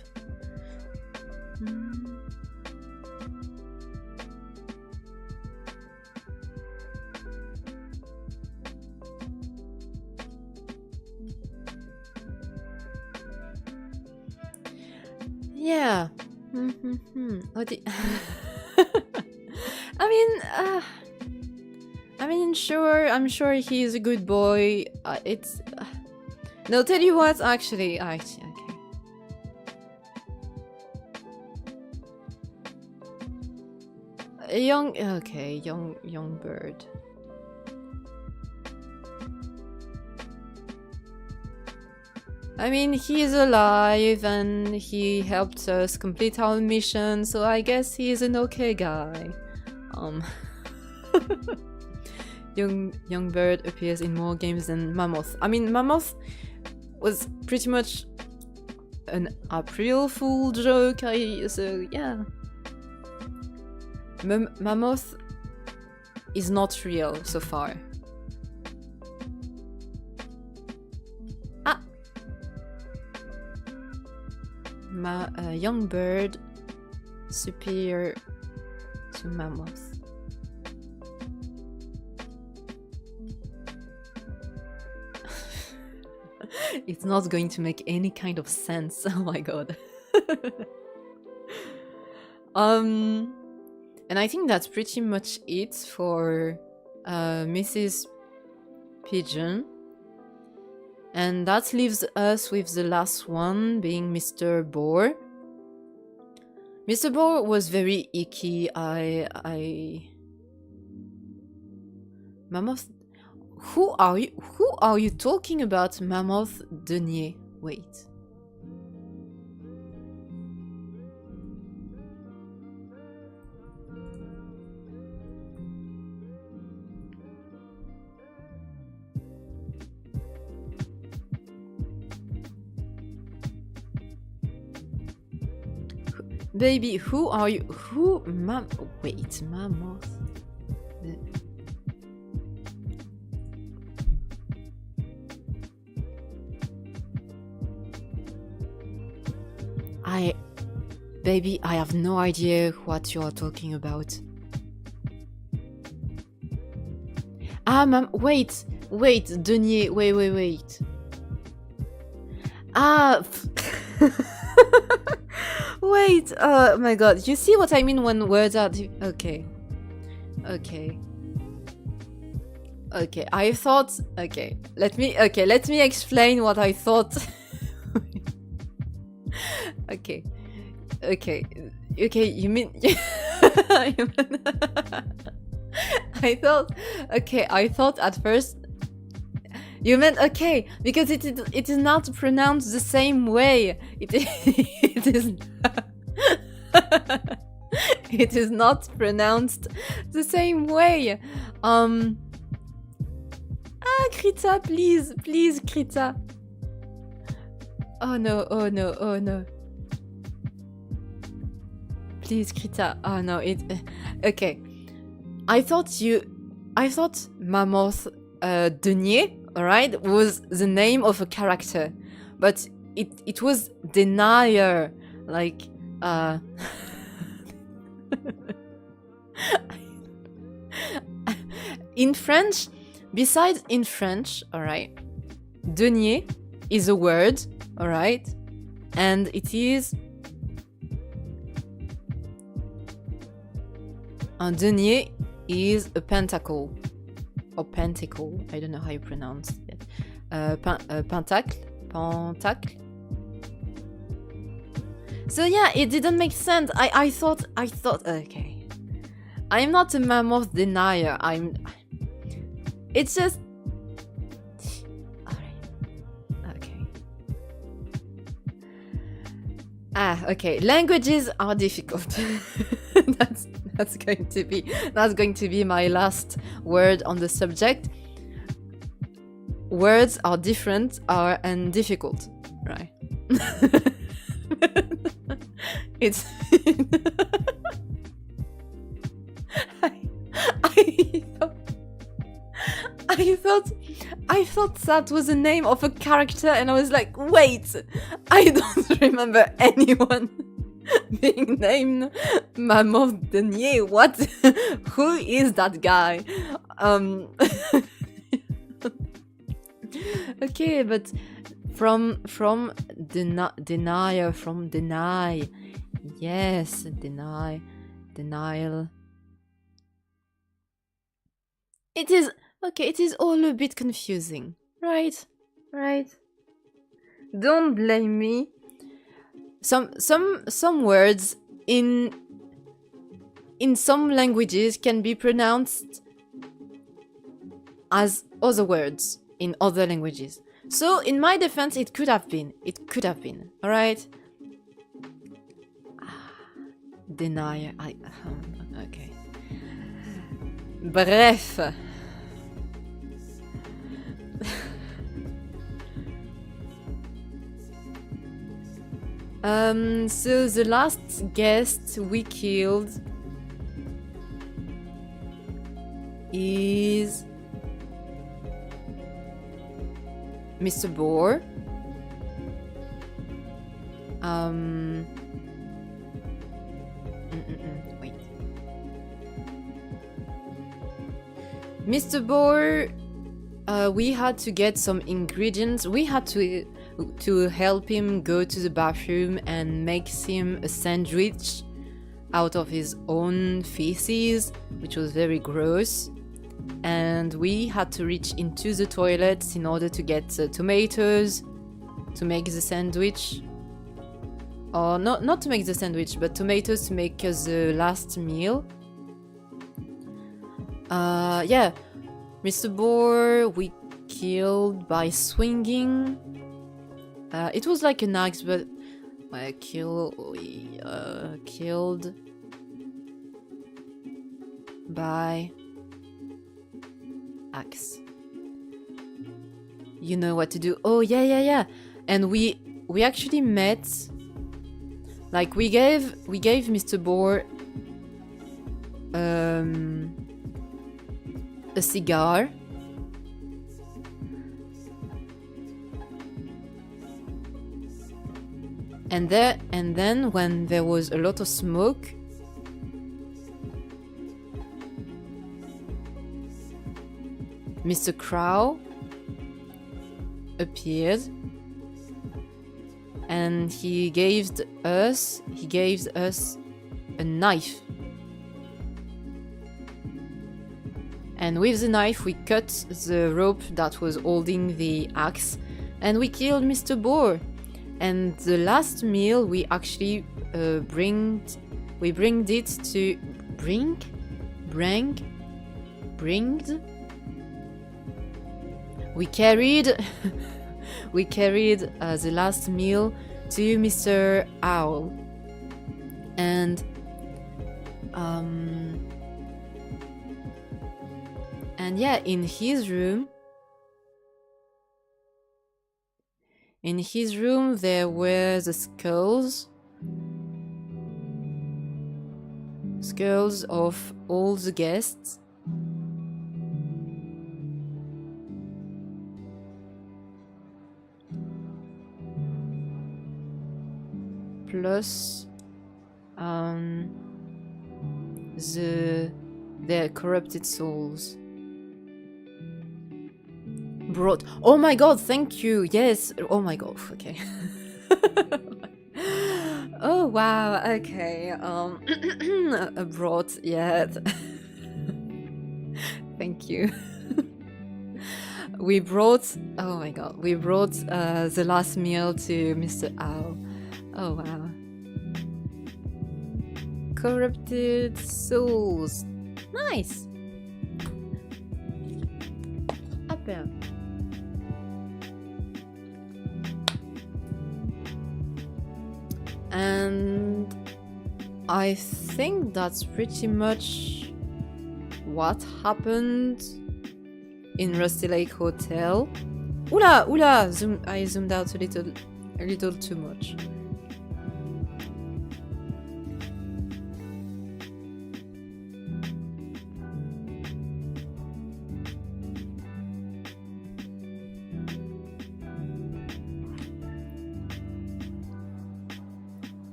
Yeah. I mean, sure. I'm sure he's a good boy. It's. No, tell you what. Actually, okay. Young bird. I mean, he's alive and he helped us complete our mission, so I guess he's an okay guy. Young bird appears in more games than Mammoth. I mean, Mammoth was pretty much an April Fool joke, so yeah. Mammoth is not real so far. Young bird superior to Mammoth. It's not going to make any kind of sense. Oh my god. And I think that's pretty much it for Mrs. Pigeon. And that leaves us with the last one, being Mr. Boar. Mr. Boar was very icky. Mammoth. Who are you? Who are you talking about, Mammoth Denier? Wait. Baby, who are you? Wait, Mammoth. Baby, I have no idea what you are talking about. Wait, Denier, wait. Wait, oh my god, you see what I mean when words are... Okay, I thought... let me explain what I thought. Okay, you mean... I thought at first you meant okay because it is not pronounced the same way. It is it is not pronounced the same way. Krita, please, Krita. Oh no. Please, Krita. Oh no, okay. I thought Mammoth Denier, alright, was the name of a character. But it was Denier. Like, in French, alright, Denier is a word, alright? And it is... denier is a pentacle. Or pentacle, I don't know how you pronounce. Pentacle. So yeah, it didn't make sense. I thought, okay. I'm not a mammoth denier. It's just... Alright. Okay. Okay. Languages are difficult. that's going to be my last word on the subject. Words are different and difficult, right? It's I thought that was the name of a character, and I was like, wait, I don't remember anyone being named Mammoth Denier. What? Who is that guy? Okay, but from deny. Yes, denial. It is okay. It is all a bit confusing, right? Don't blame me. Some words in some languages can be pronounced as other words in other languages. So in my defense, it could have been. All right. Denier. Okay. Bref. So the last guest we killed is Mr. Boar. Wait. Mr. Boar, we had to get some ingredients. We had to help him go to the bathroom and make him a sandwich out of his own feces, which was very gross. And we had to reach into the toilets in order to get tomatoes to make the sandwich. Or not to make the sandwich, but tomatoes to make the last meal. Yeah, Mr. Boar we killed by swinging. It was like an axe, but we killed by axe. You know what to do. Oh yeah. And we actually met. Like we gave Mr. Boar a cigar. And then when there was a lot of smoke, Mr. Crow appeared, and he gave us a knife. And with the knife we cut the rope that was holding the axe, and we killed Mr. Boar. And the last meal we actually we carried the last meal to Mr. Owl. And yeah, in his room there were the skulls of all the guests. Plus their corrupted souls. Brought. Oh my god, thank you. Yes. Oh my god. Okay. Oh wow. Okay. Brought. Yeah. Thank you. We brought, oh my god, we brought the last meal to Mr. Owl. Oh wow. Corrupted souls. Nice. Apple. And I think that's pretty much what happened in Rusty Lake Hotel. Oula, oula! I zoomed out a little too much.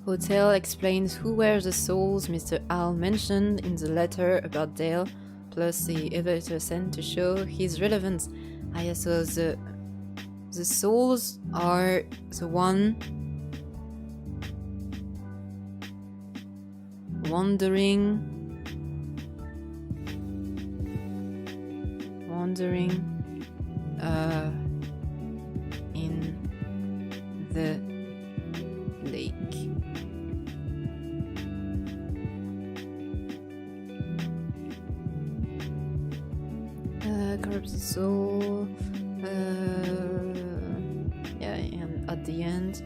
Hotel explains who were the souls Mr. Owl mentioned in the letter about Dale, plus the elevator sent to show his relevance. Ah, yeah, so the souls are the one wandering in the lake. Corrupted soul. Yeah, and at the end,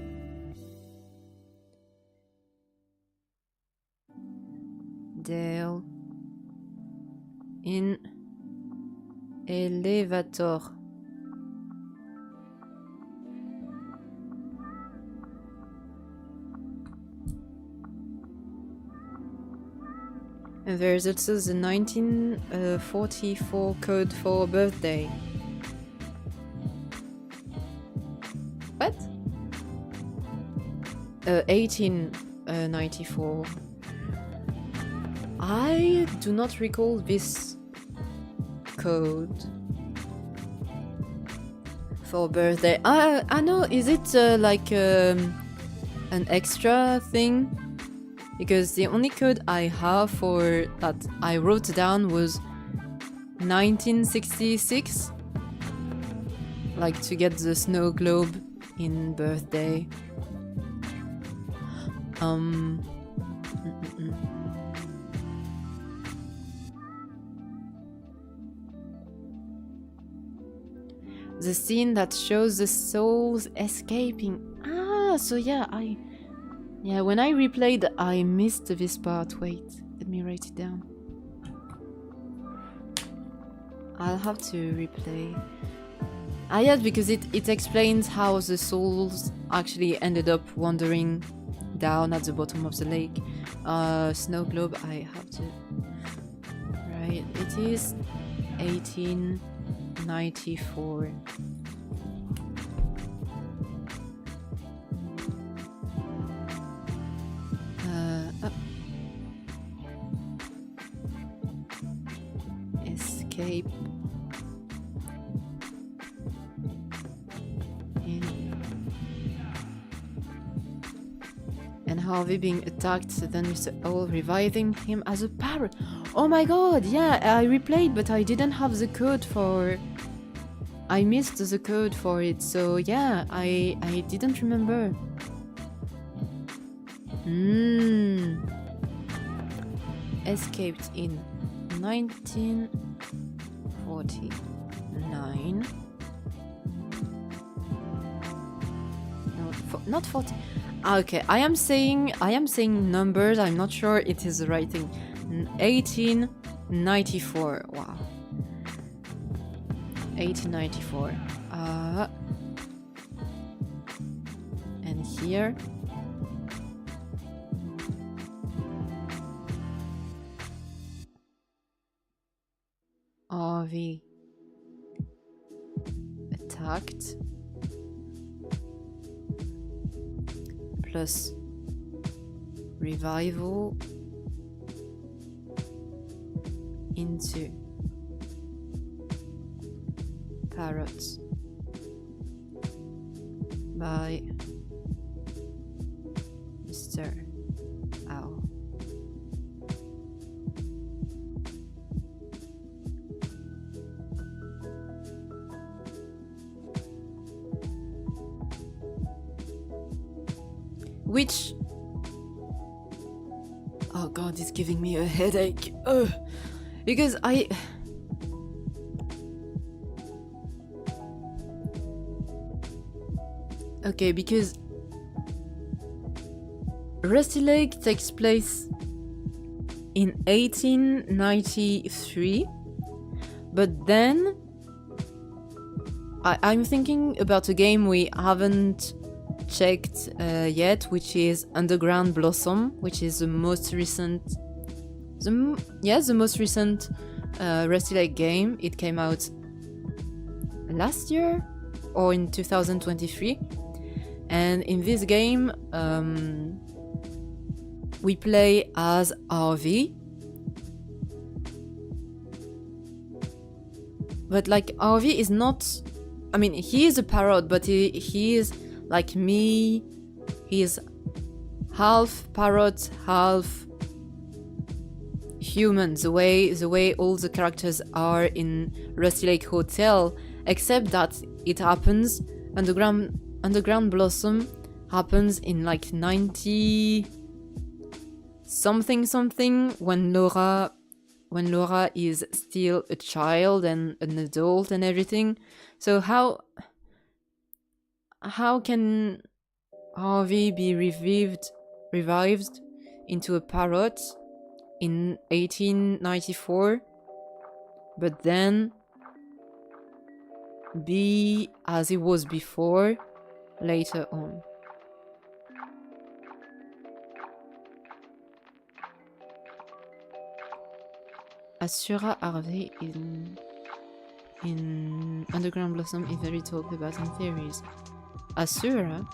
Dale in elevator. And there's also the 1944 code for birthday. What? 1894. I do not recall this code for birthday. I know, is it like an extra thing? Because the only code I have for that I wrote down was 1966. Like to get the snow globe in birthday. The scene that shows the souls escaping. Ah, so yeah, when I replayed, I missed this part. Wait, let me write it down. I'll have to replay. Ah, yes, because it explains how the souls actually ended up wandering down at the bottom of the lake. Snow globe, I have to... Right, it is 1894. Escape and Harvey being attacked, then Mr. Owl reviving him as a parrot. Oh my god, yeah, I replayed, but I didn't have the code for... I missed the code for it, so yeah, I didn't remember. Escaped in 1949. No, not 40. Okay, I am saying numbers. I'm not sure it is the right thing. 1894. Wow. 1894. And here. RV attacked plus revival into parrots by Mr. Owl. which... Oh god, it's giving me a headache. Ugh. Because Okay, because Rusty Lake takes place in 1893, but then I'm thinking about a game we haven't checked yet, which is Underground Blossom, which is the most recent, the most recent Rusty Lake game. It came out last year or in 2023, and in this game we play as RV, but like RV is not, I mean, he is a parrot, but he is like me. He is half parrot, half human, the way all the characters are in Rusty Lake Hotel, except that it happens, Underground Blossom happens in like 90 something when Laura is still a child and an adult and everything. So how can Harvey be revived into a parrot in 1894, but then be as he was before later on? Asura Harvey in Underground Blossom is very talked about in theories. Asura?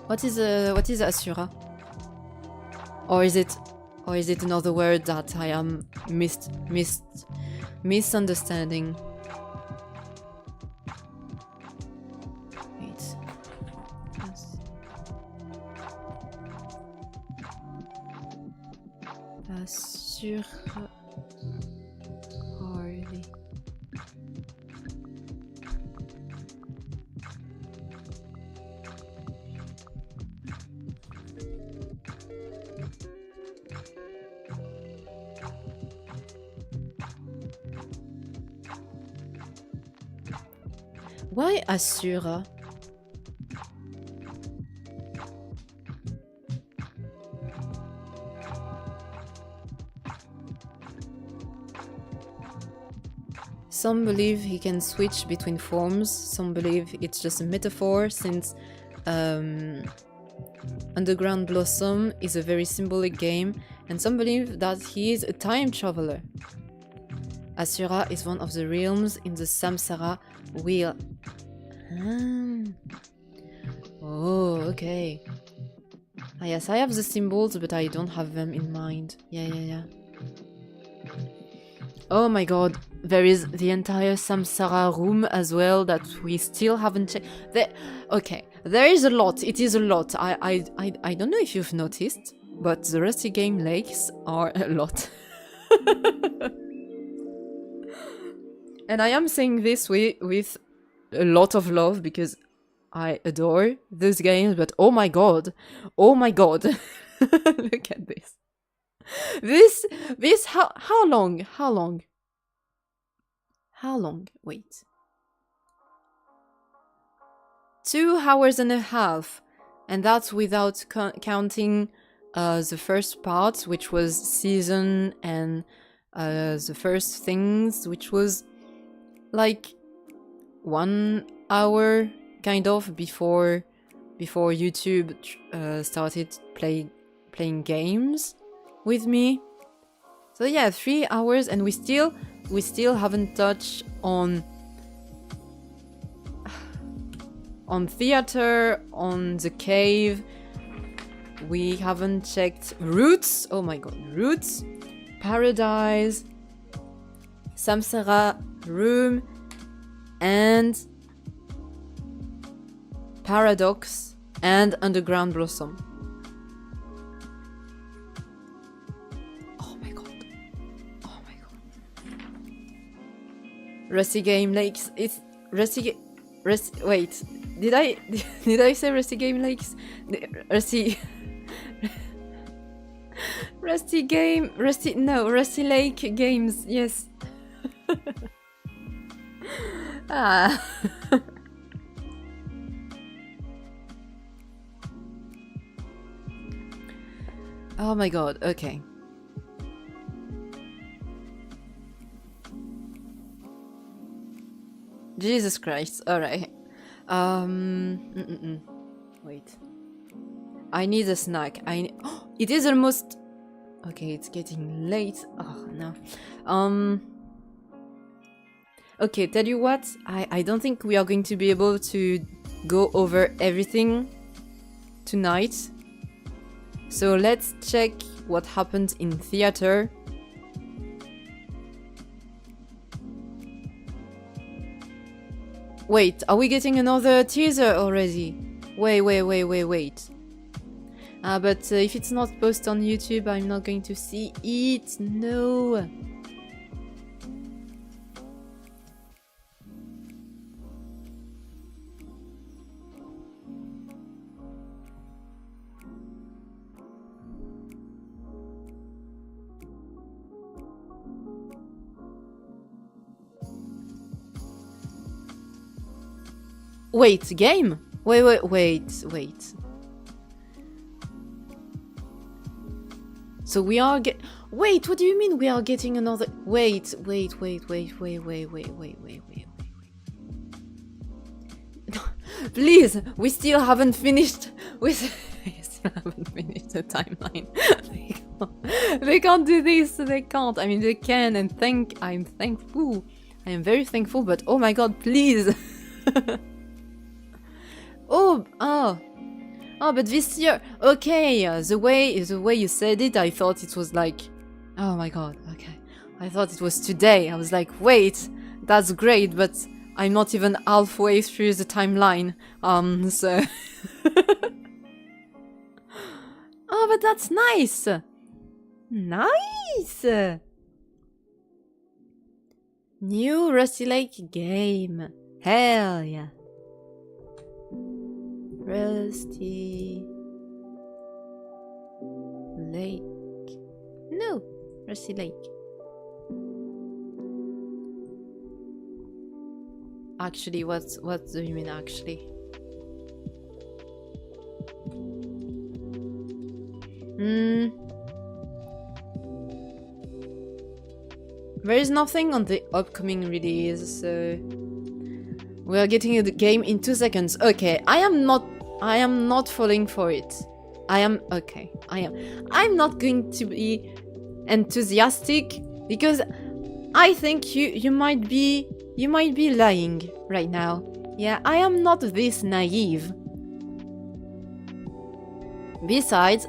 What is Asura? Or is it another word that I am misunderstanding? Wait. Asura Harvey. Why Asura? Some believe he can switch between forms, some believe it's just a metaphor, since Underground Blossom is a very symbolic game, and some believe that he is a time traveler. Asura is one of the realms in the Samsara wheel. Oh, okay. Ah, yes, I have the symbols, but I don't have them in mind. Yeah. Oh my god, there is the entire Samsara room as well that we still haven't checked. Okay, there is a lot. It is a lot. I don't know if you've noticed, but the Rusty Game lakes are a lot. And I am saying this with a lot of love because I adore those games, but oh my god, look at this. This, how long? Wait. 2 hours and a half, and that's without counting the first part, which was season, and the first things, which was like 1 hour kind of before YouTube started playing games with me. So yeah, 3 hours, and we still haven't touched on theater, on the cave. We haven't checked Roots. Oh my god, Roots, Paradise, Samsara Room, and Paradox, and Underground Blossom. Oh my god. Rusty Game Lakes. It's wait. did I did I say Rusty Game Lakes? Rusty Rusty Lake Games, yes. Ah. Oh my god, okay. Jesus Christ, alright. Wait. I need a snack. Oh, it is almost... Okay, it's getting late. Oh, no. Okay, tell you what. I don't think we are going to be able to go over everything tonight. So let's check what happened in theater. Wait, are we getting another teaser already? Wait. But if it's not posted on YouTube, I'm not going to see it. No. Wait, game? Wait. So we are Wait, what do you mean we are getting another... Wait. Please, we still haven't finished with... We still haven't finished the timeline. They can't do this, they can't. I mean, they can, and I'm thankful. I am very thankful, but oh my god, please. Oh, but this year, okay, the way you said it, I thought it was like, oh my god, okay. I thought it was today. I was like, wait, that's great, but I'm not even halfway through the timeline, so... Oh, but that's nice! Nice! New Rusty Lake game. Hell yeah. Rusty Lake. No, Rusty Lake. Actually, what do you mean actually? There is nothing on the upcoming release, so we are getting a game in 2 seconds. Okay, I am not falling for it. I'm not going to be enthusiastic because I think you might be lying right now. Yeah, I am not this naive. Besides,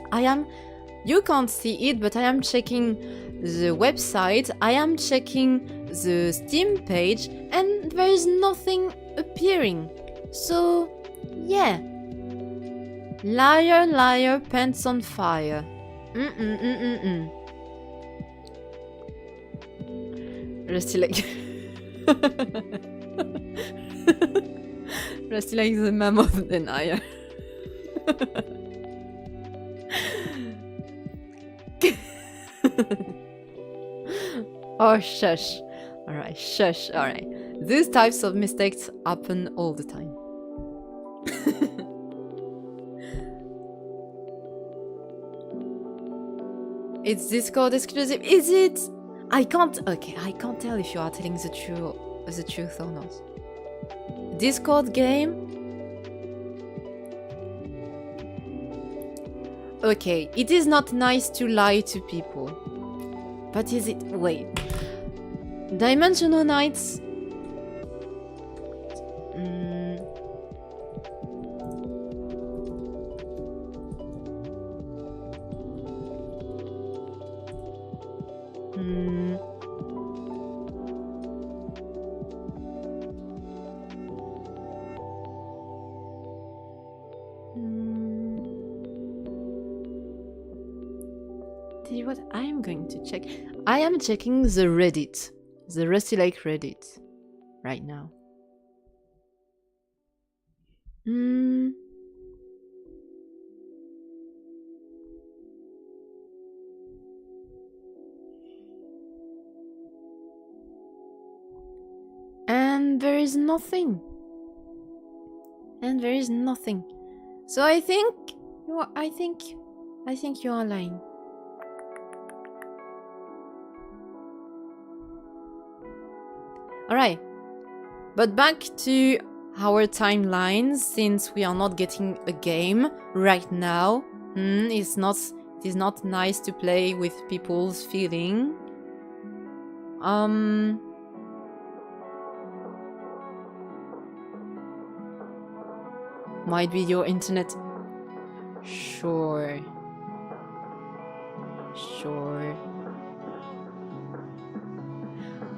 you can't see it, but I am checking the website, I am checking the Steam page, and there is nothing appearing. So, yeah. Liar, liar, pants on fire. Rusty Lake. Rusty Lake is the mammoth denier. Oh, shush. Alright, shush. Alright. These types of mistakes happen all the time. It's Discord exclusive. Is it? I can't tell if you are telling the truth or not. Discord game? Okay, it is not nice to lie to people. But is it... Wait. Dimensional Knights? Tell you what, I am going to check. I am checking the Reddit. The Rusty Lake Reddit. Right now. Mm. And there is nothing. And there is nothing. So I think you are lying. Alright. But back to our timelines, since we are not getting a game right now. It is not nice to play with people's feeling. Might be your internet. Sure.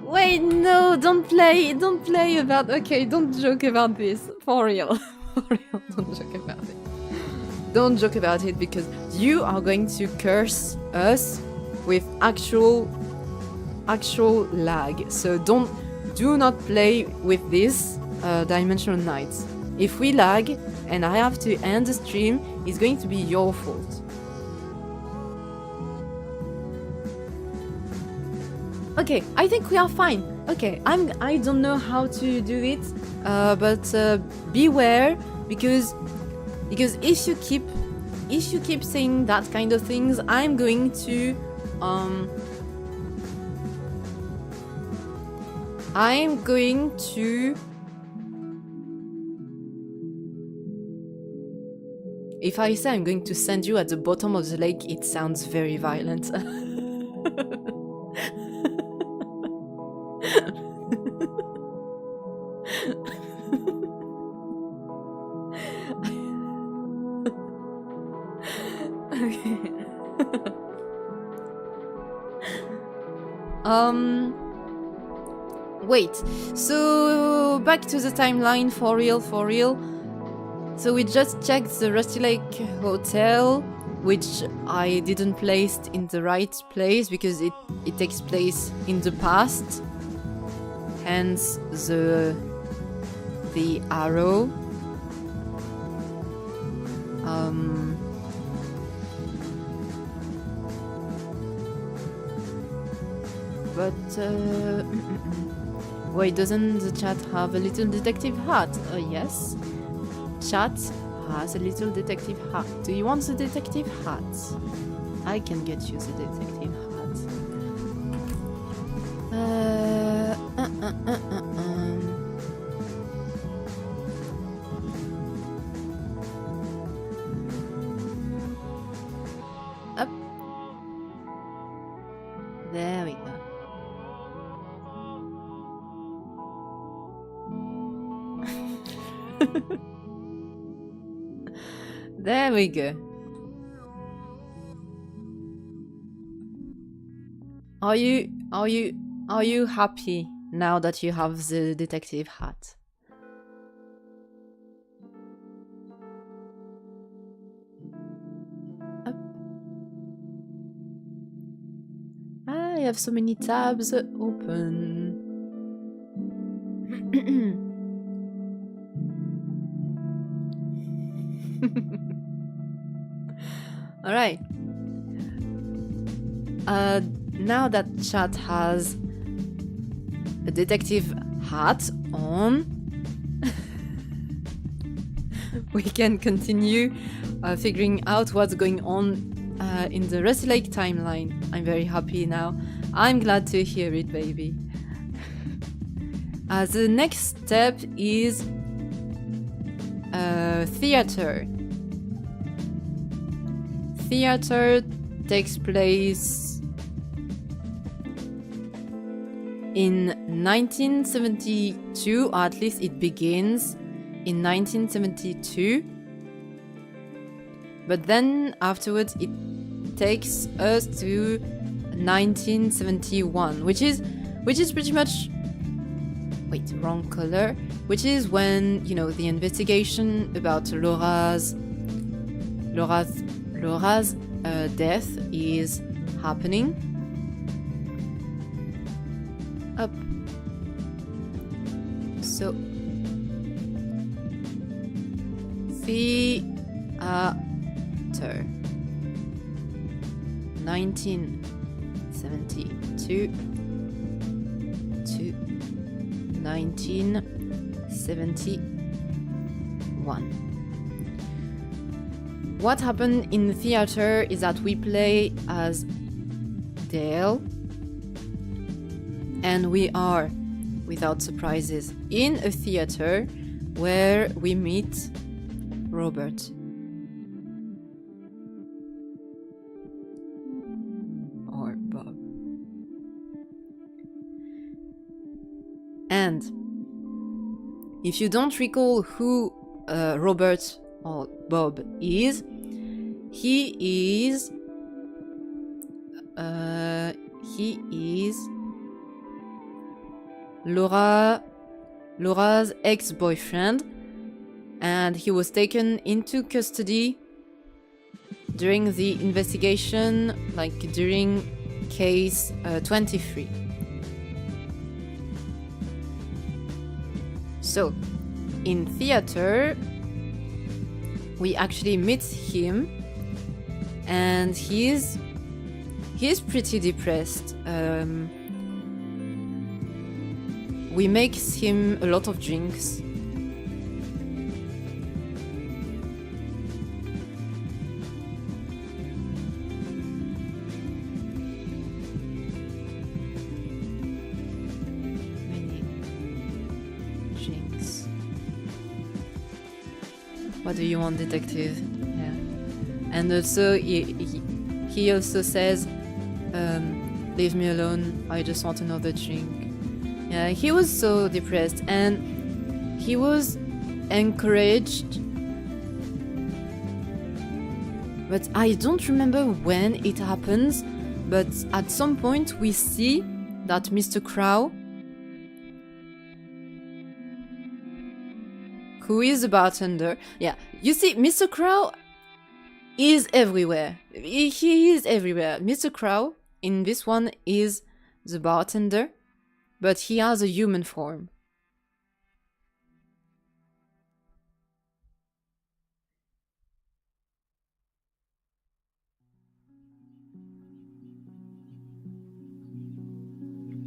Wait, no, don't play about. Okay, don't joke about this. For real. For real, don't joke about it. Don't joke about it, because you are going to curse us with actual lag. So do not play with this dimensional nights. If we lag and I have to end the stream, it's going to be your fault. Okay, I think we are fine. Okay, I don't know how to do it, but beware, because if you keep saying that kind of things, I'm going to if I say I'm going to send you at the bottom of the lake, it sounds very violent. Wait, so back to the timeline, for real. So we just checked the Rusty Lake Hotel, which I didn't place in the right place because it takes place in the past. Hence the arrow. But wait, doesn't the chat have a little detective hat? Yes. Chat has a little detective hat. Do you want the detective hat? I can get you the detective hat. Up. There we go. There we go. Are you happy now that you have the detective hat? Up. I have so many tabs open. All right. Now that chat has a detective hat on, we can continue figuring out what's going on in the Rusty Lake timeline. I'm very happy now. I'm glad to hear it, baby. The next step is theater. Theater takes place in 1972, or at least it begins in 1972. But then afterwards it takes us to 1971, which is pretty much, wait, wrong color, which is when, you know, the investigation about Laura's death is happening. Up. So Theater 1972 to 1971. What happened in the theater is that we play as Dale, and we are, without surprises, in a theater where we meet Robert. Or Bob. And if you don't recall who Robert or Bob is, he is Laura's ex-boyfriend, and he was taken into custody during the investigation, like during case 23. So, in theater, we actually meet him, and he's pretty depressed. We make him a lot of drinks. Many drinks. What do you want, detective? Yeah. And also, he also says, leave me alone, I just want another drink. Yeah, he was so depressed, and he was encouraged, but I don't remember when it happens, but at some point we see that Mr. Crow, who is a bartender, yeah, you see, Mr. Crow is everywhere. He is everywhere. Mr. Crow, in this one, is the bartender, but he has a human form.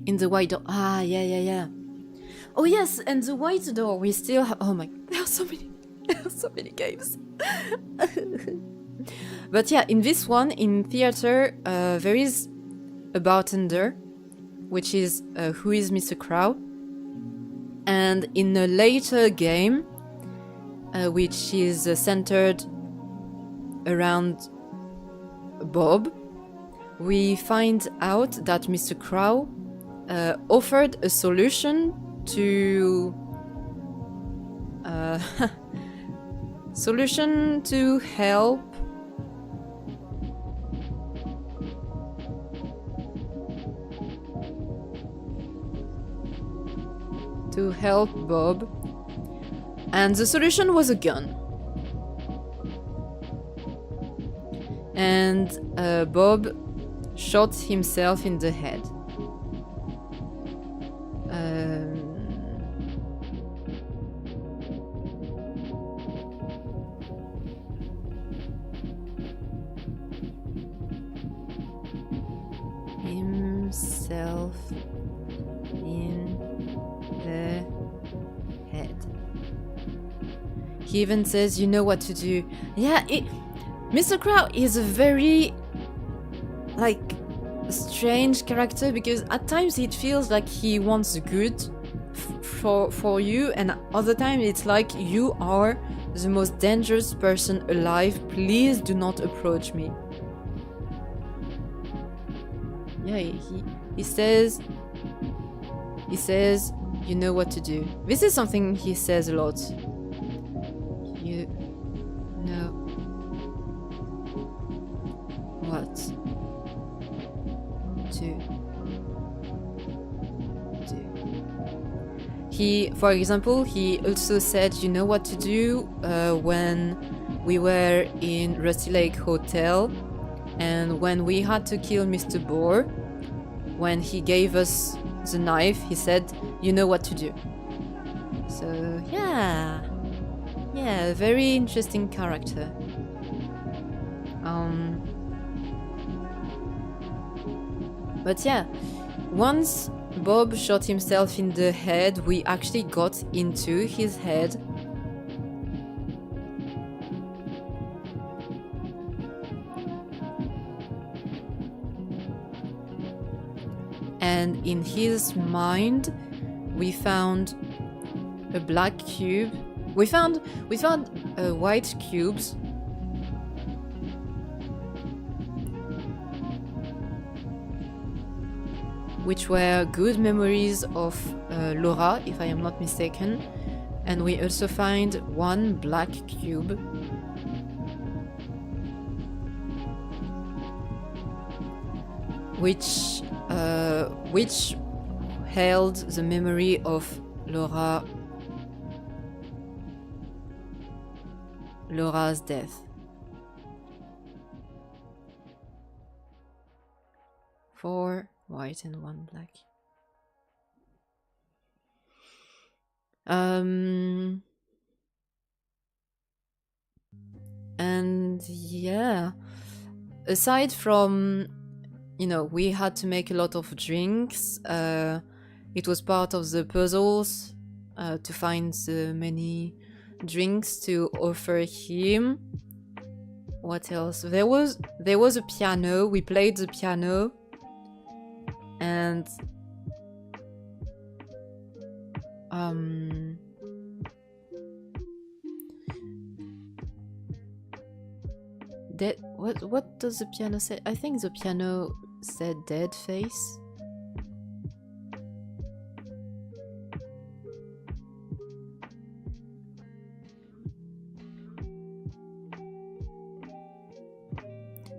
In the white door. Ah, yeah. Oh yes, and the white door, we still have... Oh my... There are so many games. But yeah, in this one, in theater, there is a bartender, which is who is Mr. Crow. And in a later game, which is centered around Bob, we find out that Mr. Crow offered a solution to help Bob, and the solution was a gun. And Bob shot himself in the head. Himself in the head. He even says, you know what to do. Yeah, Mr. Crow is a very, like, strange character, because at times it feels like he wants good for you, and other times it's like, you are the most dangerous person alive, please do not approach me. Yeah, he says, you know what to do. This is something he says a lot. You know what to do. He, for example, he also said, you know what to do when we were in Rusty Lake Hotel, and when we had to kill Mr. Bohr, when he gave us the knife, he said, you know what to do. So, yeah. Yeah, very interesting character. Um, but yeah, once Bob shot himself in the head, we actually got into his head. And in his mind, we found a black cube. We found white cubes, which were good memories of Laura, if I am not mistaken. And we also find one black cube, which held the memory of Laura's death. 4 white and 1 black. And yeah, aside from, you know, we had to make a lot of drinks. It was part of the puzzles to find the many drinks to offer him. What else? There was a piano. We played the piano, and what does the piano say? I think the piano said dead face.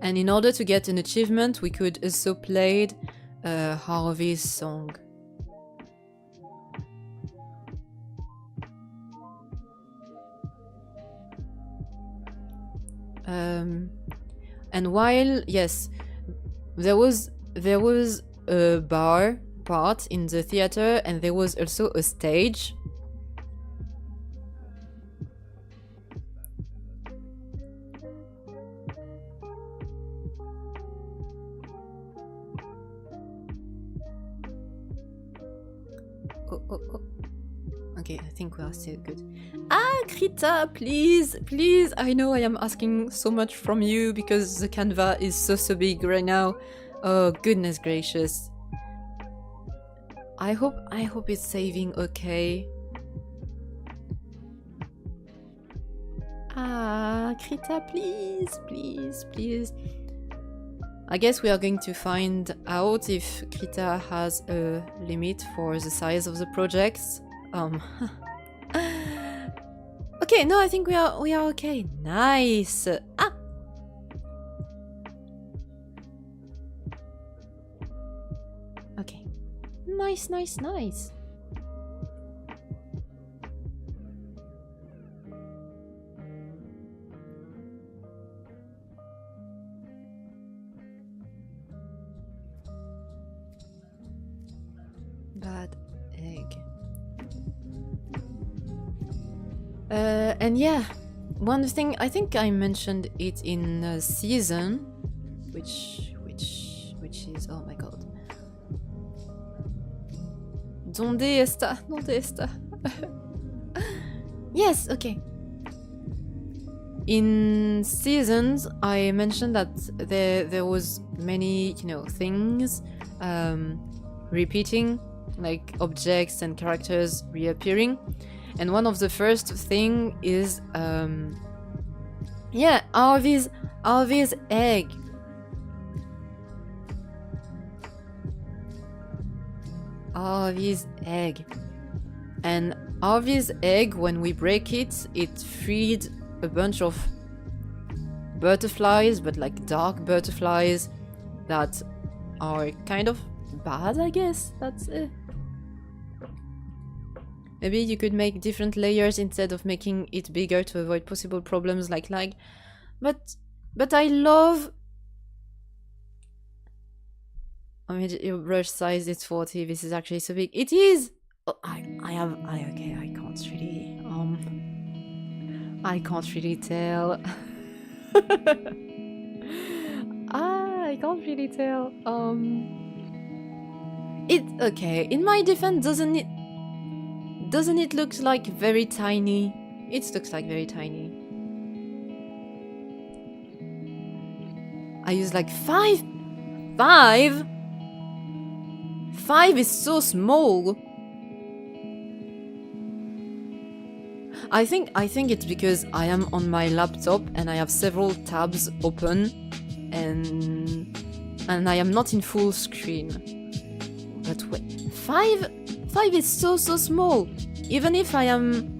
And in order to get an achievement, we could also play Harvey's song. And while, yes, there was a bar part in the theater, and there was also a stage. Oh. Okay, I think we are still good. Ah, Krita, please, please. I know I am asking so much from you because the Canva is so big right now. Oh, goodness gracious. I hope it's saving okay. Ah, Krita, please, please, please. I guess we are going to find out if Krita has a limit for the size of the projects. Okay, no, I think we are okay. Nice. Ah. Okay. Nice. Bad egg. And yeah, one thing, I think I mentioned it in season, which is, oh my god. ¿Dónde está? Yes, okay. In seasons, I mentioned that there was many, you know, things repeating, like objects and characters reappearing. And one of the first thing is, yeah, Harvey's egg. Harvey's egg. And Harvey's egg, when we break it, it freed a bunch of butterflies, but like dark butterflies that are kind of bad, I guess. That's it. Maybe you could make different layers instead of making it bigger to avoid possible problems like lag. But I love... I mean, your brush size is 40. This is actually so big. It is! Oh, okay, I can't really... I can't really tell. I can't really tell. Okay. In my defense, doesn't it look like very tiny? It looks like very tiny. I use like 5. 5 is so small. I think it's because I am on my laptop and I have several tabs open and I am not in full screen. But wait, 5 is so small. Even if I am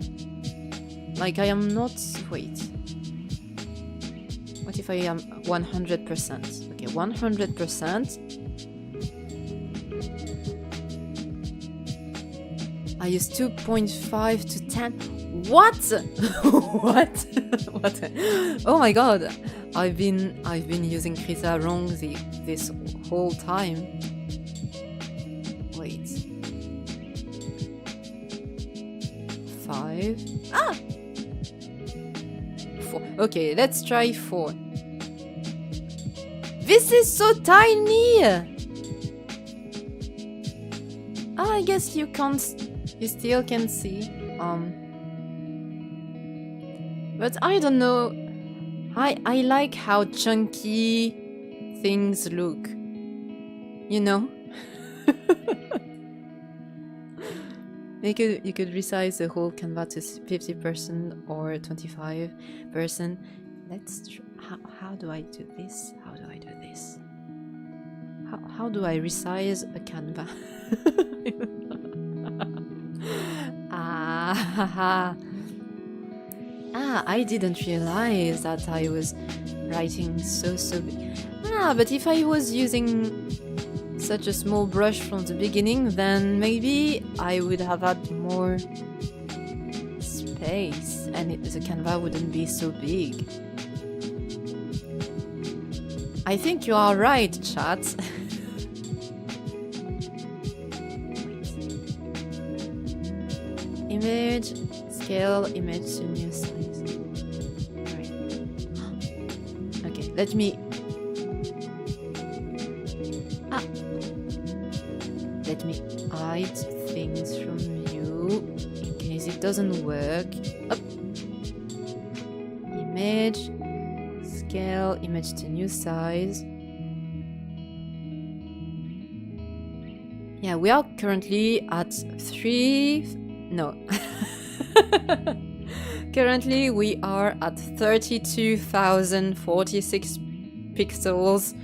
like I am not wait. What if I am 100%? Okay, 100%. I use 2.5 to 10. What? What? What? Oh my god! I've been using Krita wrong this whole time. Wait. 5. Ah! 4. Okay, let's try 4. This is so tiny! I guess you can't. You still can see. But I don't know. I like how chunky things look. You know? you could resize the whole Canva to 50% or 25%. Let's try. How do I do this? How do I do this? How do I resize a Canva? I didn't realize that I was writing so big. But if I was using such a small brush from the beginning, then maybe I would have had more space and the Canva wouldn't be so big. I think you are right, chat. Image, scale, image to new size. Right. Okay, let me. Let me hide things from you in case it doesn't work. Up. Image, scale, image to new size. Yeah, we are currently at 3. No. Currently we are at 32,046 pixels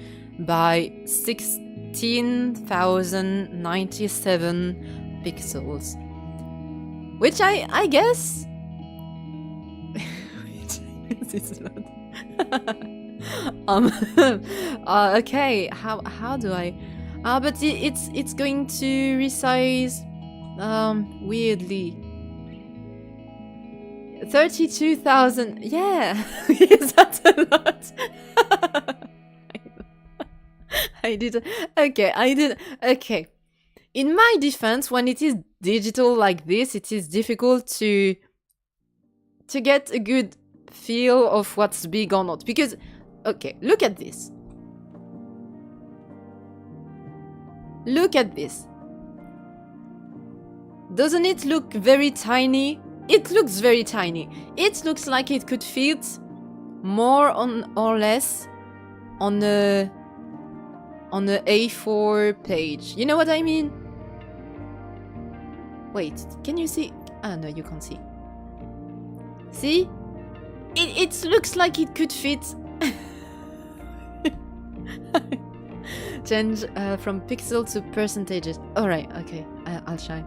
by 16,097 pixels. Which I guess this is not okay, how do I but it's going to resize weirdly. 32,000. Yeah, is that a lot? I did. Okay, I did. Okay. In my defense, when it is digital like this, it is difficult to get a good feel of what's big or not. Because, okay, look at this. Look at this. Doesn't it look very tiny? It looks very tiny. It looks like it could fit more on or less on a A4 page. You know what I mean? Wait, can you see? Ah, no, you can't see. See? It looks like it could fit. Change from pixel to percentages. Alright, okay, I'll try.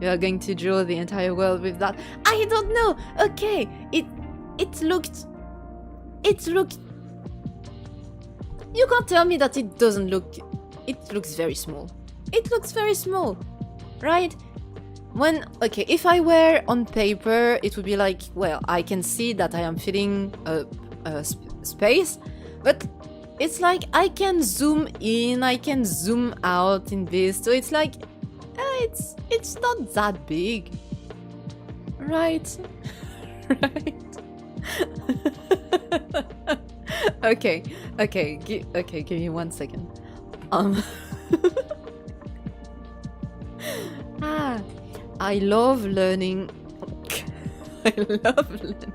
We are going to draw the entire world with that. I don't know. Okay, it looked. You can't tell me that it doesn't look. It looks very small. It looks very small, right? Okay, if I were on paper, it would be like, well, I can see that I am filling a space, but it's like I can zoom in, I can zoom out in this, so it's like. It's not that big, right? Right. Okay, okay, give me 1 second. Um, I love learning. I love learning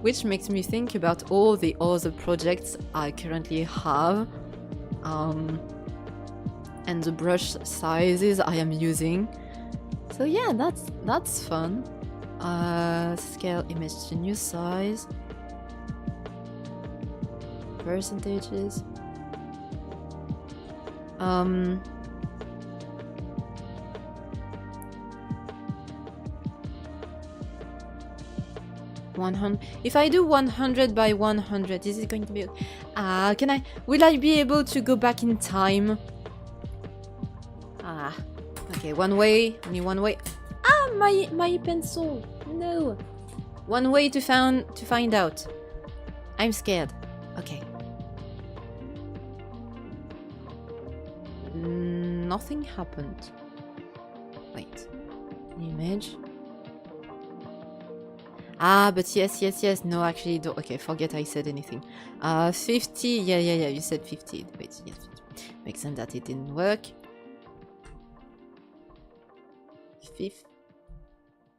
which makes me think about all the other projects I currently have, and the brush sizes I am using. So yeah, that's fun. Scale image to new size. Percentages. 100. If I do 100 by 100, is it going to be? Will I be able to go back in time? Okay. Only one way. My pencil. No. One way to find out. I'm scared. Okay. Nothing happened. Wait. Image. But yes. No, actually, don't. Okay, forget I said anything. 50. Yeah. You said 50. Wait, yes. Makes sense that it didn't work.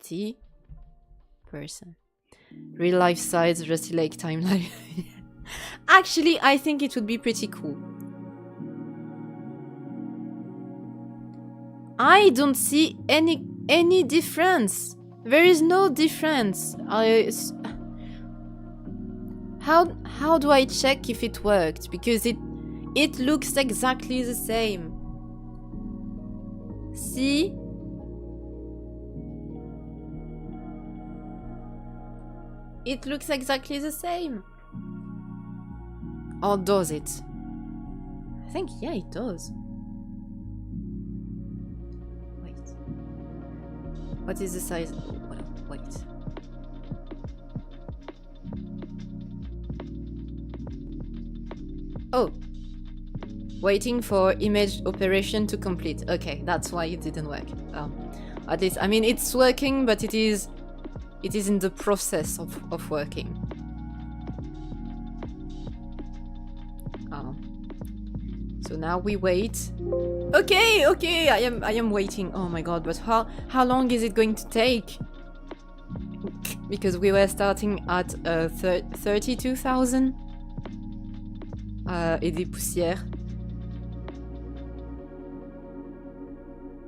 50%. Real life size, Rusty Lake timeline. Actually, I think it would be pretty cool. I don't see any difference. There is no difference. How do I check if it worked? Because it looks exactly the same. See? It looks exactly the same. Or does it? I think, yeah, it does. Wait. What is the size? Wait. Oh. Waiting for image operation to complete. Okay, that's why it didn't work. At least, I mean, it's working, but it is in the process of working. So now we wait. Okay, I am waiting. Oh my god, but how long is it going to take? Because we were starting at 32,000 et des poussières.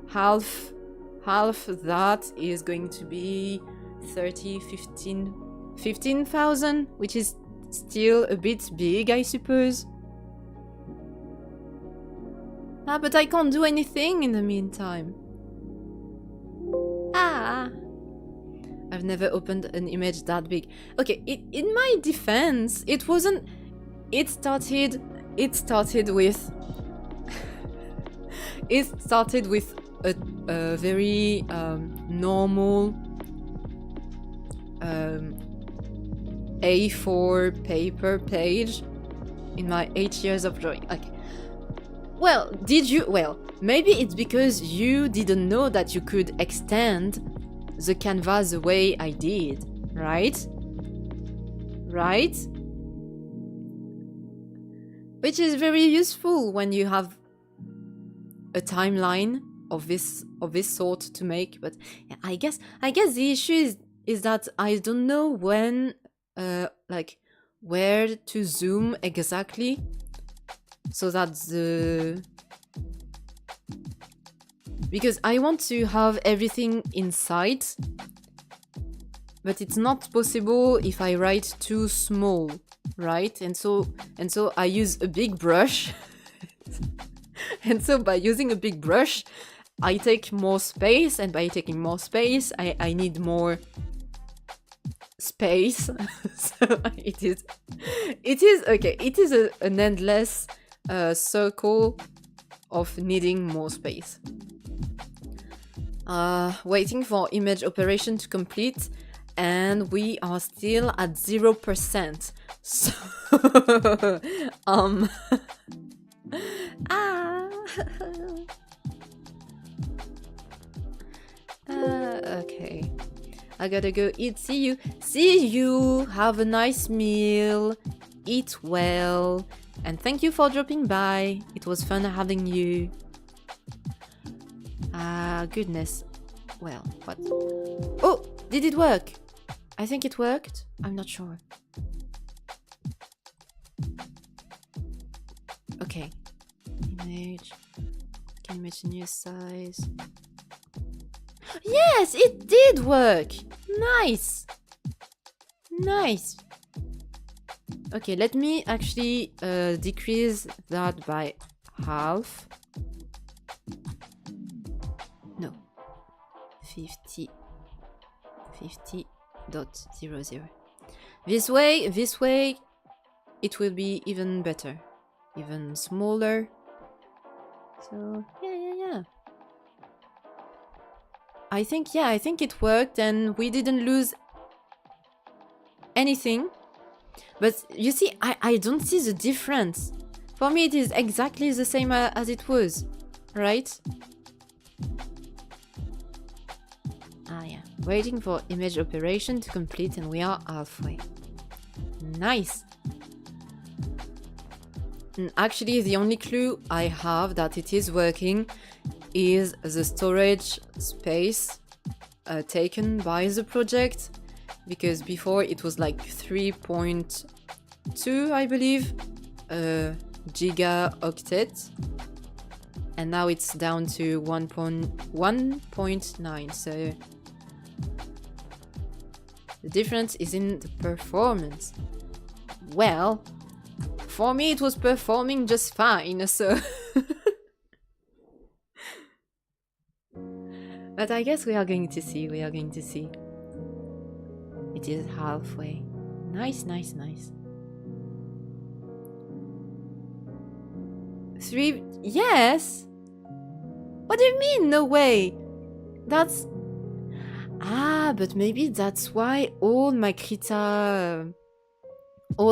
Half that is going to be 15,000, which is still a bit big, I suppose. But I can't do anything in the meantime. I've never opened an image that big. Okay, in my defense, it wasn't. It started with. It started with a very normal A4 paper page in my 8 years of drawing. Okay. Well, maybe it's because you didn't know that you could extend the canvas the way I did, right? Right? Which is very useful when you have a timeline of this sort to make. But I guess the issue is that I don't know when, where to zoom exactly, so that because I want to have everything in sight, but it's not possible if I write too small, right? And so I use a big brush. And so by using a big brush, I take more space, and by taking more space, I need more space. So it is okay. It is an endless circle of needing more space. Waiting for image operation to complete, and we are still at 0%. So okay. I gotta go eat. See you. See you. Have a nice meal. Eat well. And thank you for dropping by. It was fun having you. Goodness. Well, what? Oh, did it work? I think it worked. I'm not sure. Okay. Image. Can image a new size. Yes, it did work. Nice. Nice. Okay, let me actually decrease that by half. No. 50.00. This way, it will be even better. Even smaller. So, yeah. I think it worked and we didn't lose anything. But you see, I don't see the difference. For me, it is exactly the same as it was, right? Yeah. Waiting for image operation to complete and we are halfway. Nice. And actually, the only clue I have that it is working is the storage space taken by the project. Because before it was like 3.2, I believe, gigaoctet. And now it's down to 1.9, so the difference is in the performance. Well, for me it was performing just fine, so... But I guess we are going to see, It is halfway. Nice. 3... Yes! What do you mean, no way? That's... but maybe that's why all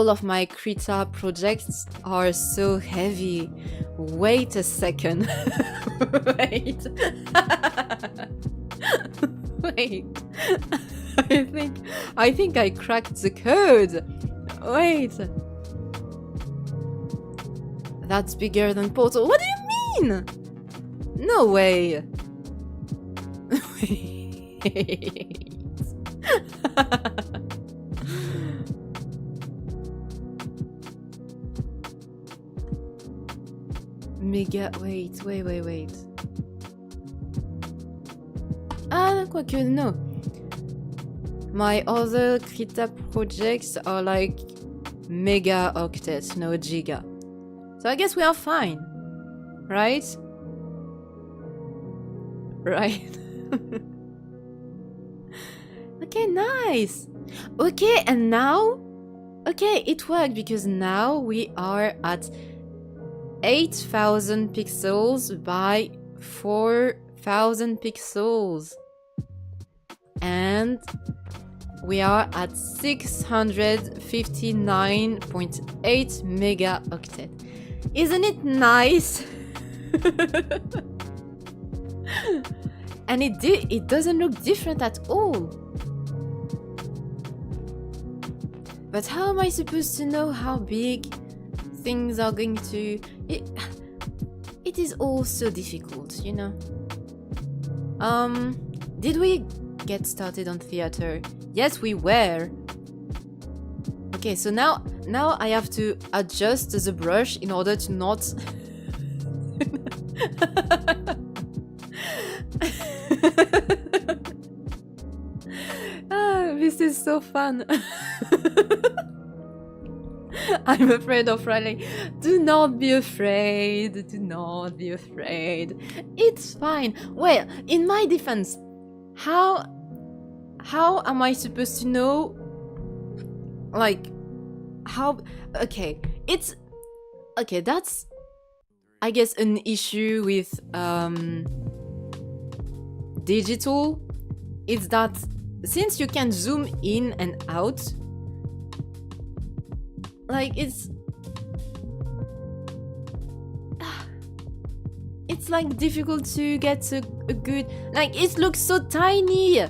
of my Krita projects are so heavy. Wait a second. Wait. Wait. I think I cracked the code. Wait. That's bigger than Portal. What do you mean? No way. Wait. Mega. Wait. Quoique, no. My other Krita projects are like mega octets, no giga. So I guess we are fine. Right? Right. Okay, nice. Okay, and now? Okay, it worked because now we are at 8,000 pixels by 4,000 pixels. And we are at 659.8 megaoctet. Isn't it nice? And it doesn't look different at all. But how am I supposed to know how big things are going to... It is all so difficult, you know. Did we get started on theater? Yes, we were. Okay, so now I have to adjust the brush in order to not... This is so fun. I'm afraid of Riley. Do not be afraid. It's fine. Well, in my defense, how am I supposed to know? Like, how? Okay, it's okay. That's, I guess, an issue with digital. It's that since you can zoom in and out, like it's like difficult to get a good, like it looks so tiny.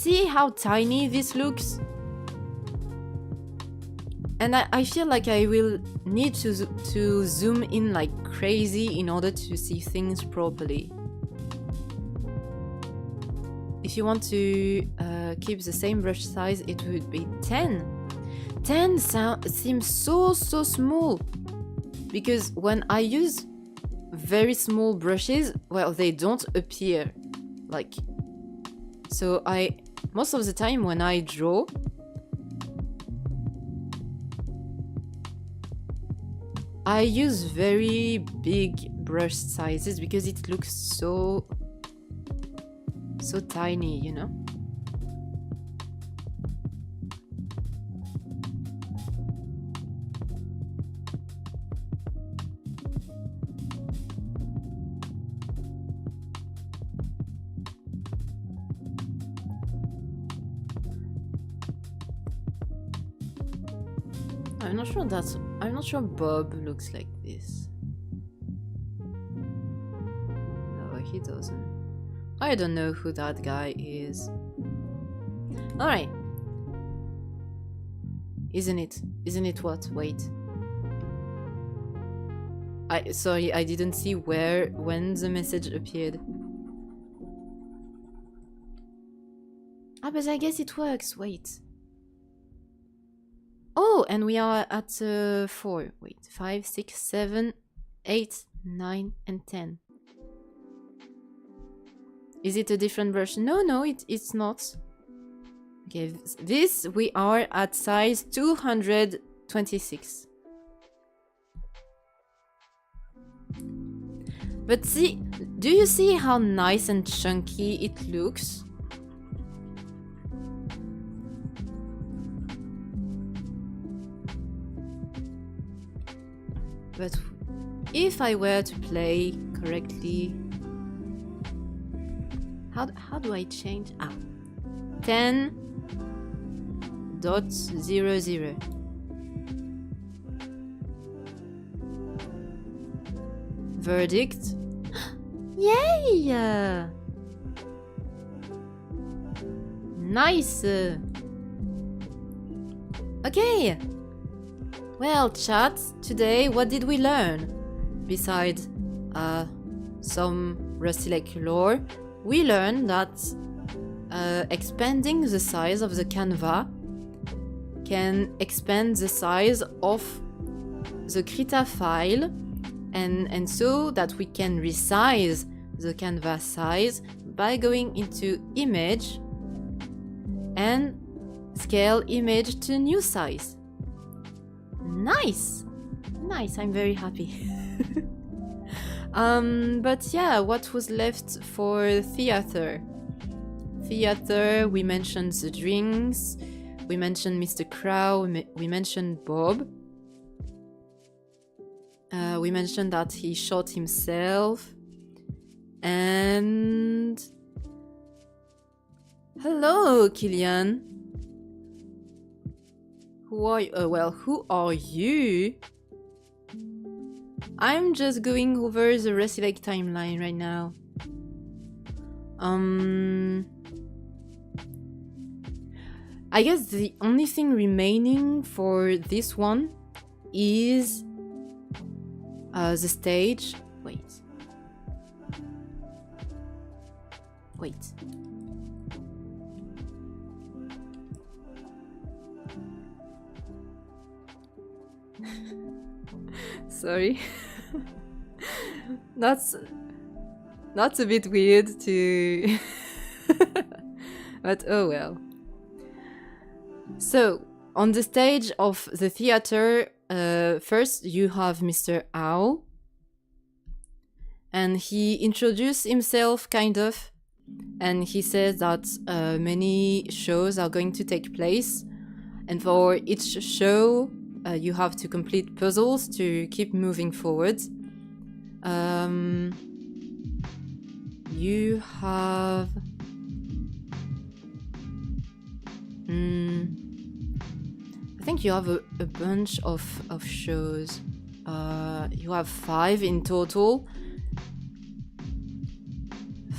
see how tiny this looks? And I feel like I will need to zoom in like crazy in order to see things properly. If you want to keep the same brush size, it would be 10. 10 seems so small. Because when I use very small brushes, well, they don't appear. Like, so most of the time when I draw, I use very big brush sizes because it looks so tiny, you know? I'm not sure Bob looks like this. No, he doesn't. I don't know who that guy is. Alright. Isn't it what? Wait. Sorry, I didn't see when the message appeared. Ah, but I guess it works. Wait. Oh, and we are at 4. Wait, 5, 6, 7, 8, 9, and 10. Is it a different brush? No, it's not. Okay, this we are at size 226. But see, do you see how nice and chunky it looks? But if I were to play correctly, how do I change? 10.00. Verdict. Yay! Nice. Okay. Well, chat, today what did we learn? Besides some Rusty Lake lore, we learned that expanding the size of the canvas can expand the size of the Krita file, and so that we can resize the canvas size by going into image and scale image to new size. Nice! Nice, I'm very happy. But yeah, what was left for theater? Theater, we mentioned the drinks, we mentioned Mr. Crow, we mentioned Bob. We mentioned that he shot himself. And... Hello, Killian! Who are you? Who are you? I'm just going over the Rusty Lake timeline right now. I guess the only thing remaining for this one is the stage. Wait. Sorry. That's a bit weird to... But oh well. So, on the stage of the theater, first you have Mr. Owl. And he introduced himself, kind of. And he says that many shows are going to take place. And for each show, you have to complete puzzles to keep moving forward. You have... I think you have a bunch of shows. You have 5 in total.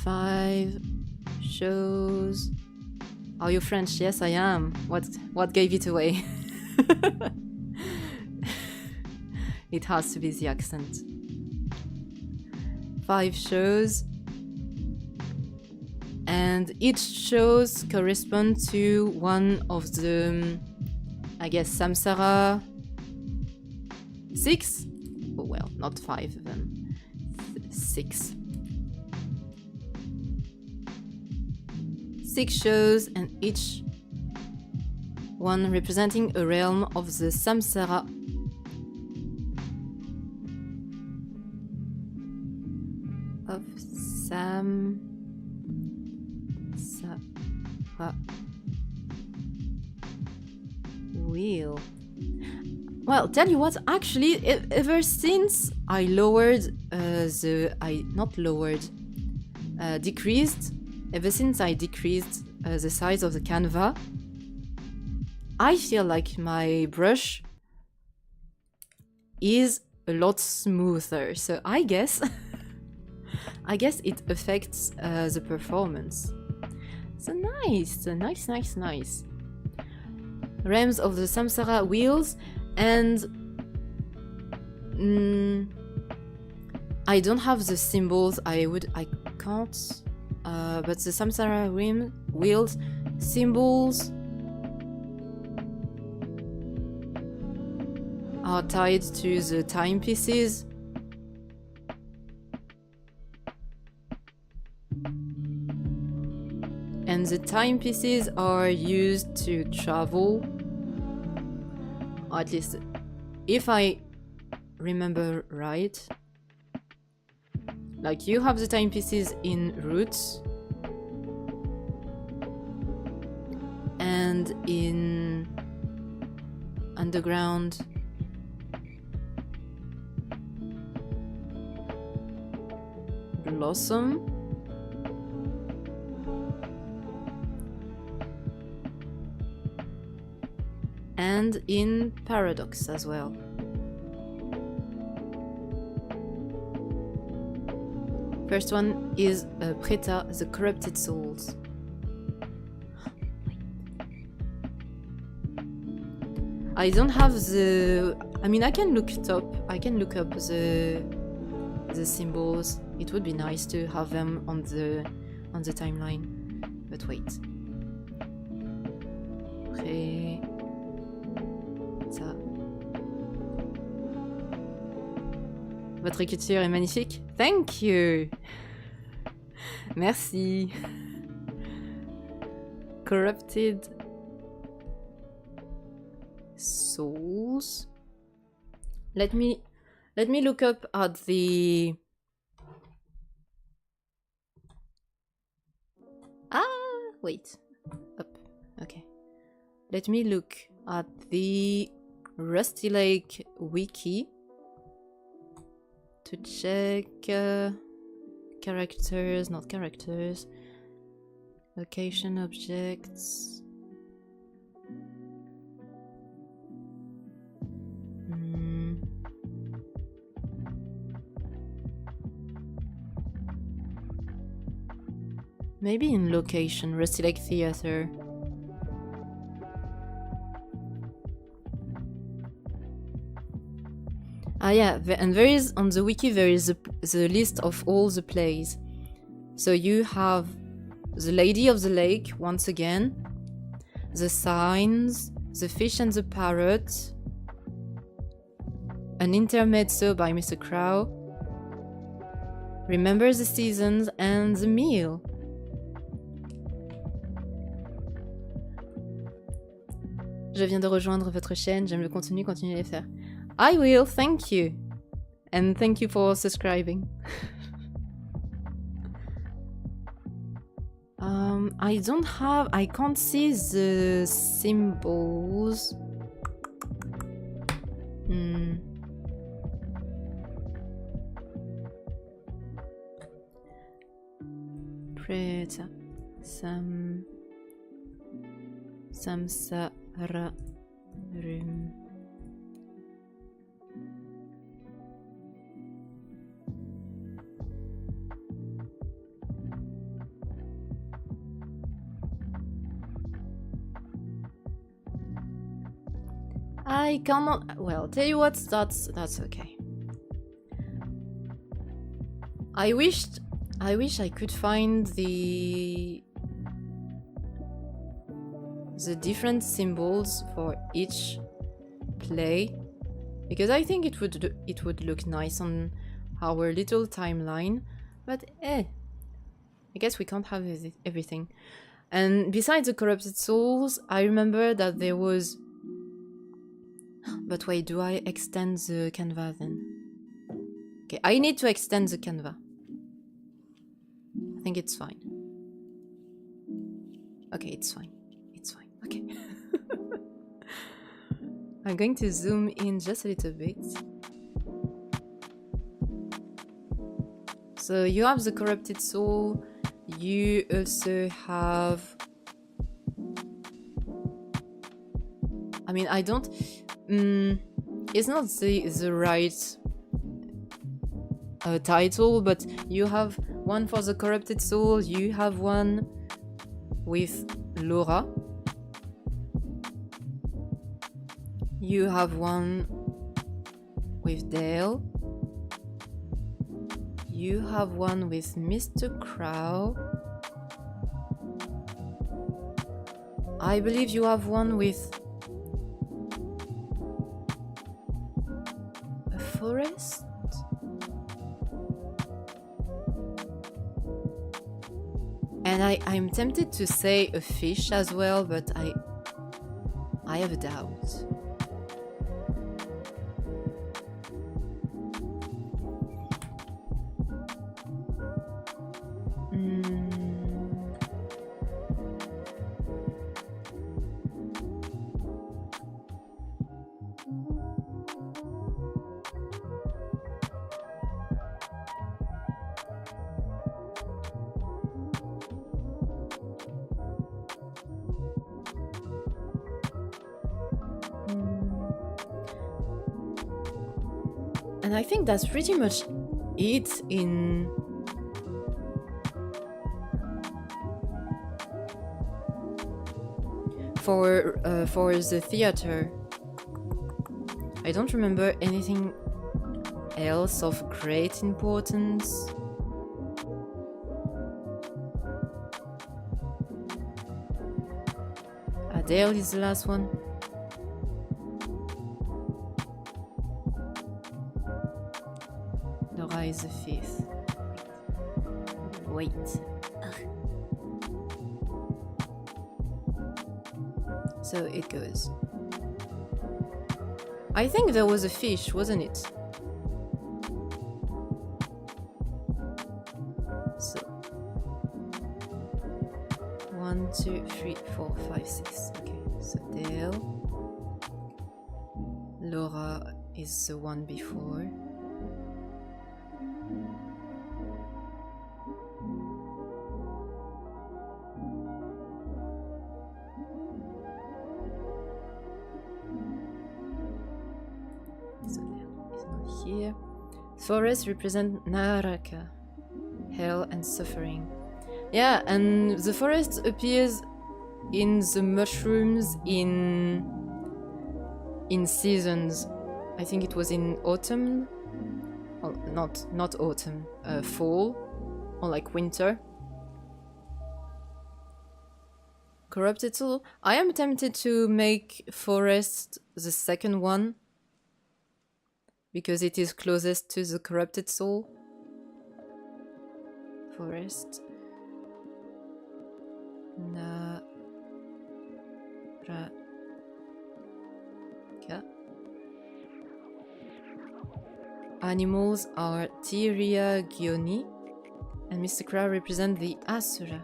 5 shows. Are you French? Yes, I am. What gave it away? It has to be the accent. 5 shows. And each shows correspond to one of the, I guess, Samsara 6? Oh, well, not 5 then. 6. 6 shows, and each one representing a realm of the Samsara. Of Samsara. Wheel. Well, tell you what, actually, ever since I lowered decreased, ever since I decreased the size of the canvas, I feel like my brush is a lot smoother. So I guess, it affects the performance. So nice, nice. Realms of the Samsara wheels, and I don't have the symbols. I can't. But the Samsara wheels symbols are tied to the timepieces. And the timepieces are used to travel. Or at least, if I remember right. Like, you have the timepieces in routes. And in underground. Blossom. And in Paradox as well. First one is Preta, the Corrupted Souls. I don't have the... I mean, I can look it up. I can look up the symbols. It would be nice to have them on the timeline. But wait. Ça. Votre écriture est magnifique. Thank you. Merci. Corrupted souls. Let me look up at the... wait. Up. Okay. Let me look at the Rusty Lake wiki to check characters, not characters, location, objects. Maybe in location, Rusty Lake Theater. Yeah, and there is, on the wiki, there is the list of all the plays. So you have The Lady of the Lake, once again, The Signs, The Fish and the Parrot, an intermezzo by Mr. Crow, Remember the Seasons, and The Meal. Je viens de rejoindre votre chaîne, j'aime le contenu, continuez à le faire. I will, thank you. And thank you for subscribing. I can't see the symbols. Preta. Samsara room. I cannot. Well, tell you what, that's okay. I wish I could find the different symbols for each play, because I think it would look nice on our little timeline. But I guess we can't have everything. And besides the corrupted souls, I remember that there was. But wait, do I extend the canvas then? Okay, I need to extend the canvas. I think it's fine. Okay, it's fine. It's fine. Okay. I'm going to zoom in just a little bit. So you have the corrupted soul. You also have... I mean, I don't... it's not the right title, but you have one for the corrupted soul, you have one with Laura, you have one with Dale, you have one with Mr. Crow, I believe you have one with a forest. And I'm tempted to say a fish as well, but I have a doubt. And I think that's pretty much it in... For the theater. I don't remember anything else of great importance. Adele is the last one. Laura is the fifth. Wait. So it goes. I think there was a fish, wasn't it? So 1, 2, 3, 4, 5, 6. Okay, so Dale. Laura is the one before. Here. Forests represent Naraka, hell and suffering. Yeah, and the forest appears in the mushrooms in seasons. I think it was in autumn. Oh, not autumn, fall, or like winter. Corrupted soul. I am tempted to make forest the second one, because it is closest to the corrupted soul. Forest. Naraka. Animals are Tyria Gioni, and Mr. Crow represent the Asura.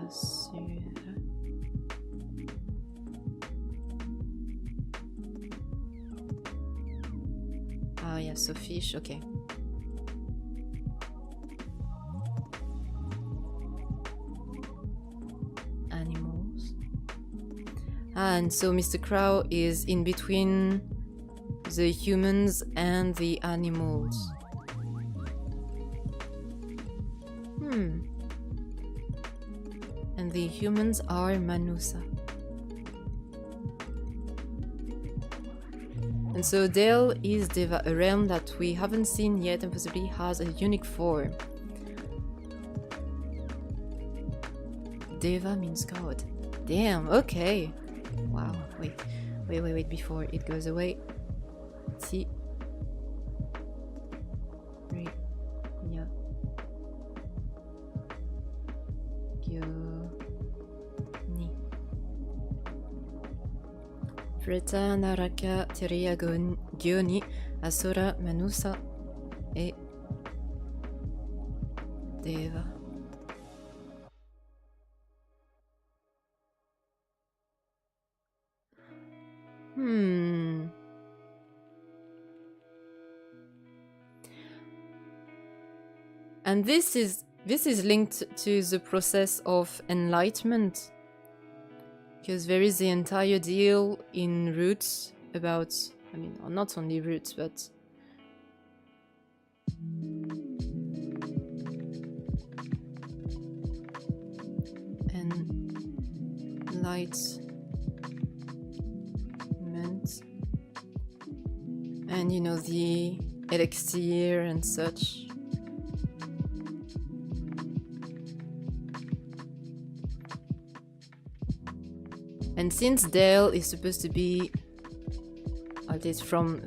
Asura. Ah, yeah, so fish, okay. Animals. And so Mr. Crow is in between the humans and the animals. And the humans are Manusa. And so Dale is Deva, a realm that we haven't seen yet and possibly has a unique form. Deva means God. Damn, okay. Wow, wait, before it goes away. Let's see. Right, yeah. Ni. Freta Naraka Teria Gioni Asura Manusa e Deva. And this is linked to the process of enlightenment, because there is the entire deal in Roots about, I mean, not only Roots, but enlightenment, and you know, the elixir and such. And since Dale is supposed to be, at least from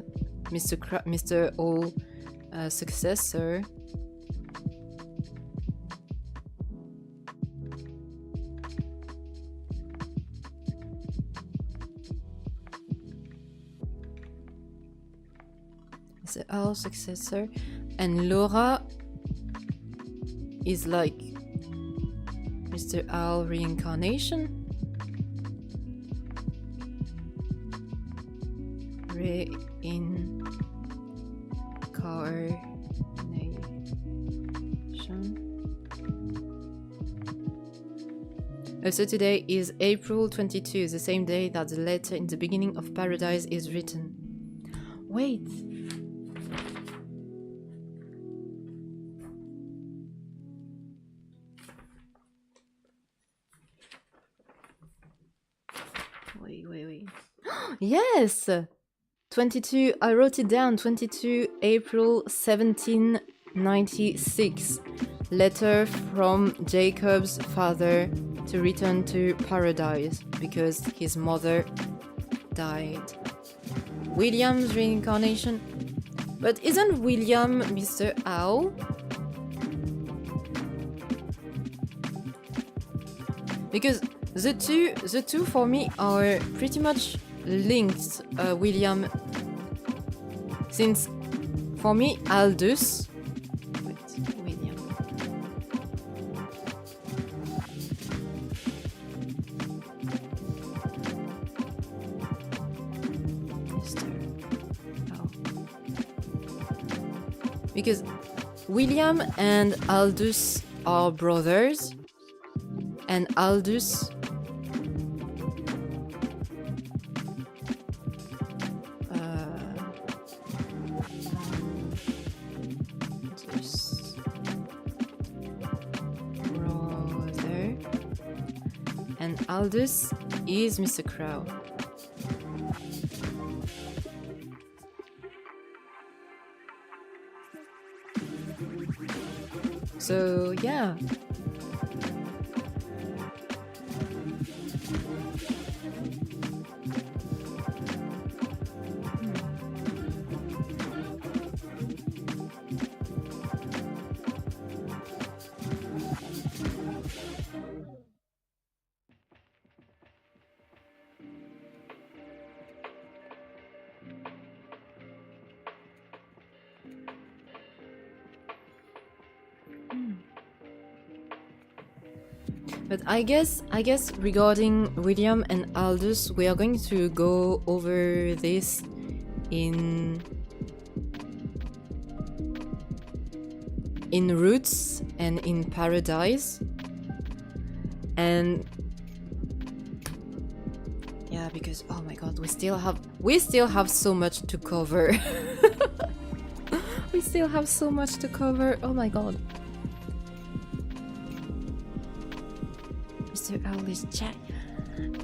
Mr. O, successor, Mr. O successor, and Laura is like Mr. Al reincarnation. Also today is April 22, the same day that the letter in the beginning of Paradise is written. Wait. Wait. Yes! 22, I wrote it down, 22 April 1796. Letter from Jacob's father to return to paradise because his mother died. William's reincarnation? But isn't William Mr. Owl? Because the two for me are pretty much linked, William, since for me Aldous, William, because William and Aldous are brothers, and Aldous Aldous is Mr. Crow. So, yeah. But I guess regarding William and Aldous, we are going to go over this in Roots and in Paradise. And yeah, because oh my god, we still have so much to cover. We still have so much to cover. Oh my god. Mr. Owl is Jack.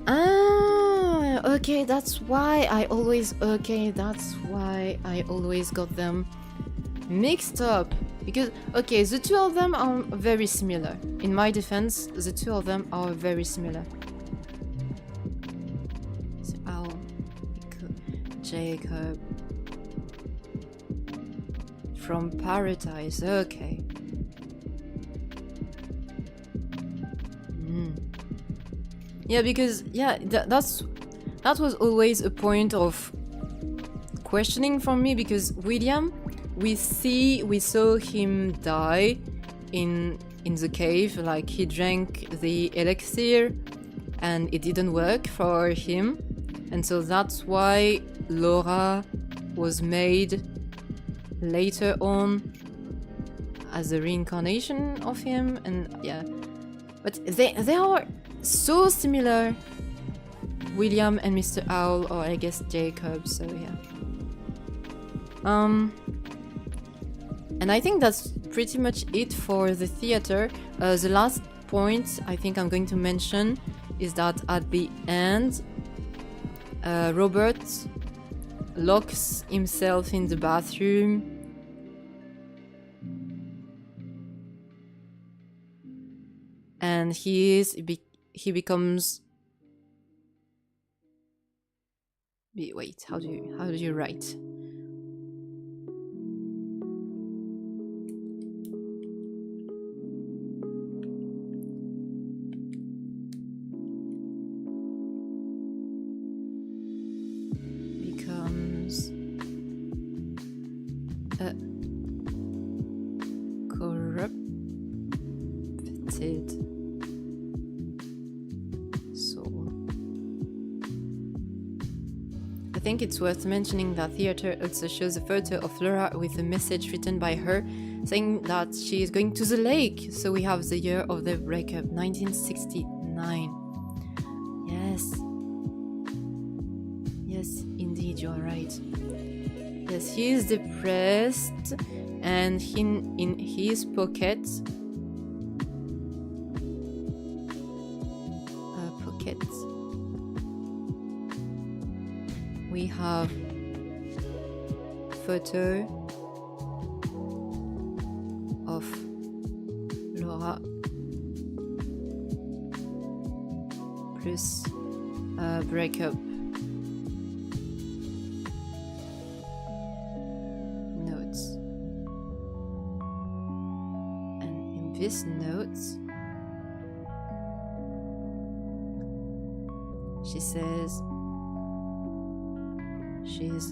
Ah, okay, that's why I always got them mixed up. Because, okay, the two of them are very similar. In my defense, the two of them are very similar. So, Owl, Jacob. From Paradise, okay. Yeah, because that was always a point of questioning for me, because William, we saw him die in the cave, like he drank the elixir and it didn't work for him, and so that's why Laura was made later on as a reincarnation of him. And yeah, but they are so similar, William and Mr. Owl, or I guess Jacob, so yeah. And I think that's pretty much it for the theater. The last point I think I'm going to mention is that at the end, Robert locks himself in the bathroom and he becomes... Wait, how do you write? Becomes a corrupted soul. I think it's worth mentioning that theater also shows a photo of Laura with a message written by her saying that she is going to the lake. So we have the year of the breakup, 1969. Yes, indeed, you are right. Yes, he is depressed, and in his pocket, we have photo of Laura plus breakup notes, and in this notes she says she's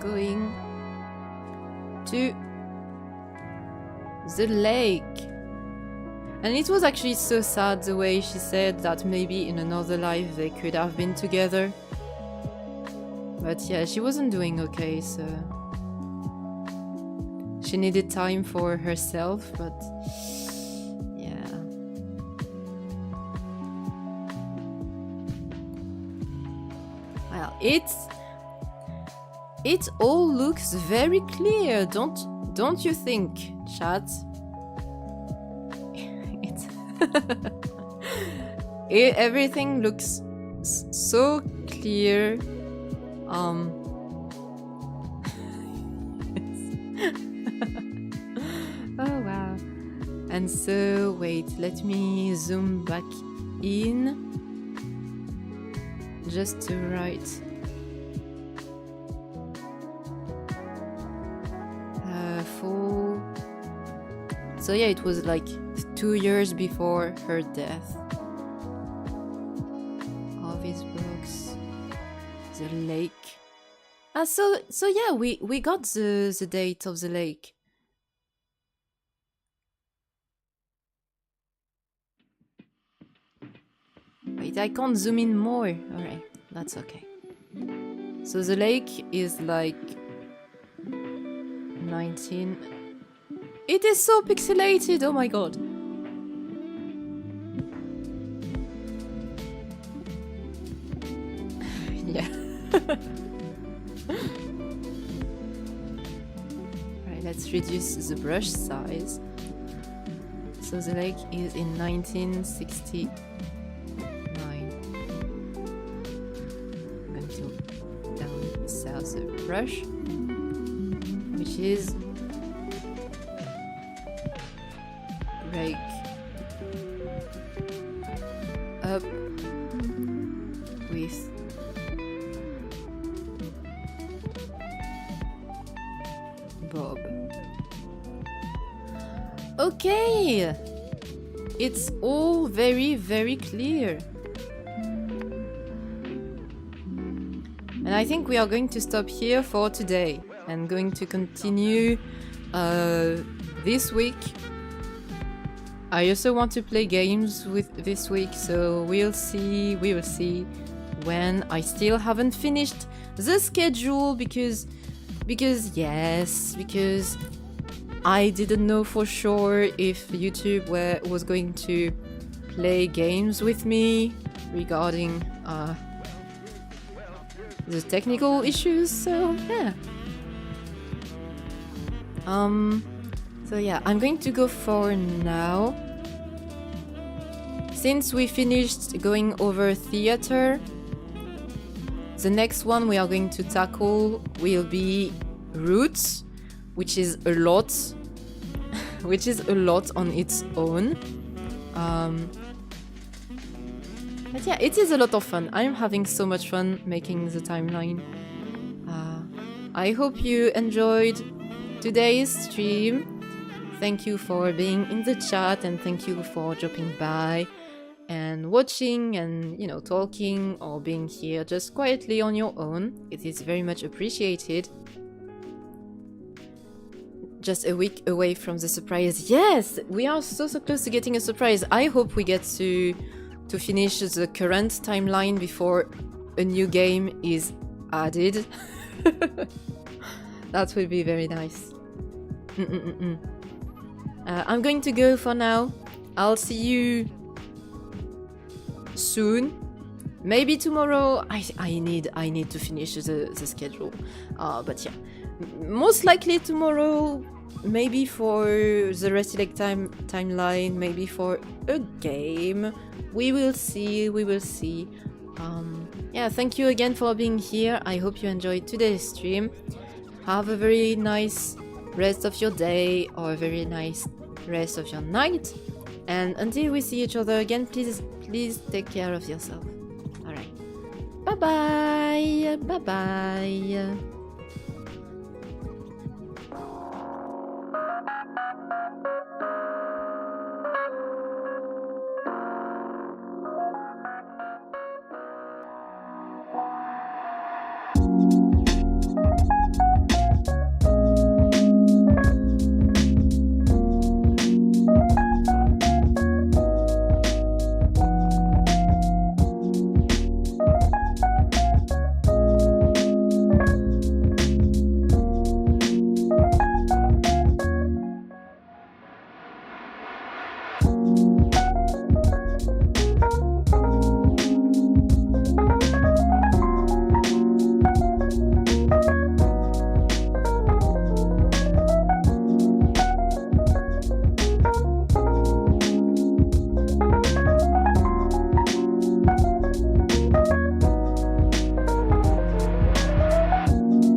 going to the lake. And it was actually so sad the way she said that maybe in another life they could have been together. But yeah, she wasn't doing okay, so she needed time for herself, but yeah. Well, it all looks very clear, don't you think, chat? Everything looks so clear. Oh wow. And so wait, let me zoom back in just to write full. So yeah, it was like 2 years before her death. All these books, the lake. So yeah, we got the date of the lake. Wait, I can't zoom in more. Alright, that's okay. So the lake is like 19. It is so pixelated, oh my god. Yeah. Alright, let's reduce the brush size. So the lake is in 1969. I'm going to down south of Rush, which is break up with Bob. Okay, it's all very, very clear. And I think we are going to stop here for today and going to continue this week. I also want to play games with this week, so we will see when. I still haven't finished the schedule because I didn't know for sure if YouTube was going to play games with me regarding the technical issues, so yeah. So yeah, I'm going to go for now. Since we finished going over theater, the next one we are going to tackle will be Roots, which is a lot, on its own. But yeah, it is a lot of fun. I'm having so much fun making the timeline. I hope you enjoyed today's stream. Thank you for being in the chat, and thank you for dropping by and watching and, talking or being here just quietly on your own. It is very much appreciated. Just a week away from the surprise. Yes, we are so close to getting a surprise. I hope we get to finish the current timeline before a new game is added. That would be very nice. I'm going to go for now. I'll see you soon. Maybe tomorrow. I need to finish the schedule. But yeah, most likely tomorrow. Maybe for the Restilect timeline. Maybe for a game. We will see. Yeah, thank you again for being here. I hope you enjoyed today's stream. Have a very nice rest of your day or a very nice rest of your night. And until we see each other again, please take care of yourself. Alright. Bye bye.